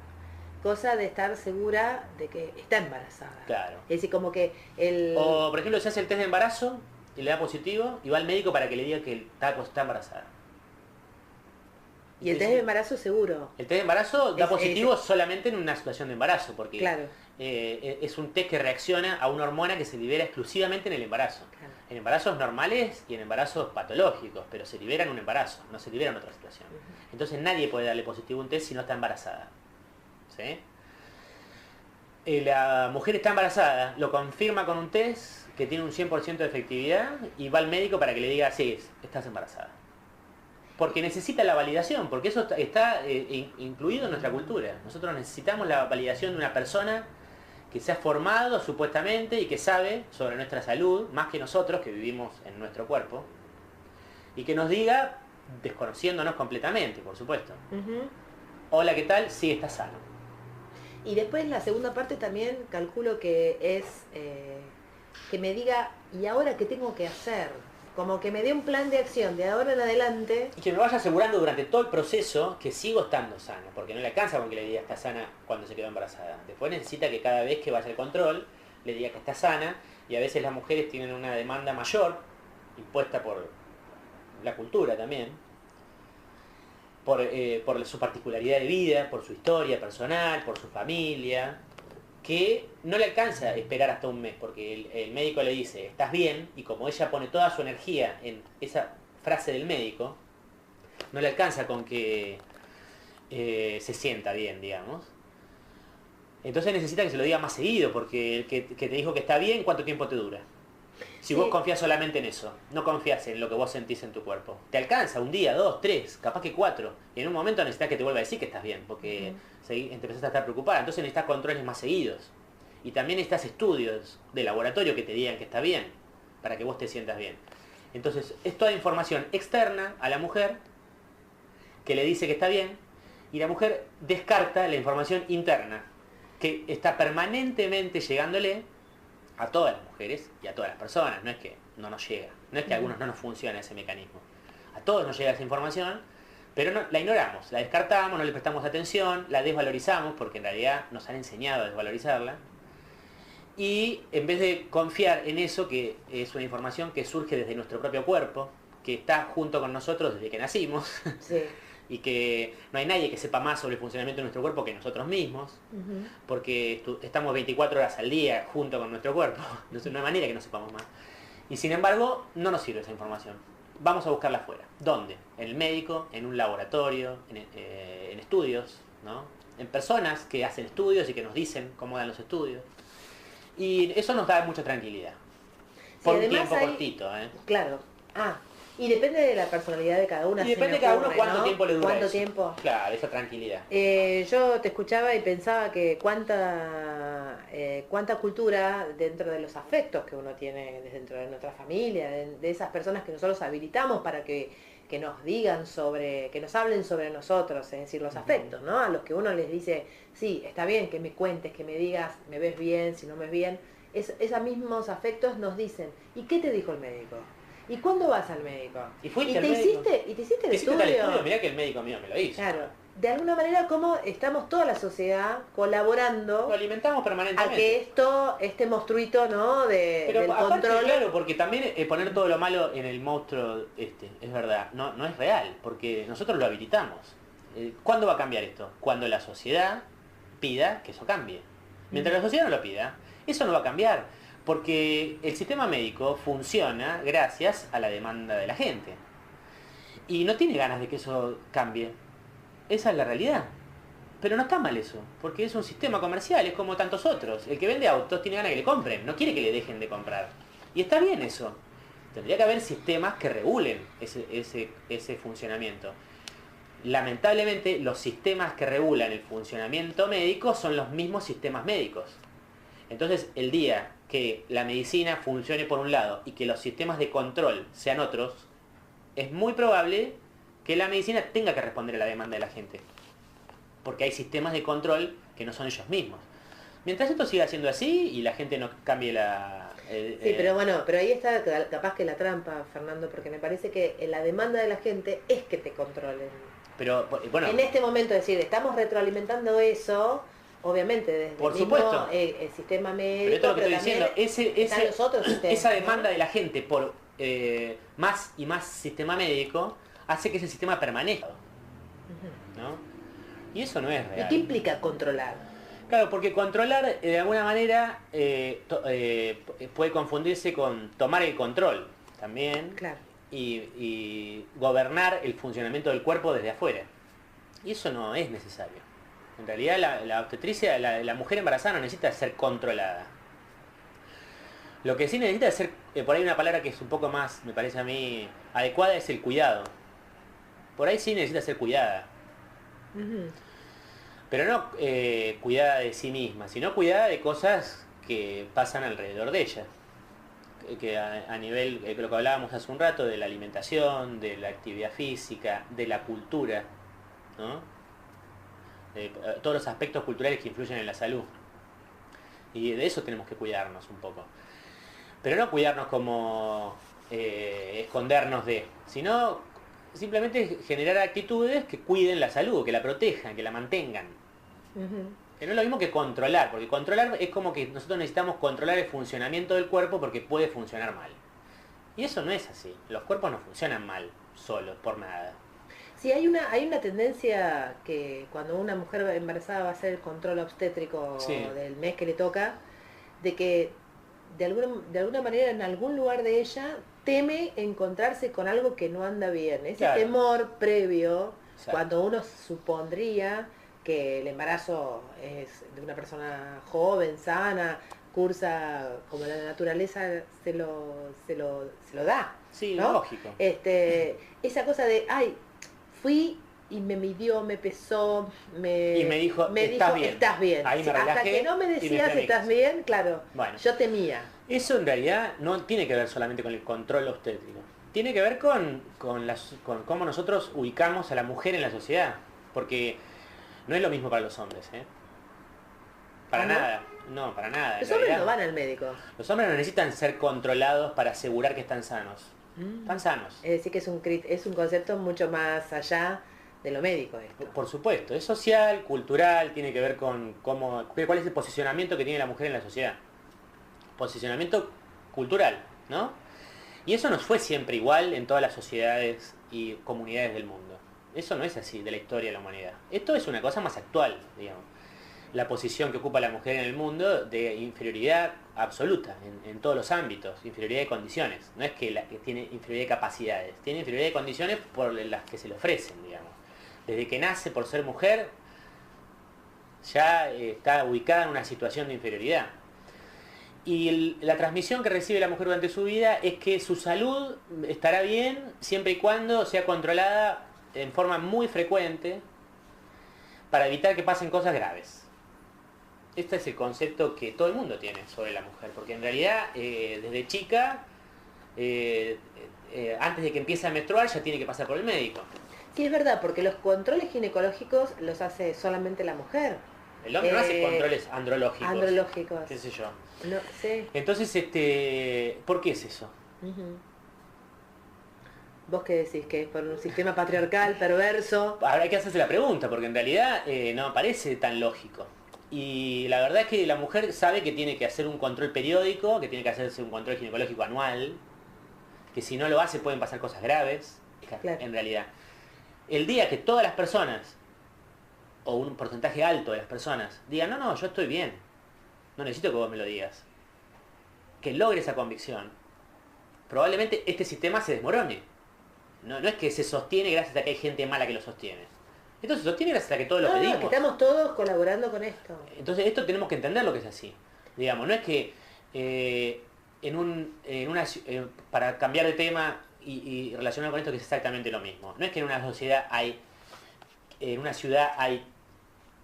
[SPEAKER 4] cosa de estar segura de que está embarazada.
[SPEAKER 3] Claro.
[SPEAKER 4] Es decir, como que el...
[SPEAKER 3] O, por ejemplo, se hace el test de embarazo y le da positivo y va al médico para que le diga que está embarazada.
[SPEAKER 4] Y el test de embarazo seguro.
[SPEAKER 3] El test de embarazo da
[SPEAKER 4] Es-
[SPEAKER 3] positivo solamente en una situación de embarazo, porque
[SPEAKER 4] Claro.
[SPEAKER 3] es un test que reacciona a una hormona que se libera exclusivamente en el embarazo.
[SPEAKER 4] Claro.
[SPEAKER 3] En embarazos normales y en embarazos patológicos, pero se libera en un embarazo, no se libera en otra situación. Entonces nadie puede darle positivo a un test si no está embarazada. ¿Sí? La mujer está embarazada, lo confirma con un test que tiene un 100% de efectividad y va al médico para que le diga, sí, estás embarazada. Porque necesita la validación, porque eso está incluido en nuestra cultura. Nosotros necesitamos la validación de una persona que se ha formado supuestamente y que sabe sobre nuestra salud, más que nosotros que vivimos en nuestro cuerpo, y que nos diga, desconociéndonos completamente, por supuesto.
[SPEAKER 4] Ujú.
[SPEAKER 3] Hola, ¿qué tal? Sí, estás sano.
[SPEAKER 4] Y después la segunda parte también calculo que es que me diga, ¿y ahora qué tengo que hacer? Como que me dé un plan de acción de ahora en adelante.
[SPEAKER 3] Y que me vaya asegurando durante todo el proceso que sigo estando sana, porque no le alcanza con que le diga está sana cuando se quedó embarazada. Después necesita que cada vez que vaya al control le diga que está sana, y a veces las mujeres tienen una demanda mayor, impuesta por la cultura también, por su particularidad de vida, por su historia personal, por su familia, que no le alcanza esperar hasta un mes, porque el médico le dice, estás bien, y como ella pone toda su energía en esa frase del médico, no le alcanza con que se sienta bien, digamos. Entonces necesita que se lo diga más seguido, porque el que te dijo que está bien, ¿cuánto tiempo te dura? Si vos confías solamente en eso, no confías en lo que vos sentís en tu cuerpo. Te alcanza un día, 2, 3, capaz que 4. Y en un momento necesitas que te vuelva a decir que estás bien, porque empezaste a estar preocupada. Entonces necesitas controles más seguidos. Y también necesitas estudios de laboratorio que te digan que está bien, para que vos te sientas bien. Entonces es toda información externa a la mujer, que le dice que está bien, y la mujer descarta la información interna, que está permanentemente llegándole a todas las mujeres y a todas las personas. No es que no nos llega, no es que a algunos no nos funciona ese mecanismo. A todos nos llega esa información, pero no, la ignoramos, la descartamos, no le prestamos atención, la desvalorizamos, porque en realidad nos han enseñado a desvalorizarla. Y en vez de confiar en eso, que es una información que surge desde nuestro propio cuerpo, que está junto con nosotros desde que nacimos,
[SPEAKER 4] Sí.
[SPEAKER 3] y que no hay nadie que sepa más sobre el funcionamiento de nuestro cuerpo que nosotros mismos,
[SPEAKER 4] Ujú.
[SPEAKER 3] porque estamos 24 horas al día junto con nuestro cuerpo, no hay manera que no sepamos más. Y sin embargo, no nos sirve esa información. Vamos a buscarla afuera. ¿Dónde? En el médico, en un laboratorio, en estudios, ¿no? En personas que hacen estudios y que nos dicen cómo dan los estudios. Y eso nos da mucha tranquilidad.
[SPEAKER 4] Sí,
[SPEAKER 3] Por un
[SPEAKER 4] además
[SPEAKER 3] tiempo
[SPEAKER 4] hay-
[SPEAKER 3] cortito, ¿eh?
[SPEAKER 4] Claro. Y depende de la personalidad de cada una.
[SPEAKER 3] Y depende de cada uno cuánto tiempo le dura
[SPEAKER 4] ¿Cuánto
[SPEAKER 3] eso.
[SPEAKER 4] tiempo?
[SPEAKER 3] Claro, esa tranquilidad.
[SPEAKER 4] Yo te escuchaba y pensaba que cuánta cultura dentro de los afectos que uno tiene dentro de nuestra familia, de esas personas que nosotros habilitamos para que nos digan que nos hablen sobre nosotros, es decir, los afectos, ¿no? A los que uno les dice, sí, está bien que me cuentes, que me digas, me ves bien, si no me ves bien. Esos mismos afectos nos dicen, ¿y qué te dijo el médico? ¿Y cuándo vas al médico?
[SPEAKER 3] ¿Y fuiste
[SPEAKER 4] ¿Y
[SPEAKER 3] al
[SPEAKER 4] te
[SPEAKER 3] médico?
[SPEAKER 4] hiciste el
[SPEAKER 3] ¿Hiciste tal
[SPEAKER 4] estudio?
[SPEAKER 3] estudio? Mirá que el médico mío me lo hizo.
[SPEAKER 4] Claro. De alguna manera, como estamos toda la sociedad colaborando
[SPEAKER 3] Lo alimentamos
[SPEAKER 4] a
[SPEAKER 3] permanentemente.
[SPEAKER 4] que este monstruito, ¿no?
[SPEAKER 3] Pero
[SPEAKER 4] del
[SPEAKER 3] aparte,
[SPEAKER 4] control.
[SPEAKER 3] claro, porque también poner todo lo malo en el monstruo es verdad, no es real, porque nosotros lo habilitamos. ¿Cuándo va a cambiar esto? Cuando la sociedad pida que eso cambie. Mientras la sociedad no lo pida, eso no va a cambiar, porque el sistema médico funciona gracias a la demanda de la gente. Y no tiene ganas de que eso cambie. Esa es la realidad. Pero no está mal eso, porque es un sistema comercial, es como tantos otros. El que vende autos tiene ganas de que le compren, no quiere que le dejen de comprar. Y está bien eso. Tendría que haber sistemas que regulen ese funcionamiento. lamentablemente los sistemas que regulan el funcionamiento médico son los mismos sistemas médicos. Entonces, el día que la medicina funcione por un lado y que los sistemas de control sean otros, es muy probable que la medicina tenga que responder a la demanda de la gente. Porque hay sistemas de control que no son ellos mismos. Mientras esto siga siendo así y la gente no cambie
[SPEAKER 4] Sí, pero bueno, pero ahí está capaz que la trampa, Fernando, porque me parece que la demanda de la gente es que te controlen.
[SPEAKER 3] Pero, bueno,
[SPEAKER 4] en este momento, es decir, estamos retroalimentando eso, obviamente, desde
[SPEAKER 3] por
[SPEAKER 4] el
[SPEAKER 3] supuesto.
[SPEAKER 4] mismo el sistema médico,
[SPEAKER 3] pero esto es lo que estoy
[SPEAKER 4] también
[SPEAKER 3] diciendo,
[SPEAKER 4] están los otros sistemas,
[SPEAKER 3] esa
[SPEAKER 4] ¿no?
[SPEAKER 3] demanda de la gente por más y más sistema médico hace que ese sistema permanezca, ¿no? Y eso no es real.
[SPEAKER 4] ¿Y qué implica controlar?
[SPEAKER 3] Claro, porque controlar de alguna manera puede confundirse con tomar el control también.
[SPEAKER 4] Claro.
[SPEAKER 3] Y gobernar el funcionamiento del cuerpo desde afuera. Y eso no es necesario. En realidad la obstetricia, la mujer embarazada no necesita ser controlada. Lo que sí necesita es ser, por ahí una palabra que es un poco más, me parece a mí, adecuada, es el cuidado. Por ahí sí necesita ser cuidada. Pero no cuidada de sí misma, sino cuidada de cosas que pasan alrededor de ella. Que a nivel, lo que hablábamos hace un rato, de la alimentación, de la actividad física, de la cultura, ¿no? Todos los aspectos culturales que influyen en la salud. Y de eso tenemos que cuidarnos un poco. Pero no cuidarnos como escondernos de, sino simplemente generar actitudes que cuiden la salud, que la protejan, que la mantengan. Que no es lo mismo que controlar, porque controlar es como que nosotros necesitamos controlar el funcionamiento del cuerpo porque puede funcionar mal. Y eso no es así. Los cuerpos no funcionan mal solos, por nada.
[SPEAKER 4] Sí, hay una tendencia que cuando una mujer embarazada va a hacer el control obstétrico del mes que le toca, de que de alguna manera en algún lugar de ella teme encontrarse con algo que no anda bien. Ese temor previo, cuando uno supondría que el embarazo es de una persona joven, sana, cursa como la naturaleza se lo da.
[SPEAKER 3] Sí,
[SPEAKER 4] ¿no?
[SPEAKER 3] lógico.
[SPEAKER 4] Esa cosa de, fui y me midió, me pesó,
[SPEAKER 3] y me dijo,
[SPEAKER 4] estás bien.
[SPEAKER 3] Ahí me relajé.
[SPEAKER 4] Hasta que no me decías estás bien, claro,
[SPEAKER 3] bueno,
[SPEAKER 4] yo temía.
[SPEAKER 3] Eso en realidad no tiene que ver solamente con el control obstétrico. Tiene que ver con cómo nosotros ubicamos a la mujer en la sociedad. Porque no es lo mismo para los hombres, ¿eh? Para nada. No, para nada.
[SPEAKER 4] Los hombres no van al médico.
[SPEAKER 3] Los hombres no necesitan ser controlados para asegurar que están sanos. Están sanos.
[SPEAKER 4] Es decir, que es un concepto mucho más allá de lo médico. Esto.
[SPEAKER 3] Por supuesto. Es social, cultural, tiene que ver con cuál es el posicionamiento que tiene la mujer en la sociedad. Posicionamiento cultural, ¿no? Y eso no fue siempre igual en todas las sociedades y comunidades del mundo. Eso no es así de la historia de la humanidad. Esto es una cosa más actual, digamos. La posición que ocupa la mujer en el mundo de inferioridad absoluta en todos los ámbitos, inferioridad de condiciones. No es que tiene inferioridad de capacidades, tiene inferioridad de condiciones por las que se le ofrecen, digamos. Desde que nace por ser mujer, ya está ubicada en una situación de inferioridad. Y la transmisión que recibe la mujer durante su vida es que su salud estará bien siempre y cuando sea controlada en forma muy frecuente para evitar que pasen cosas graves. Este es el concepto que todo el mundo tiene sobre la mujer, porque en realidad desde chica, antes de que empiece a menstruar, ya tiene que pasar por el médico.
[SPEAKER 4] Sí, es verdad, porque los controles ginecológicos los hace solamente la mujer.
[SPEAKER 3] El hombre no hace controles andrológicos.
[SPEAKER 4] Andrológicos.
[SPEAKER 3] Qué sé yo.
[SPEAKER 4] No, sí.
[SPEAKER 3] Entonces, ¿por qué es eso?
[SPEAKER 4] ¿Vos qué decís? ¿Que es por un sistema patriarcal, perverso?
[SPEAKER 3] Habrá que hacerse la pregunta, porque en realidad no parece tan lógico. Y la verdad es que la mujer sabe que tiene que hacer un control periódico, que tiene que hacerse un control ginecológico anual, que si no lo hace pueden pasar cosas graves, claro. En realidad. El día que todas las personas, o un porcentaje alto de las personas, digan, no, yo estoy bien, no necesito que vos me lo digas, que logre esa convicción, probablemente este sistema se desmorone. No es que se sostiene gracias a que hay gente mala que lo sostiene. Esto se sostiene gracias a que todos lo pedimos.
[SPEAKER 4] Que estamos todos colaborando con esto.
[SPEAKER 3] Entonces esto tenemos que entender lo que es así. Digamos, no es que para cambiar de tema y relacionar con esto que es exactamente lo mismo. No es que en una sociedad hay en una ciudad hay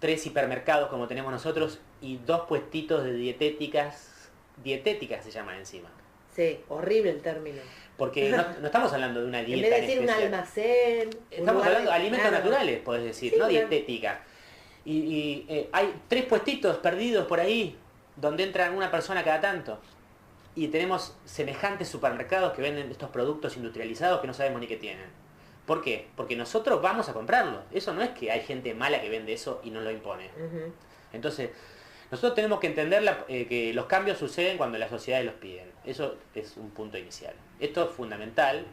[SPEAKER 3] 3 hipermercados como tenemos nosotros y 2 puestitos de dietéticas se llaman encima.
[SPEAKER 4] Sí, horrible el término.
[SPEAKER 3] Porque no estamos hablando de una dieta
[SPEAKER 4] en vez de decir un
[SPEAKER 3] especial.
[SPEAKER 4] almacén.
[SPEAKER 3] Estamos hablando de alimentos
[SPEAKER 4] claro.
[SPEAKER 3] naturales, podés decir,
[SPEAKER 4] Sí,
[SPEAKER 3] no
[SPEAKER 4] claro.
[SPEAKER 3] dietética. Y hay 3 puestitos perdidos por ahí, donde entra una persona cada tanto. Y tenemos semejantes supermercados que venden estos productos industrializados que no sabemos ni qué tienen. ¿Por qué? Porque nosotros vamos a comprarlo. Eso no es que hay gente mala que vende eso y nos lo impone.
[SPEAKER 4] Ujú.
[SPEAKER 3] Entonces, nosotros tenemos que entender que los cambios suceden cuando las sociedades los piden. Eso es un punto inicial. Esto es fundamental.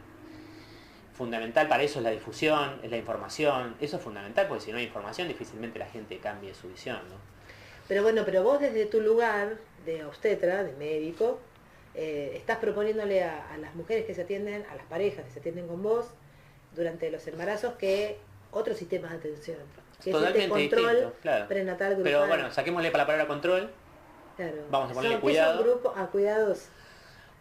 [SPEAKER 3] Fundamental para eso es la difusión, es la información. Eso es fundamental porque si no hay información difícilmente la gente cambie su visión, ¿no?
[SPEAKER 4] Pero bueno, pero vos desde tu lugar de obstetra, de médico, estás proponiéndole a las mujeres que se atienden, a las parejas que se atienden con vos durante los embarazos, que otro sistema de atención. Que
[SPEAKER 3] Totalmente
[SPEAKER 4] es este control
[SPEAKER 3] distinto, claro.
[SPEAKER 4] prenatal grupal.
[SPEAKER 3] Pero bueno, saquémosle para la palabra control,
[SPEAKER 4] Claro.
[SPEAKER 3] vamos a ponerle
[SPEAKER 4] Son-
[SPEAKER 3] cuidado.
[SPEAKER 4] son grupos, cuidados.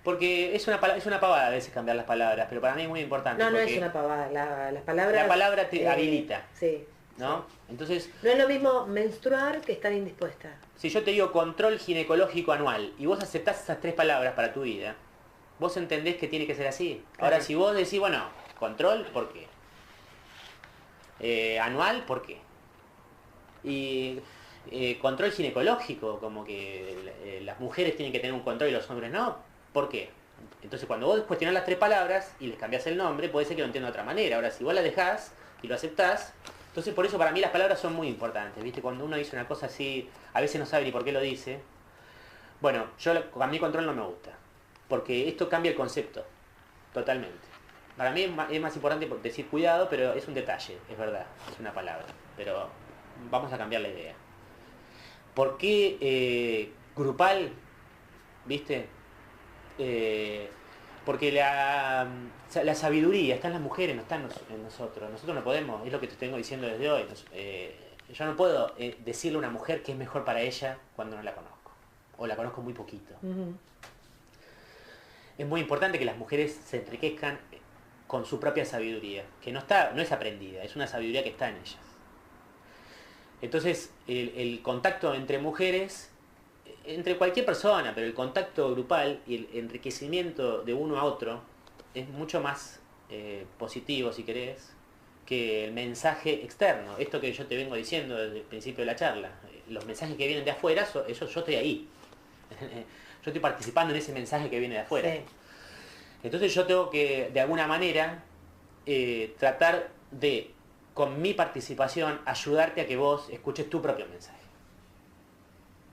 [SPEAKER 3] porque es una pavada a veces cambiar las palabras, pero para mí es muy importante.
[SPEAKER 4] No, no
[SPEAKER 3] porque
[SPEAKER 4] es una pavada. Las palabras.
[SPEAKER 3] la palabra te habilita,
[SPEAKER 4] Sí.
[SPEAKER 3] ¿no? Entonces,
[SPEAKER 4] No es lo mismo menstruar que estar indispuesta.
[SPEAKER 3] si yo te digo control ginecológico anual y vos aceptás esas 3 palabras para tu vida, vos entendés que tiene que ser así. Ahora,
[SPEAKER 4] Claro.
[SPEAKER 3] si vos decís, bueno, control, ¿por qué? Anual, ¿por qué? Y control ginecológico, como que las mujeres tienen que tener un control y los hombres no, ¿por qué? Entonces, cuando vos cuestionás las 3 palabras y les cambiás el nombre, puede ser que lo entiendan de otra manera. Ahora, si vos la dejás y lo aceptás, entonces por eso para mí las palabras son muy importantes, ¿viste? Cuando uno dice una cosa así, a veces no sabe ni por qué lo dice. Bueno, a mí control no me gusta, porque esto cambia el concepto, totalmente. Para mí es más importante decir cuidado, pero es un detalle, es verdad, es una palabra. Pero vamos a cambiar la idea. ¿Por qué grupal? ¿Viste? Porque la sabiduría está en las mujeres, no está en nosotros. Nosotros no podemos, es lo que te tengo diciendo desde hoy. Yo no puedo decirle a una mujer que es mejor para ella cuando no la conozco. O la conozco muy poquito.
[SPEAKER 4] Ujú.
[SPEAKER 3] Es muy importante que las mujeres se enriquezcan con su propia sabiduría, que no es aprendida, es una sabiduría que está en ellas. Entonces, el contacto entre mujeres, entre cualquier persona, pero el contacto grupal y el enriquecimiento de uno a otro es mucho más positivo, si querés, que el mensaje externo. Esto que yo te vengo diciendo desde el principio de la charla, los mensajes que vienen de afuera, yo estoy ahí. Yo estoy participando en ese mensaje que viene de afuera.
[SPEAKER 4] Sí.
[SPEAKER 3] Entonces yo tengo que, de alguna manera, tratar de, con mi participación, ayudarte a que vos escuches tu propio mensaje.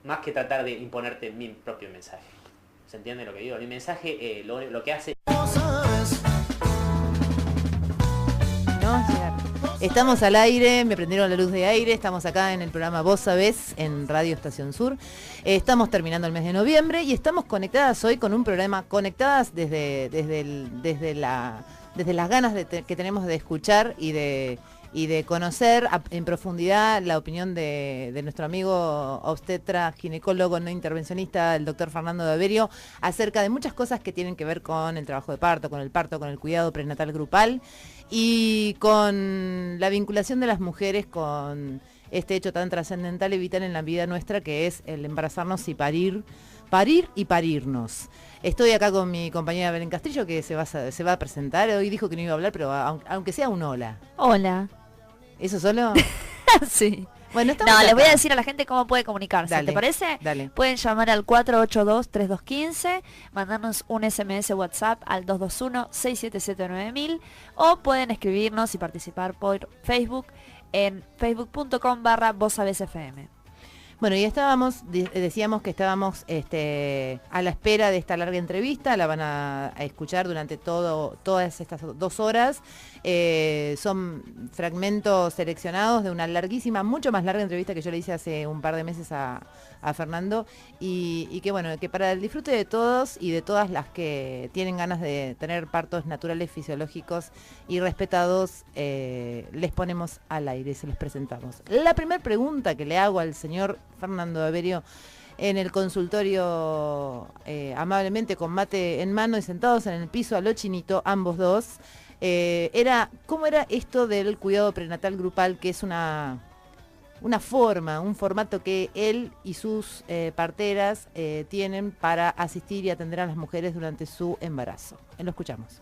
[SPEAKER 3] Más que tratar de imponerte mi propio mensaje. ¿Se entiende lo que digo? Mi mensaje lo que hace...
[SPEAKER 9] No sabes.
[SPEAKER 1] ¿No? Llegar. Estamos al aire, me prendieron la luz de aire, estamos acá en el programa Vos Sabés, en Radio Estación Sur. Estamos terminando el mes de noviembre y estamos conectadas hoy con un programa, conectadas desde las ganas que tenemos de escuchar y de conocer en profundidad la opinión de nuestro amigo obstetra, ginecólogo, no intervencionista, el doctor Fernando Daverio, acerca de muchas cosas que tienen que ver con el trabajo de parto, con el cuidado prenatal grupal y con la vinculación de las mujeres con este hecho tan trascendental y vital en la vida nuestra, que es el embarazarnos y parir y parirnos. Estoy acá con mi compañera Belén Castrillo, que se va a presentar. Hoy dijo que no iba a hablar, pero aunque sea un hola.
[SPEAKER 2] Hola.
[SPEAKER 1] ¿Eso solo?
[SPEAKER 2] Sí.
[SPEAKER 1] Bueno, estamos
[SPEAKER 2] No, les
[SPEAKER 1] acá.
[SPEAKER 2] voy a decir a la gente cómo puede comunicarse.
[SPEAKER 1] Dale,
[SPEAKER 2] ¿Te parece?
[SPEAKER 1] dale.
[SPEAKER 2] Pueden llamar al 482-3215, mandarnos un SMS WhatsApp al 221-677-9000 o pueden escribirnos y participar por Facebook en facebook.com/vosabesfm.
[SPEAKER 1] Bueno, y decíamos que estábamos a la espera de esta larga entrevista, la van a escuchar durante todas estas 2 horas. Son fragmentos seleccionados de una larguísima, mucho más larga entrevista que yo le hice hace un par de meses a Fernando, y que bueno, que para el disfrute de todos y de todas las que tienen ganas de tener partos naturales, fisiológicos y respetados, les ponemos al aire y se los presentamos. La primera pregunta que le hago al señor Fernando Daverio en el consultorio, amablemente con mate en mano y sentados en el piso a lo chinito, ambos dos, ¿Cómo era esto del cuidado prenatal grupal, que es un formato que él y sus parteras tienen para asistir y atender a las mujeres durante su embarazo? Lo escuchamos.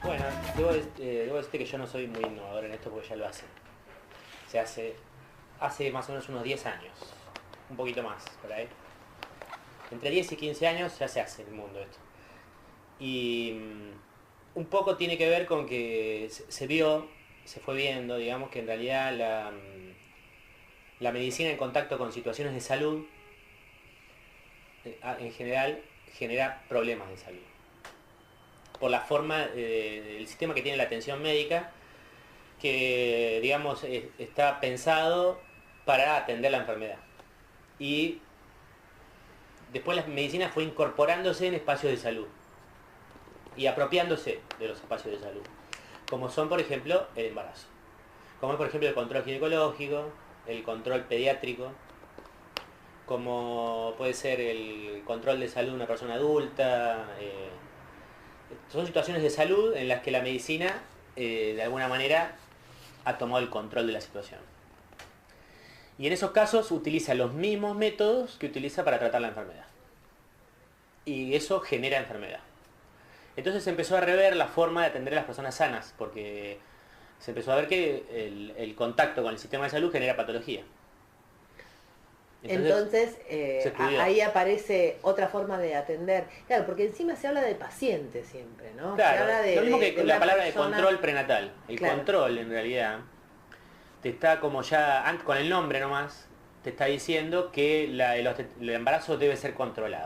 [SPEAKER 3] Bueno, debo decirte que yo no soy muy innovador en esto porque ya lo hacen. Se hace más o menos unos 10 años, un poquito más, por ahí. Entre 10 y 15 años ya se hace en el mundo esto. Y un poco tiene que ver con que se fue viendo, digamos, que en realidad la medicina en contacto con situaciones de salud, en general, genera problemas de salud. Por la forma del sistema que tiene la atención médica, que, digamos, está pensado para atender la enfermedad. Y después la medicina fue incorporándose en espacios de salud y apropiándose de los espacios de salud, como son, por ejemplo, el embarazo, como es, por ejemplo, el control ginecológico, el control pediátrico, como puede ser el control de salud de una persona adulta. Son situaciones de salud en las que la medicina, de alguna manera, ha tomado el control de la situación. Y en esos casos utiliza los mismos métodos que utiliza para tratar la enfermedad. Y eso genera enfermedad. Entonces se empezó a rever la forma de atender a las personas sanas, porque se empezó a ver que el contacto con el sistema de salud genera patología.
[SPEAKER 4] Entonces ahí aparece otra forma de atender. Claro, porque encima se habla de paciente siempre, ¿no?
[SPEAKER 3] Claro,
[SPEAKER 4] se habla
[SPEAKER 3] lo mismo que la palabra
[SPEAKER 4] persona...
[SPEAKER 3] de control prenatal. El control, en realidad, te está como ya, con el nombre nomás, te está diciendo que el embarazo debe ser controlado.